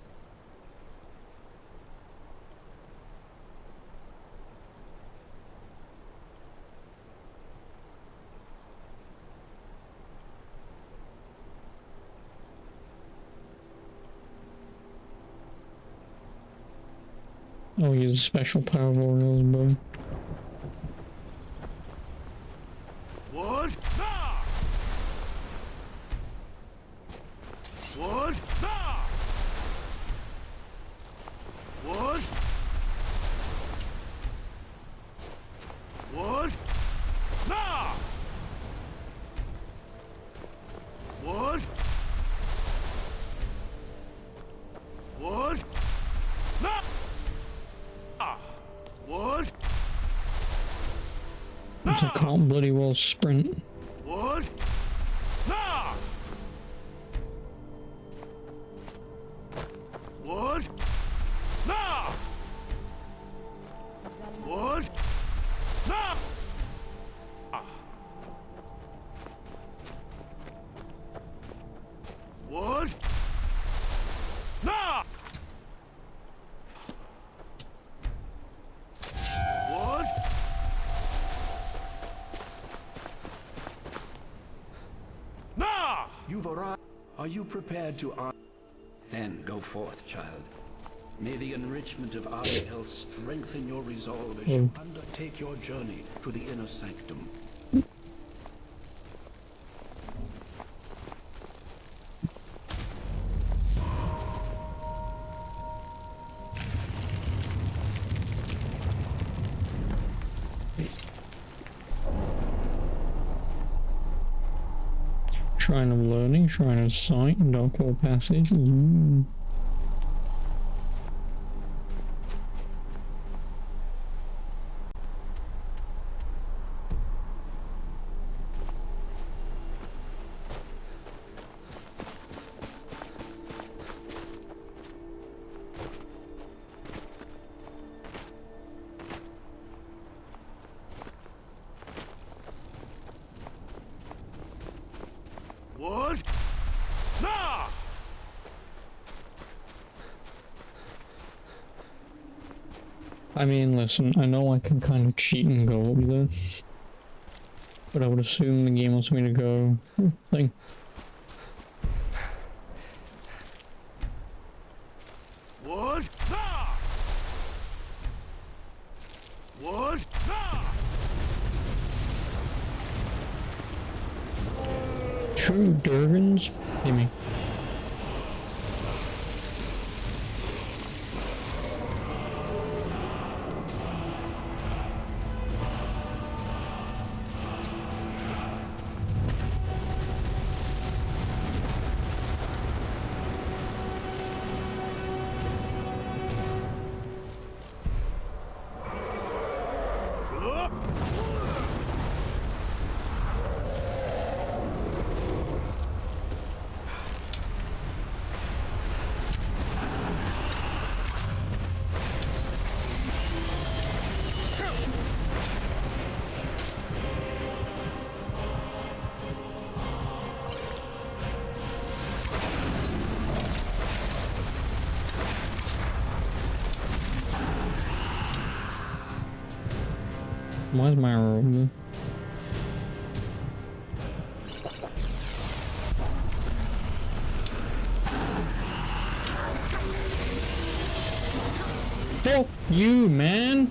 Oh, he has a special power of Oriel's bow.
What? What? What? What? What? What? What?
It's a can't bloody well sprint.
What? What? What? What? What?
You've arrived. Are you prepared to honor? Then go forth, child. May the enrichment of Ariel strengthen your resolve as you undertake your journey to the inner sanctum.
Shrine of Learning, Shrine of Sight, Darkwater Passage. Ooh. I mean, listen, I know I can kind of cheat and go up there. But I would assume the game wants me to go... thing.
What? What?
True Durgans? Gimme. Why's my arrow over there? Fuck you, man!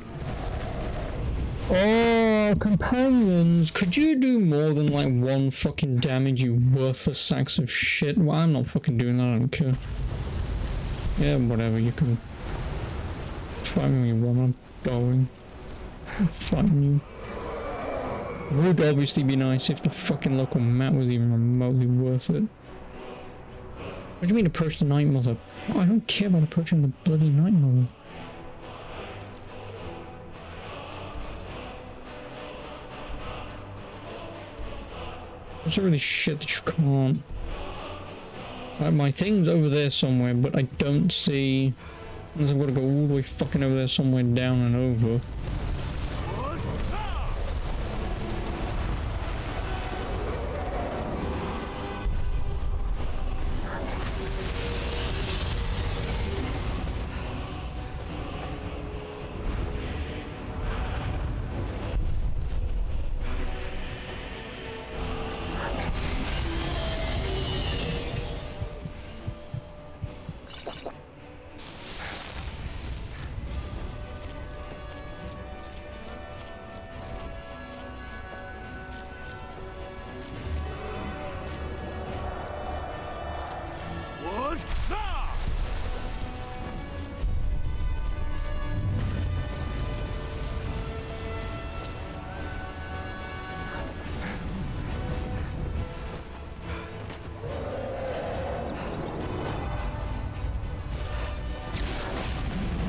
Oh, companions, could you do more than like one fucking damage, you worthless sacks of shit? Well, I'm not fucking doing that, I don't care. Yeah, whatever, you can fight me when I'm going. I'm fighting you. It would obviously be nice if the fucking local map was even remotely worth it. What do you mean approach the Night Mother? Oh, I don't care about approaching the bloody Night Mother. It's really shit that you can't. My thing's over there somewhere, but I don't see... Unless I've got to go all the way fucking over there somewhere down and over.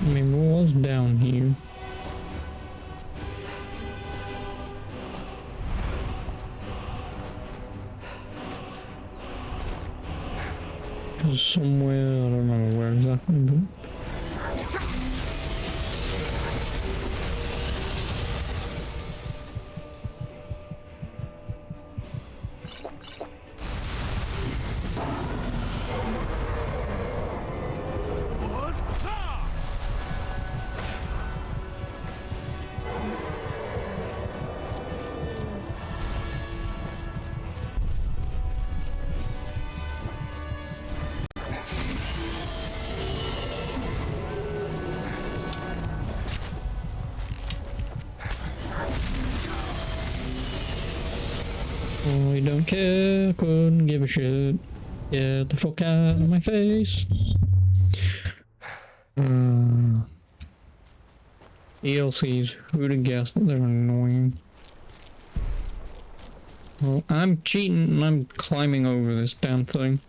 I mean, what was down here? Somewhere, I don't know where exactly, but... I don't care, couldn't give a shit. Get the fuck out of my face. ELCs, who'd have guessed that they're annoying? Well, I'm cheating and I'm climbing over this damn thing.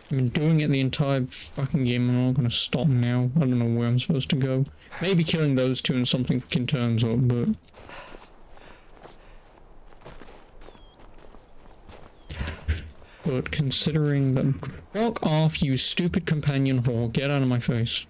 I've been doing it the entire fucking game and I'm not gonna stop now. I don't know where I'm supposed to go. Maybe killing those two and something fucking turns up, but... But considering that... Fuck off, you stupid companion whore. Get out of my face.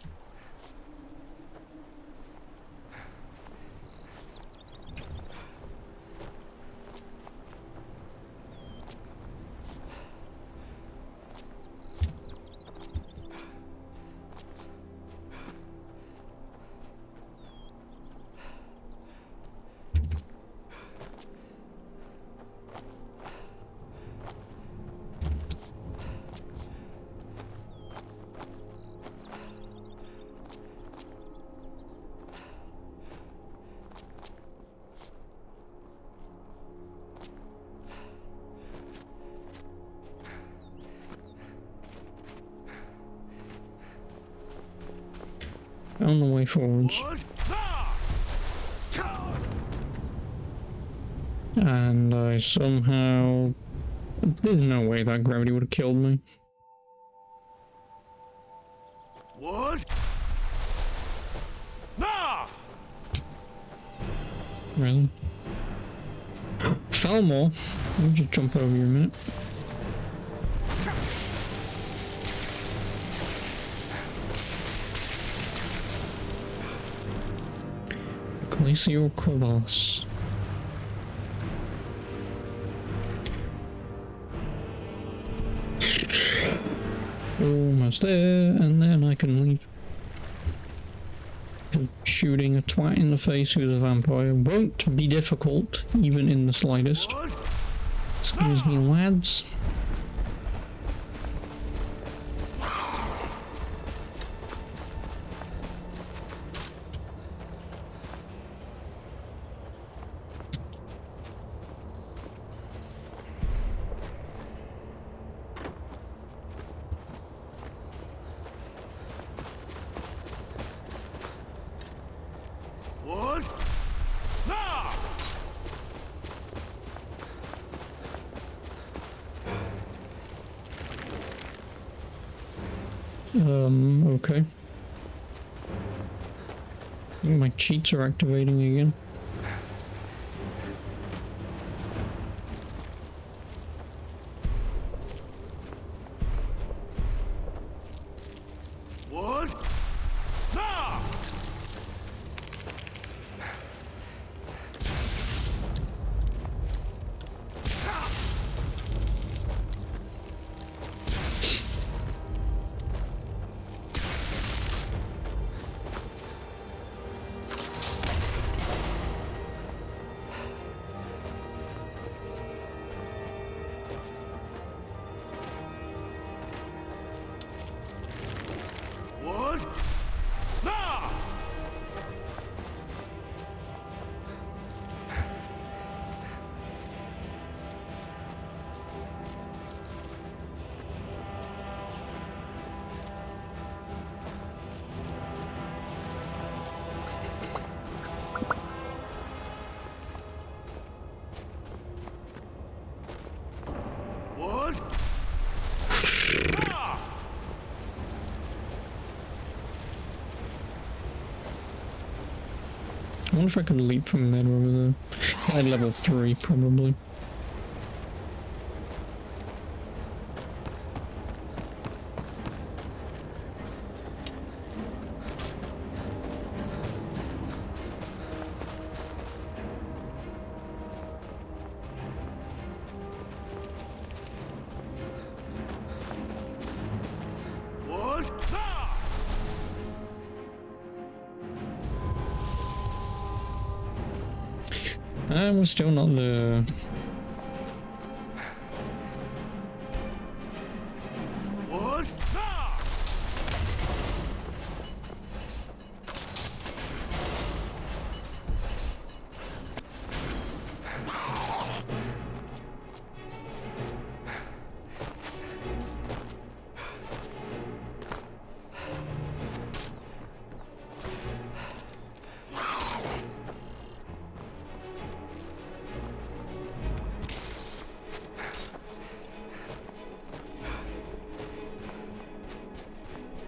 found the way forwards. And I somehow... There's no way that gravity would have killed me.
What?
Really? Falmore? Let me just jump over you a minute. Glacial crevasse. Almost there, and then I can leave. Shooting a twat in the face who's a vampire won't be difficult, even in the slightest. Excuse me, lads.
What?
Okay. I think my cheats are activating again.
What? What? What?
I wonder if I could leap from there over there. At level 3, probably.
What?
And we're still not there.
What?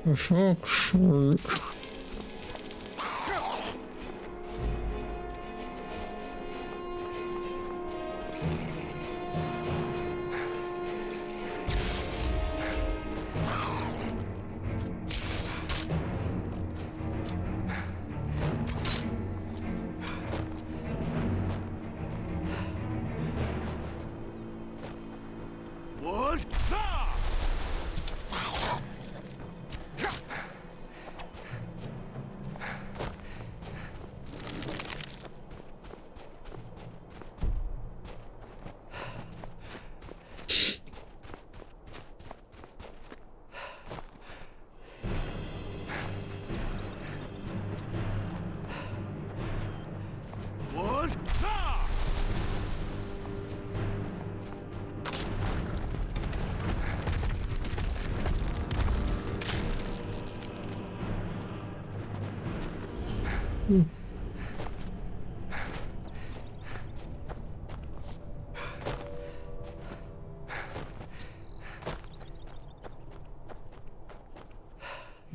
For fuck's sake.
What?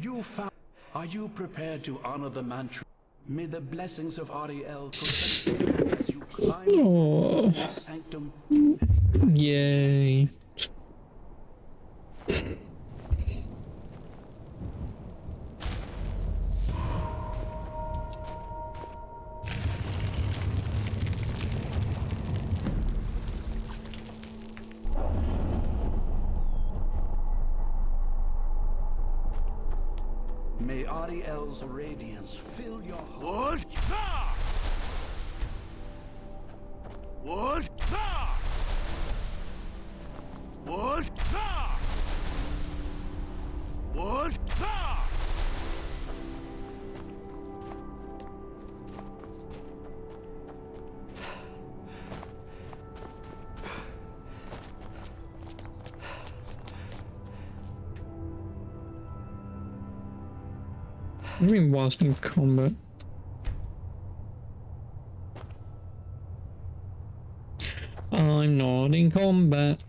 You found... Are you prepared to honor the mantra? May the blessings of Ariel protect you as you climb the sanctum.
Yay.
May Ariel's radiance fill your heart.
What? What? What?
What do you mean whilst in combat? I'm not in combat.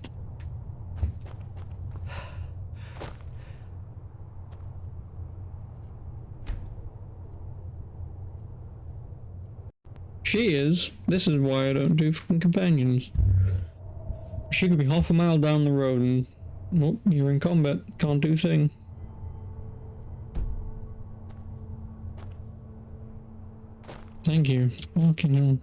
She is. This is why I don't do fucking companions. She could be half a mile down the road and, well, you're in combat. Can't do thing. Thank you. Fucking hell.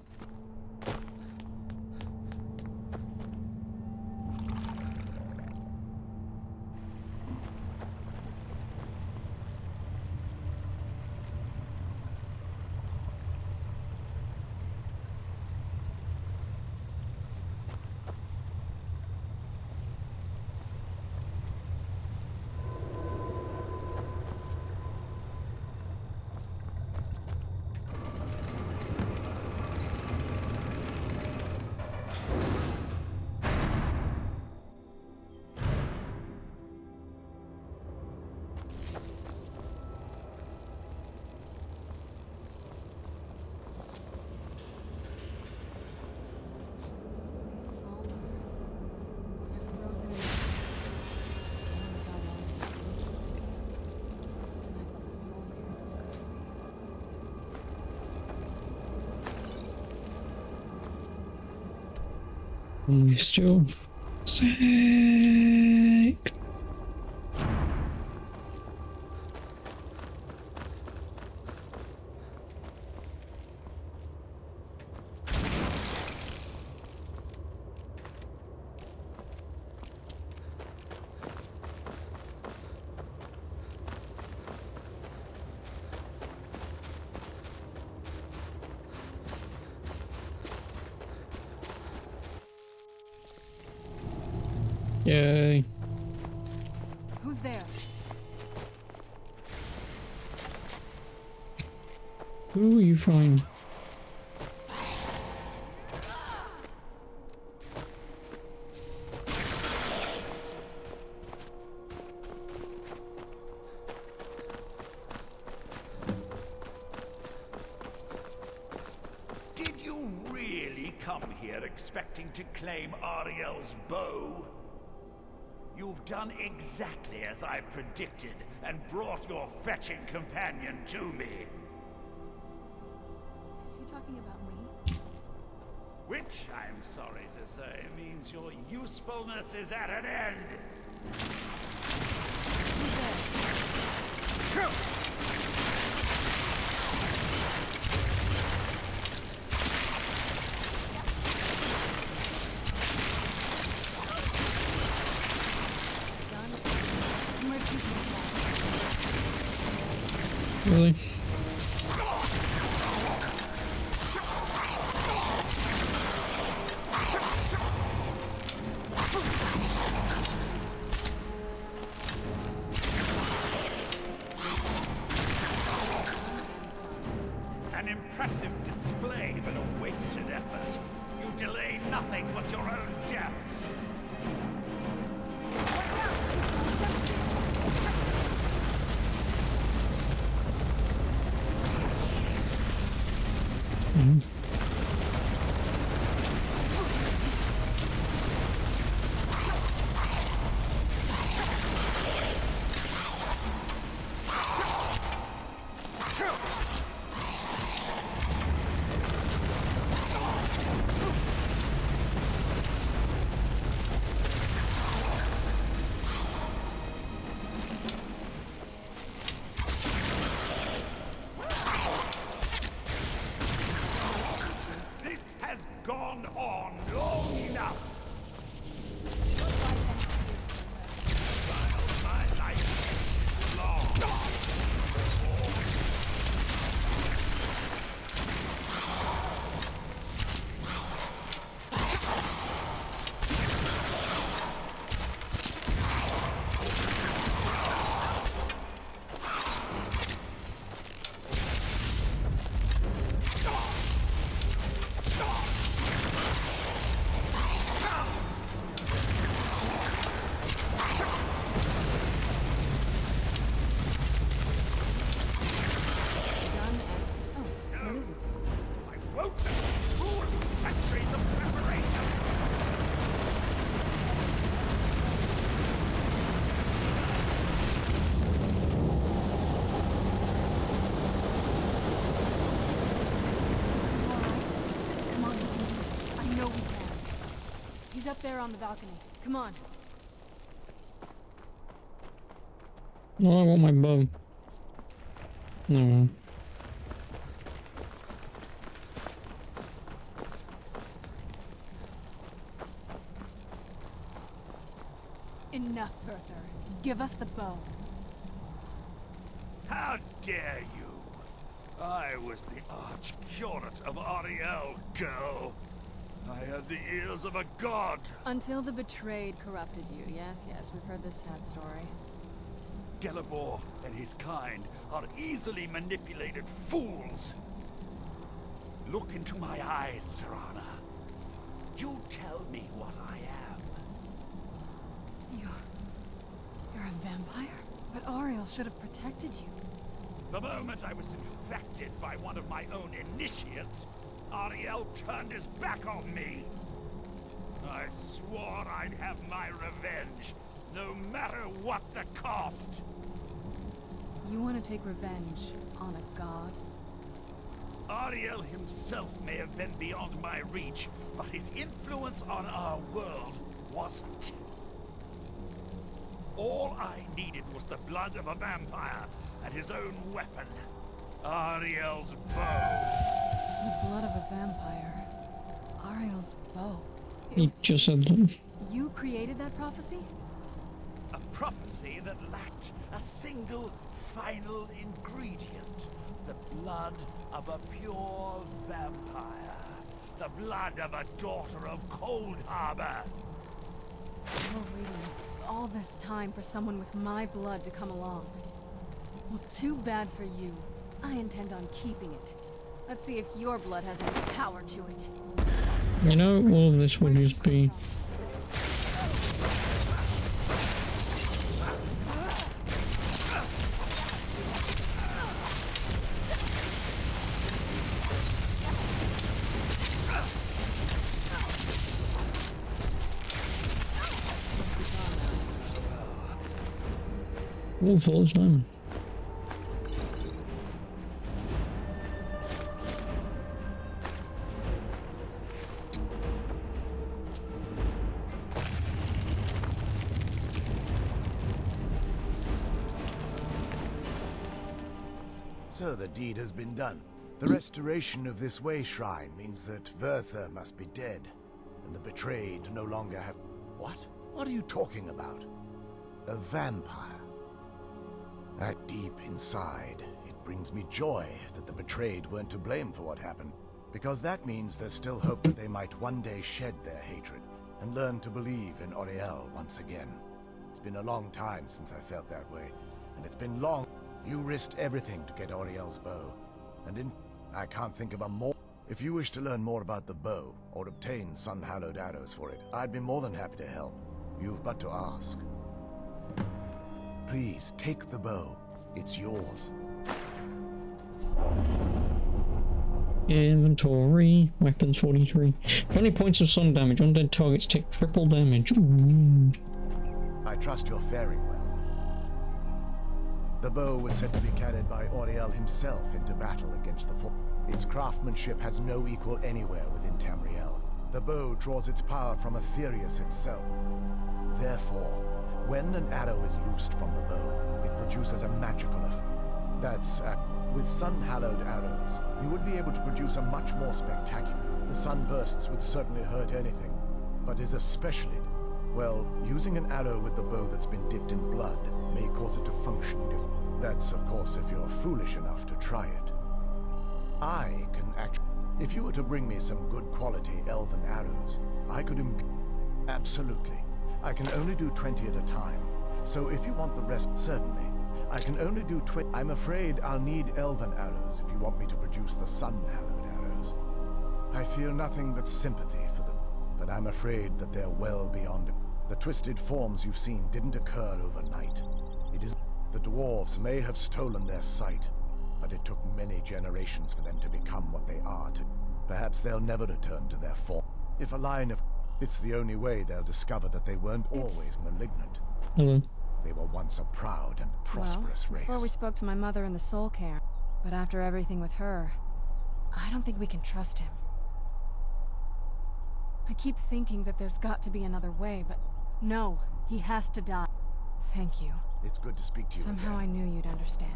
Only still sick. Yay.
Who's there?
Who are you find?
Did you really come here expecting to claim Ariel's bow? You've done exactly as I predicted, and brought your fetching companion to me.
Is he talking about me?
Which, I'm sorry to say, means your usefulness is at an end.
Who's there?
Really?
An impressive display, but a wasted effort. You delay nothing but your own deaths.
He's up there on the balcony. Come on.
No, I want my bow. No.
Enough, Bertha. Give us the bow.
How dare you! I was the arch-curate of Ariel, girl. I had the ears of a god.
Until the betrayed corrupted you. Yes, we've heard this sad story.
Gelibor and his kind are easily manipulated fools. Look into my eyes, Serana. You tell me what I am.
You're a vampire? But Ariel should have protected you.
The moment I was infected by one of my own initiates, Ariel turned his back on me. I swore I'd have my revenge, no matter what the cost.
You want to take revenge on a god?
Ariel himself may have been beyond my reach, but his influence on our world wasn't. All I needed was the blood of a vampire and his own weapon, Ariel's bow.
The blood of a vampire. Ariel's bow.
He just said that.
You created that prophecy?
A prophecy that lacked a single final ingredient. The blood of a pure vampire. The blood of a daughter of Cold Harbor.
Oh, really? All this time for someone with my blood to come along. Well, too bad for you. I intend on keeping it. Let's see if your blood has any power to it.
You know, all of this would just be... Oh, full time.
So the deed has been done. The restoration of this way shrine means that Vertha must be dead, and the betrayed no longer have... What? What are you talking about? A vampire. Deep inside, it brings me joy that the betrayed weren't to blame for what happened, because that means there's still hope that they might one day shed their hatred and learn to believe in Oriel once again. It's been a long time since I felt that way, and it's been long. You risked everything to get Oriel's bow, and I can't think of a more... If you wish to learn more about the bow, or obtain sun-hallowed arrows for it, I'd be more than happy to help. You've but to ask. Please, take the bow. It's yours.
Inventory. Weapons 43. 20 points of sun damage. Undead targets take triple damage. Ooh.
I trust you're faring well. The bow was said to be carried by Oriel himself into battle against the foe. Its craftsmanship has no equal anywhere within Tamriel. The bow draws its power from Aetherius itself. Therefore, when an arrow is loosed from the bow, it produces a magical effect. That's, with sun-hallowed arrows, you would be able to produce a much more spectacular... The sunbursts would certainly hurt anything, but is especially... Well, using an arrow with the bow that's been dipped in blood may cause it to function differently. That's, of course, if you're foolish enough to try it. I can actually... If you were to bring me some good quality elven arrows, I could Absolutely. I can only do 20 at a time, so if you want the rest, certainly. I can only do 20. I'm afraid I'll need elven arrows if you want me to produce the sun-hallowed arrows. I feel nothing but sympathy for them, but I'm afraid that they're well beyond it. The twisted forms you've seen didn't occur overnight. It is... The dwarves may have stolen their sight, but it took many generations for them to become what they are to... Perhaps they'll never return to their form. If a line of... It's the only way they'll discover that they weren't always malignant. They were once a proud and prosperous race.
Before we spoke to my mother in the soul camp, but after everything with her, I don't think we can trust him. I keep thinking that there's got to be another way, but no, he has to die. Thank you.
It's good to speak to you
Somehow
again.
I knew you'd understand.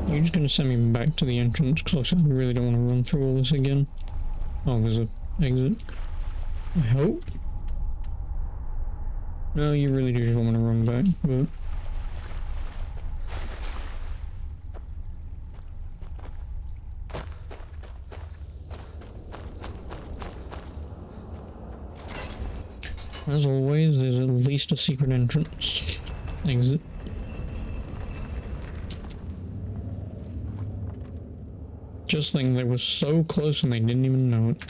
You're just gonna send me back to the entrance, because I really don't want to run through all this again. Oh, there's an exit. I hope. No, you really do just want me to run back, but... As always, there's at least a secret entrance. Exit. Just think they were so close and they didn't even know it.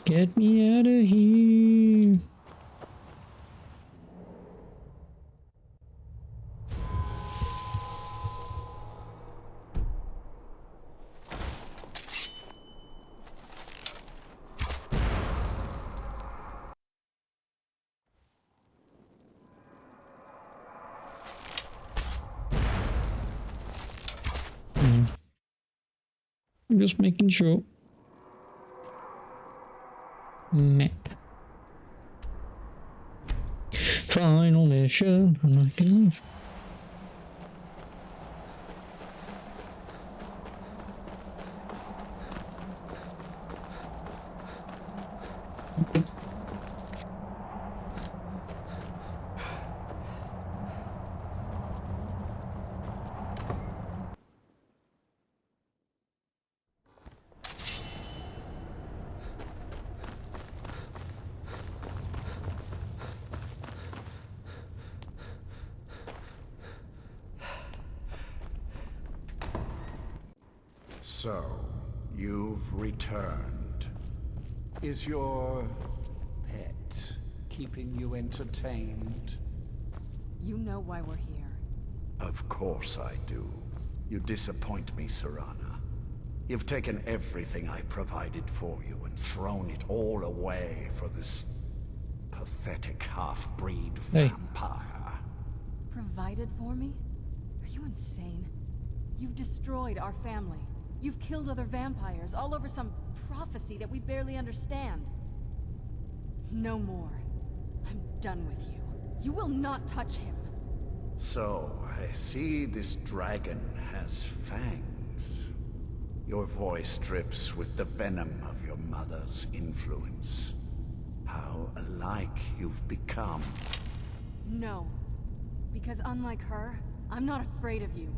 Get me out of here. I'm just making sure. Map. Final mission. I'm not gonna leave.
So, you've returned. Is your pet keeping you entertained?
You know why we're here.
Of course I do. You disappoint me, Serana. You've taken everything I provided for you and thrown it all away for this pathetic half-breed vampire.
Provided for me? Are you insane? You've destroyed our family. You've killed other vampires, all over some prophecy that we barely understand. No more. I'm done with you. You will not touch him.
So, I see this dragon has fangs. Your voice drips with the venom of your mother's influence. How alike you've become.
No. Because unlike her, I'm not afraid of you.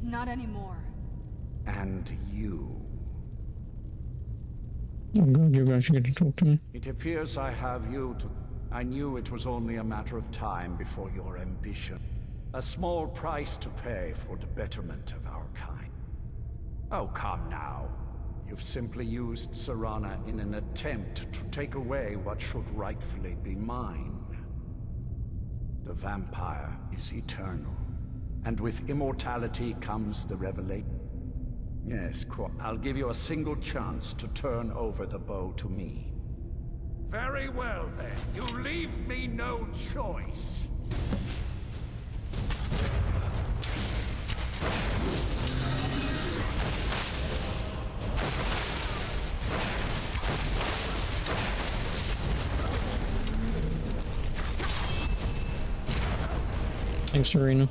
Not anymore.
And you.
Oh god, you're actually going to talk to me.
It appears I have you to... I knew it was only a matter of time before your ambition. A small price to pay for the betterment of our kind. Oh, come now. You've simply used Serana in an attempt to take away what should rightfully be mine. The vampire is eternal, and with immortality comes the revelation. Yes, I'll give you a single chance to turn over the bow to me.
Very well, then. You leave me no choice.
Thanks, Serena.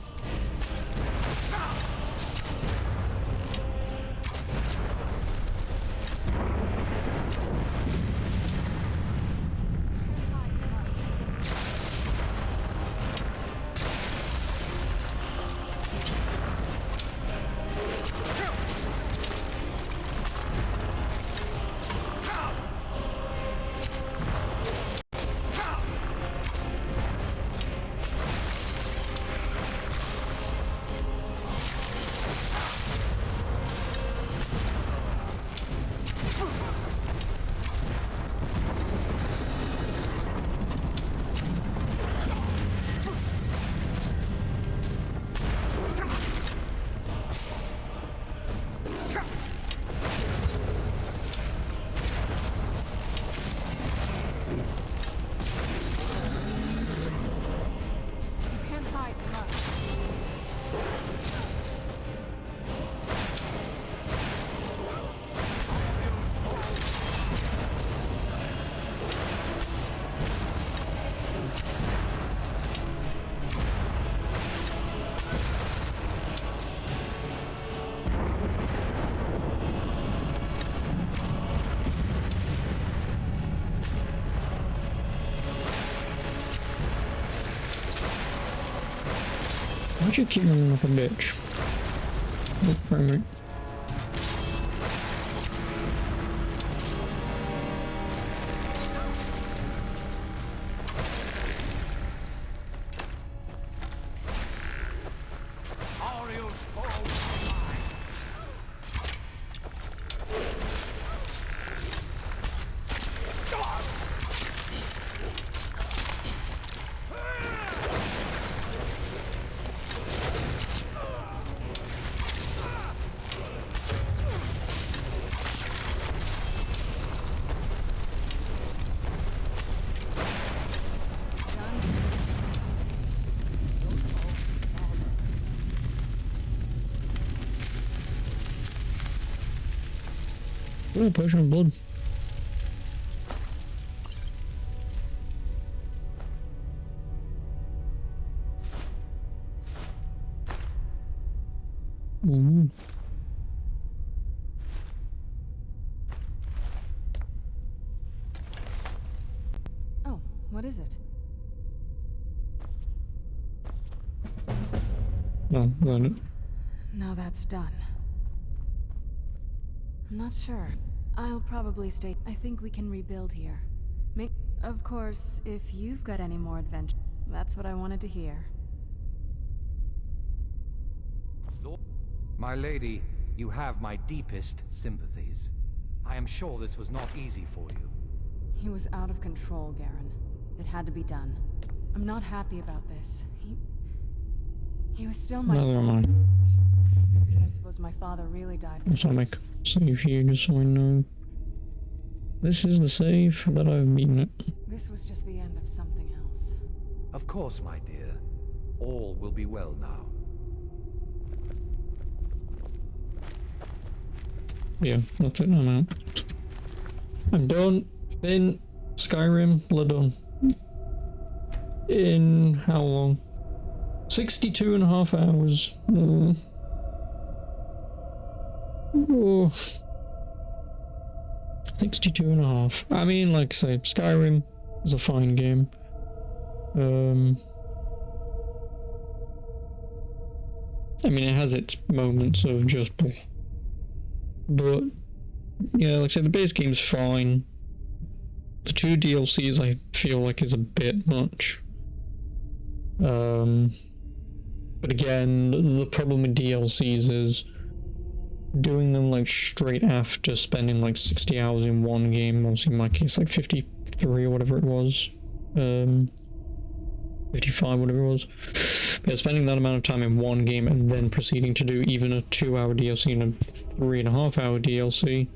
Why'd you keep running like a bitch? Look for me. Ooh, potion of blood. Ooh.
Oh, what is it?
Oh, got it.
Now that's done. I'm not sure. I'll probably stay. I think we can rebuild here. Of course, if you've got any more adventure. That's what I wanted to hear.
My lady, you have my deepest sympathies. I am sure this was not easy for you.
He was out of control, Garen. It had to be done. I'm not happy about this. He was still my
Neither am
father.
I.
I suppose my father really died.
So I'll make save here just so I know. This is the save that I've beaten it.
This was just the end of something else.
Of course, my dear. All will be well now.
Yeah, that's it. I'm out. I'm done. In Skyrim, blood done. In how long? 62.5 hours. Oh. 62.5. I mean, like I say, Skyrim is a fine game. I mean, it has its moments of just... But, yeah, like I said, the base game's fine. The 2 DLCs I feel like is a bit much. But again, the problem with DLCs is doing them like straight after spending like 60 hours in one game, obviously in my case like 53 or whatever it was, 55 whatever it was, but spending that amount of time in one game and then proceeding to do even a 2-hour DLC and a 3.5-hour DLC,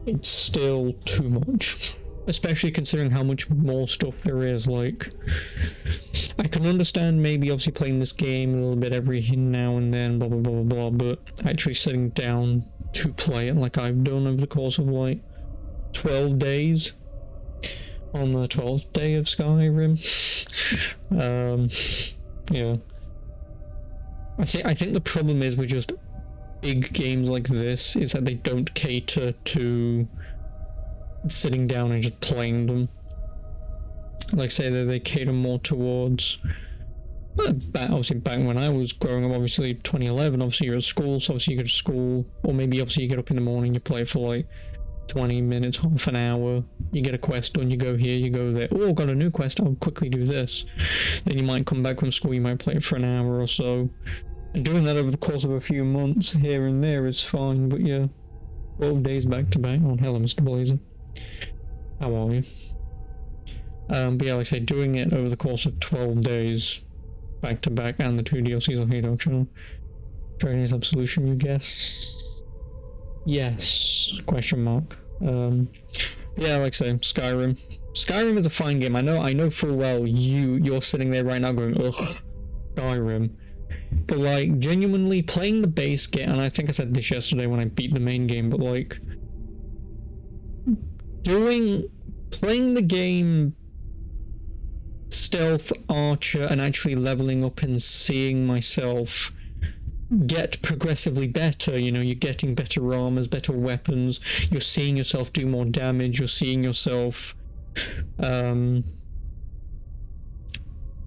it's still too much. Especially considering how much more stuff there is. Like, I can understand maybe obviously playing this game a little bit every now and then, blah blah blah blah blah, but actually sitting down to play it like I've done over the course of like 12 days on the 12th day of Skyrim. Yeah. I think the problem is with just big games like this is that they don't cater to sitting down and just playing them. Like say that they cater more towards obviously back when I was growing up, obviously 2011, obviously you're at school, so obviously you go to school, or maybe obviously you get up in the morning, you play for like 20 minutes, half an hour, you get a quest done, you go here, you go there, oh, got a new quest, I'll quickly do this. Then you might come back from school, you might play it for an hour or so, and doing that over the course of a few months here and there is fine. But yeah, 12 days back to back. Oh, hello, Mr. Blazer. How are you? But yeah, like I say, doing it over the course of 12 days, back to back, and the 2 DLCs on Halo Channel. Dragon's Absolution, you guess? Yes? Question mark. Yeah, like I say, Skyrim. Skyrim is a fine game. I know full well you're sitting there right now going, ugh, Skyrim. But like, genuinely playing the base game, and I think I said this yesterday when I beat the main game, but like, playing the game stealth archer and actually leveling up and seeing myself get progressively better, you know, you're getting better armors, better weapons, you're seeing yourself do more damage, you're seeing yourself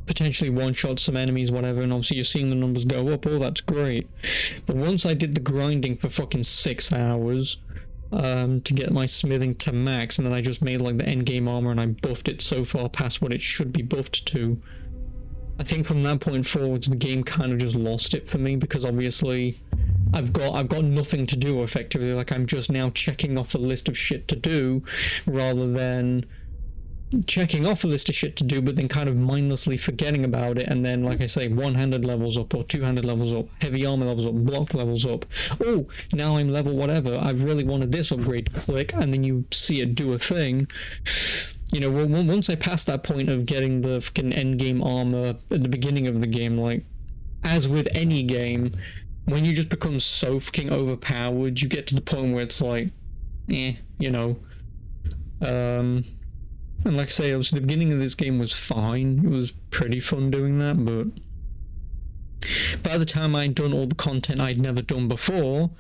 potentially one-shot some enemies, whatever, and obviously you're seeing the numbers go up. Oh, that's great. But once I did the grinding for fucking 6 hours to get my smithing to max, and then I just made like the endgame armor and I buffed it so far past what it should be buffed to, I think from that point forwards the game kind of just lost it for me, because obviously I've got nothing to do effectively. Like, I'm just now checking off a list of shit to do rather than checking off a list of shit to do but then kind of mindlessly forgetting about it, and then, like I say, one-handed levels up or two-handed levels up, heavy armor levels up, block levels up. Oh, now I'm level whatever, I've really wanted this upgrade, click, and then you see it do a thing. You know, once I passed that point of getting the fucking endgame armor at the beginning of the game, like, as with any game, when you just become so fucking overpowered, you get to the point where it's like, you know. And like I say, obviously the beginning of this game was fine. It was pretty fun doing that, but by the time I'd done all the content I'd never done before,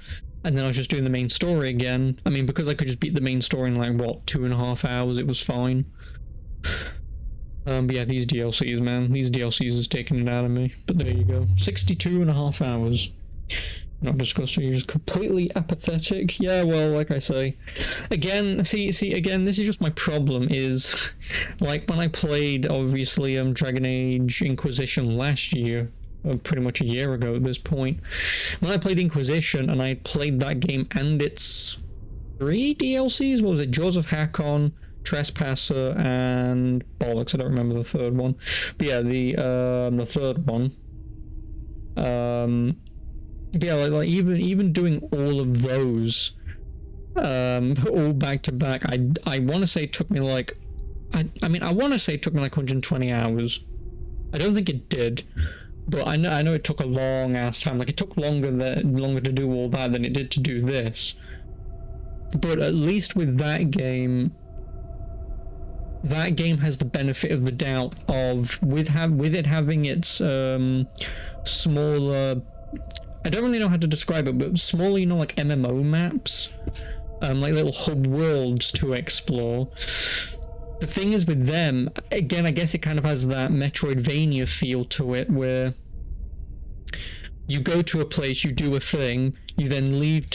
and then I was just doing the main story again, I mean, because I could just beat the main story in like, what, 2.5 hours, it was fine. But yeah, these DLCs, man, these DLCs has taken it out of me. But there you go, 62.5 hours. Not disgusting, you're just completely apathetic. Yeah, well, like I say, again, see, again, this is just my problem, is, like, when I played, obviously, Dragon Age Inquisition last year, pretty much a year ago at this point, when I played Inquisition, and I played that game and its 3 DLCs, what was it, Jaws of Hakon, Trespasser, and bollocks, I don't remember the third one, but yeah, the third one, yeah, like even doing all of those, all back to back, I want to say it took me like, I mean, I want to say it took me like 120 hours. I don't think it did, but I know it took a long ass time. Like, it took longer to do all that than it did to do this. But at least with that game has the benefit of the doubt of with it having its smaller, I don't really know how to describe it, but smaller, you know, like MMO maps, like little hub worlds to explore. The thing is with them, again, I guess it kind of has that Metroidvania feel to it, where you go to a place, you do a thing, you then leave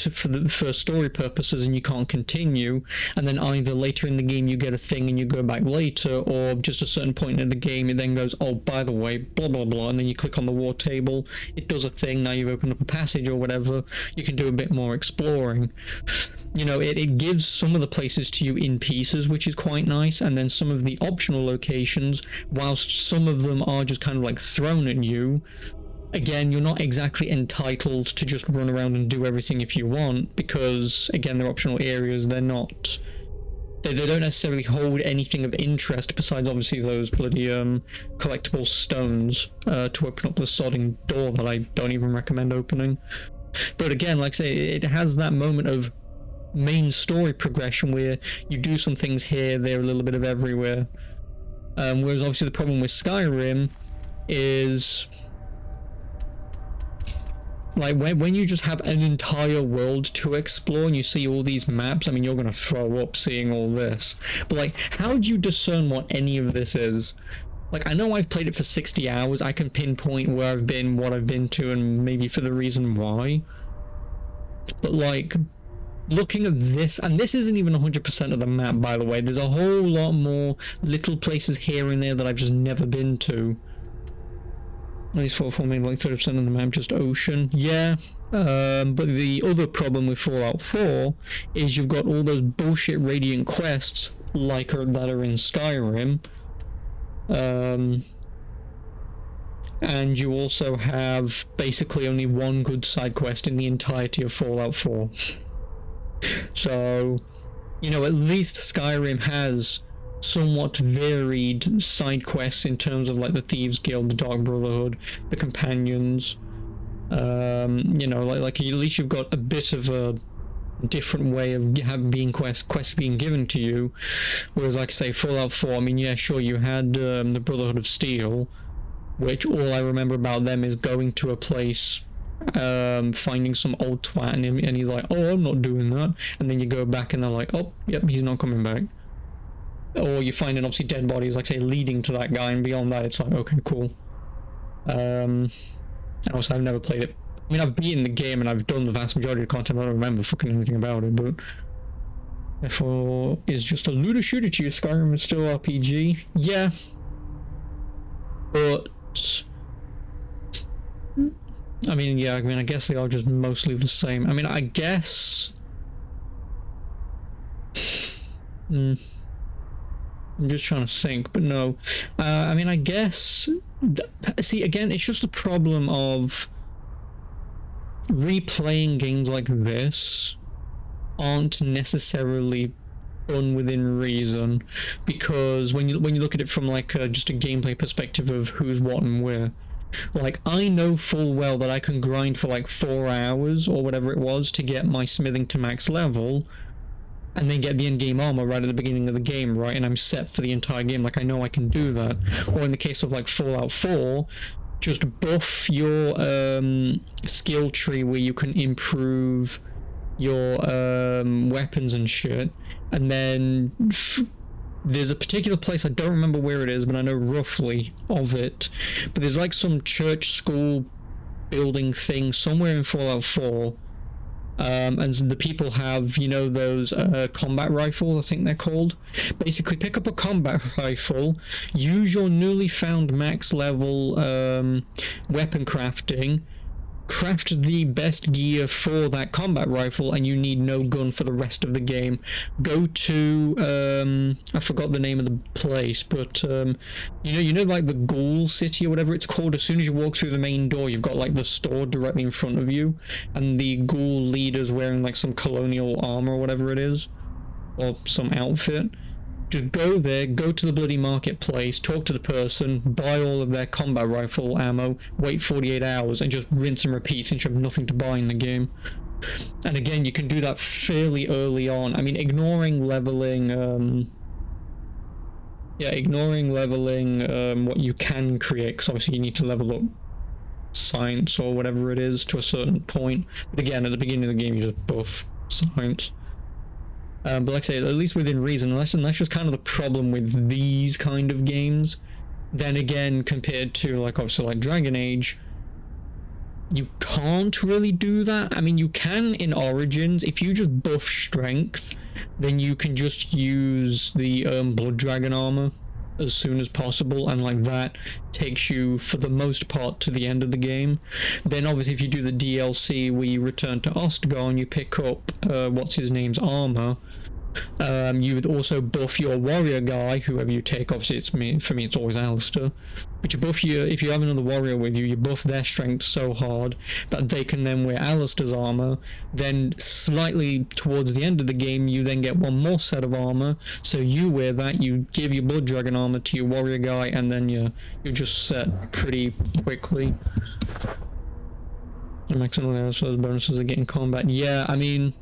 for story purposes and you can't continue, and then either later in the game you get a thing and you go back later, or just a certain point in the game it then goes, oh, by the way, blah blah blah, and then you click on the war table, it does a thing, now you've opened up a passage or whatever, you can do a bit more exploring. You know, it gives some of the places to you in pieces, which is quite nice, and then some of the optional locations, whilst some of them are just kind of like thrown at you, again, you're not exactly entitled to just run around and do everything if you want, because, again, they're optional areas, they're not... They don't necessarily hold anything of interest, besides obviously those bloody collectible stones to open up the sodding door that I don't even recommend opening. But again, like I say, it has that moment of main story progression where you do some things here, there, a little bit of everywhere. Whereas obviously the problem with Skyrim is... like, when you just have an entire world to explore and you see all these maps, I mean, you're gonna throw up seeing all this. But, like, how do you discern what any of this is? Like, I know I've played it for 60 hours, I can pinpoint where I've been, what I've been to, and maybe for the reason why. But, like, looking at this, and this isn't even 100% of the map, by the way, there's a whole lot more little places here and there that I've just never been to. At least for me, like 30% of the map, just ocean. Yeah, but the other problem with Fallout 4 is you've got all those bullshit Radiant quests like that are in Skyrim. And you also have basically only one good side quest in the entirety of Fallout 4. So, you know, at least Skyrim has somewhat varied side quests in terms of like the Thieves Guild, the Dark Brotherhood, the Companions. You know, like at least you've got a bit of a different way of being quests being given to you. Whereas, like I say, Fallout 4, I mean, yeah, sure, you had the Brotherhood of Steel, which all I remember about them is going to a place, finding some old twat, and he's like, oh, I'm not doing that, and then you go back and they're like, oh, yep, he's not coming back. or you're finding obviously dead bodies, like say, leading to that guy, and beyond that, it's like, okay, cool. And also, I've never played it. I mean, I've beaten the game and I've done the vast majority of the content. I don't remember fucking anything about it, but therefore, it's just a looter shooter to you. Skyrim is still RPG, yeah, but I mean, yeah, I mean, I guess they are just mostly the same. I mean, I guess. I'm just trying to think, but no. I mean, I guess. See, again, it's just the problem of replaying games like this aren't necessarily fun within reason, because when you look at it from like just a gameplay perspective of who's what and where, like, I know full well that I can grind for like 4 hours or whatever it was to get my smithing to max level, and then get the end-game armor right at the beginning of the game, right? And I'm set for the entire game. Like, I know I can do that. Or in the case of like Fallout 4, just buff your skill tree where you can improve your weapons and shit, and then there's a particular place, I don't remember where it is, but I know roughly of it, but there's like some church school building thing somewhere in Fallout 4, and the people have, you know, those combat rifles, I think they're called. Basically, pick up a combat rifle, use your newly found max level weapon crafting, craft the best gear for that combat rifle, and you need no gun for the rest of the game. Go to I forgot the name of the place, but you know like the Ghoul City or whatever it's called. As soon as you walk through the main door, you've got like the store directly in front of you, and the ghoul leader's wearing like some colonial armor or whatever it is, or some outfit. Just go there, go to the bloody marketplace, talk to the person, buy all of their combat rifle ammo, wait 48 hours, and just rinse and repeat since you have nothing to buy in the game. And again, you can do that fairly early on. I mean, ignoring leveling what you can create, because obviously you need to level up science or whatever it is to a certain point. But again, at the beginning of the game, you just buff science. But like I say, at least within reason, and that's just kind of the problem with these kind of games. Then again, compared to like obviously like Dragon Age, you can't really do that. I mean, you can in Origins. If you just buff strength, then you can just use the Blood Dragon armor as soon as possible, and like that takes you for the most part to the end of the game. Then obviously if you do the DLC where you return to Ostgar and you pick up what's his name's armor, you would also buff your warrior guy, whoever you take. Obviously it's me, for me it's always Alistair, but you buff your, if you have another warrior with you, you buff their strength so hard that they can then wear Alistair's armor. Then slightly towards the end of the game, you then get one more set of armor, so you wear that, you give your Blood Dragon armor to your warrior guy, and then you're just set pretty quickly. And maximum those bonuses are getting combat. Yeah, I mean,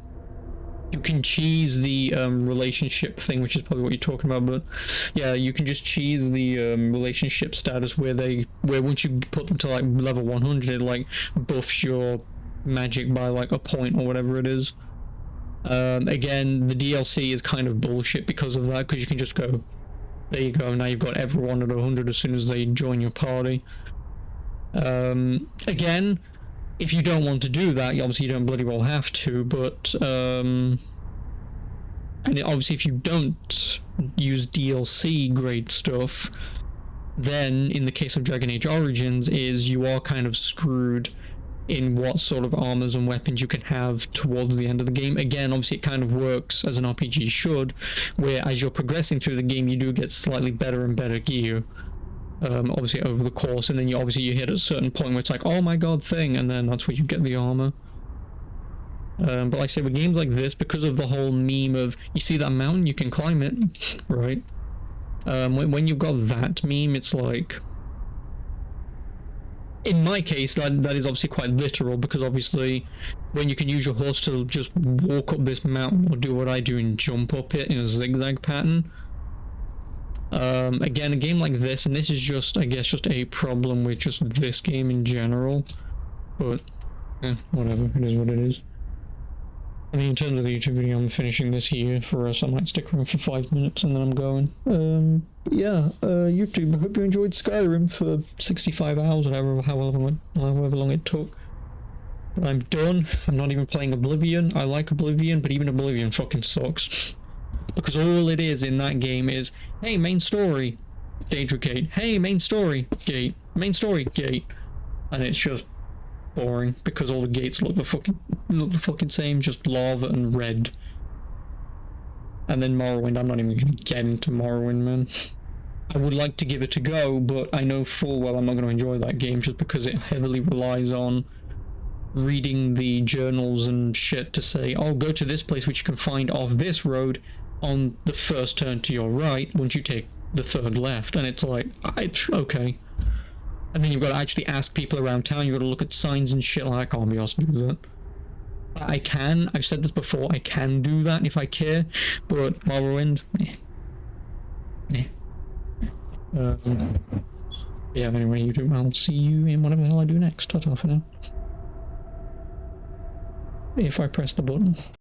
you can cheese the relationship thing, which is probably what you're talking about, but yeah, you can just cheese the relationship status where once you put them to like level 100, it like buffs your magic by like a point or whatever it is. Again, the DLC is kind of bullshit because of that, because you can just go, there you go, now you've got everyone at 100 as soon as they join your party. Again, if you don't want to do that, obviously you don't bloody well have to, but and obviously if you don't use DLC grade stuff, then in the case of Dragon Age Origins is you are kind of screwed in what sort of armors and weapons you can have towards the end of the game. Again, obviously it kind of works as an RPG should, where as you're progressing through the game you do get slightly better and better gear. Obviously over the course, and then you hit a certain point where it's like, oh my god thing, and then that's where you get the armor. But like I say, with games like this, because of the whole meme of, you see that mountain, you can climb it, right? When you've got that meme, it's like, in my case, that is obviously quite literal, because obviously when you can use your horse to just walk up this mountain, or do what I do and jump up it in a zigzag pattern. Again, a game like this, and this is just, I guess, just a problem with just this game in general, but, whatever, it is what it is. I mean, in terms of the YouTube video, I'm finishing this here for us. I might stick around for 5 minutes and then I'm going. But yeah, YouTube, I hope you enjoyed Skyrim for 65 hours or however long it took. But I'm done. I'm not even playing Oblivion. I like Oblivion, but even Oblivion fucking sucks. Because all it is in that game is, hey, main story, Daedra Gate. Hey, main story, gate. Main story, gate. And it's just boring because all the gates look the fucking same, just lava and red. And then Morrowind, I'm not even gonna get into Morrowind, man. I would like to give it a go, but I know full well I'm not gonna enjoy that game just because it heavily relies on reading the journals and shit to say, oh, go to this place which you can find off this road on the first turn to your right once you take the third left. And it's like, okay. And then you've got to actually ask people around town, you've got to look at signs and shit like, I can't be asked to do that. I've said this before, I can do that if I care, but Morrowind, yeah, anyway, YouTube, I'll see you in whatever the hell I do next. Ta-ta for now. If I press the button.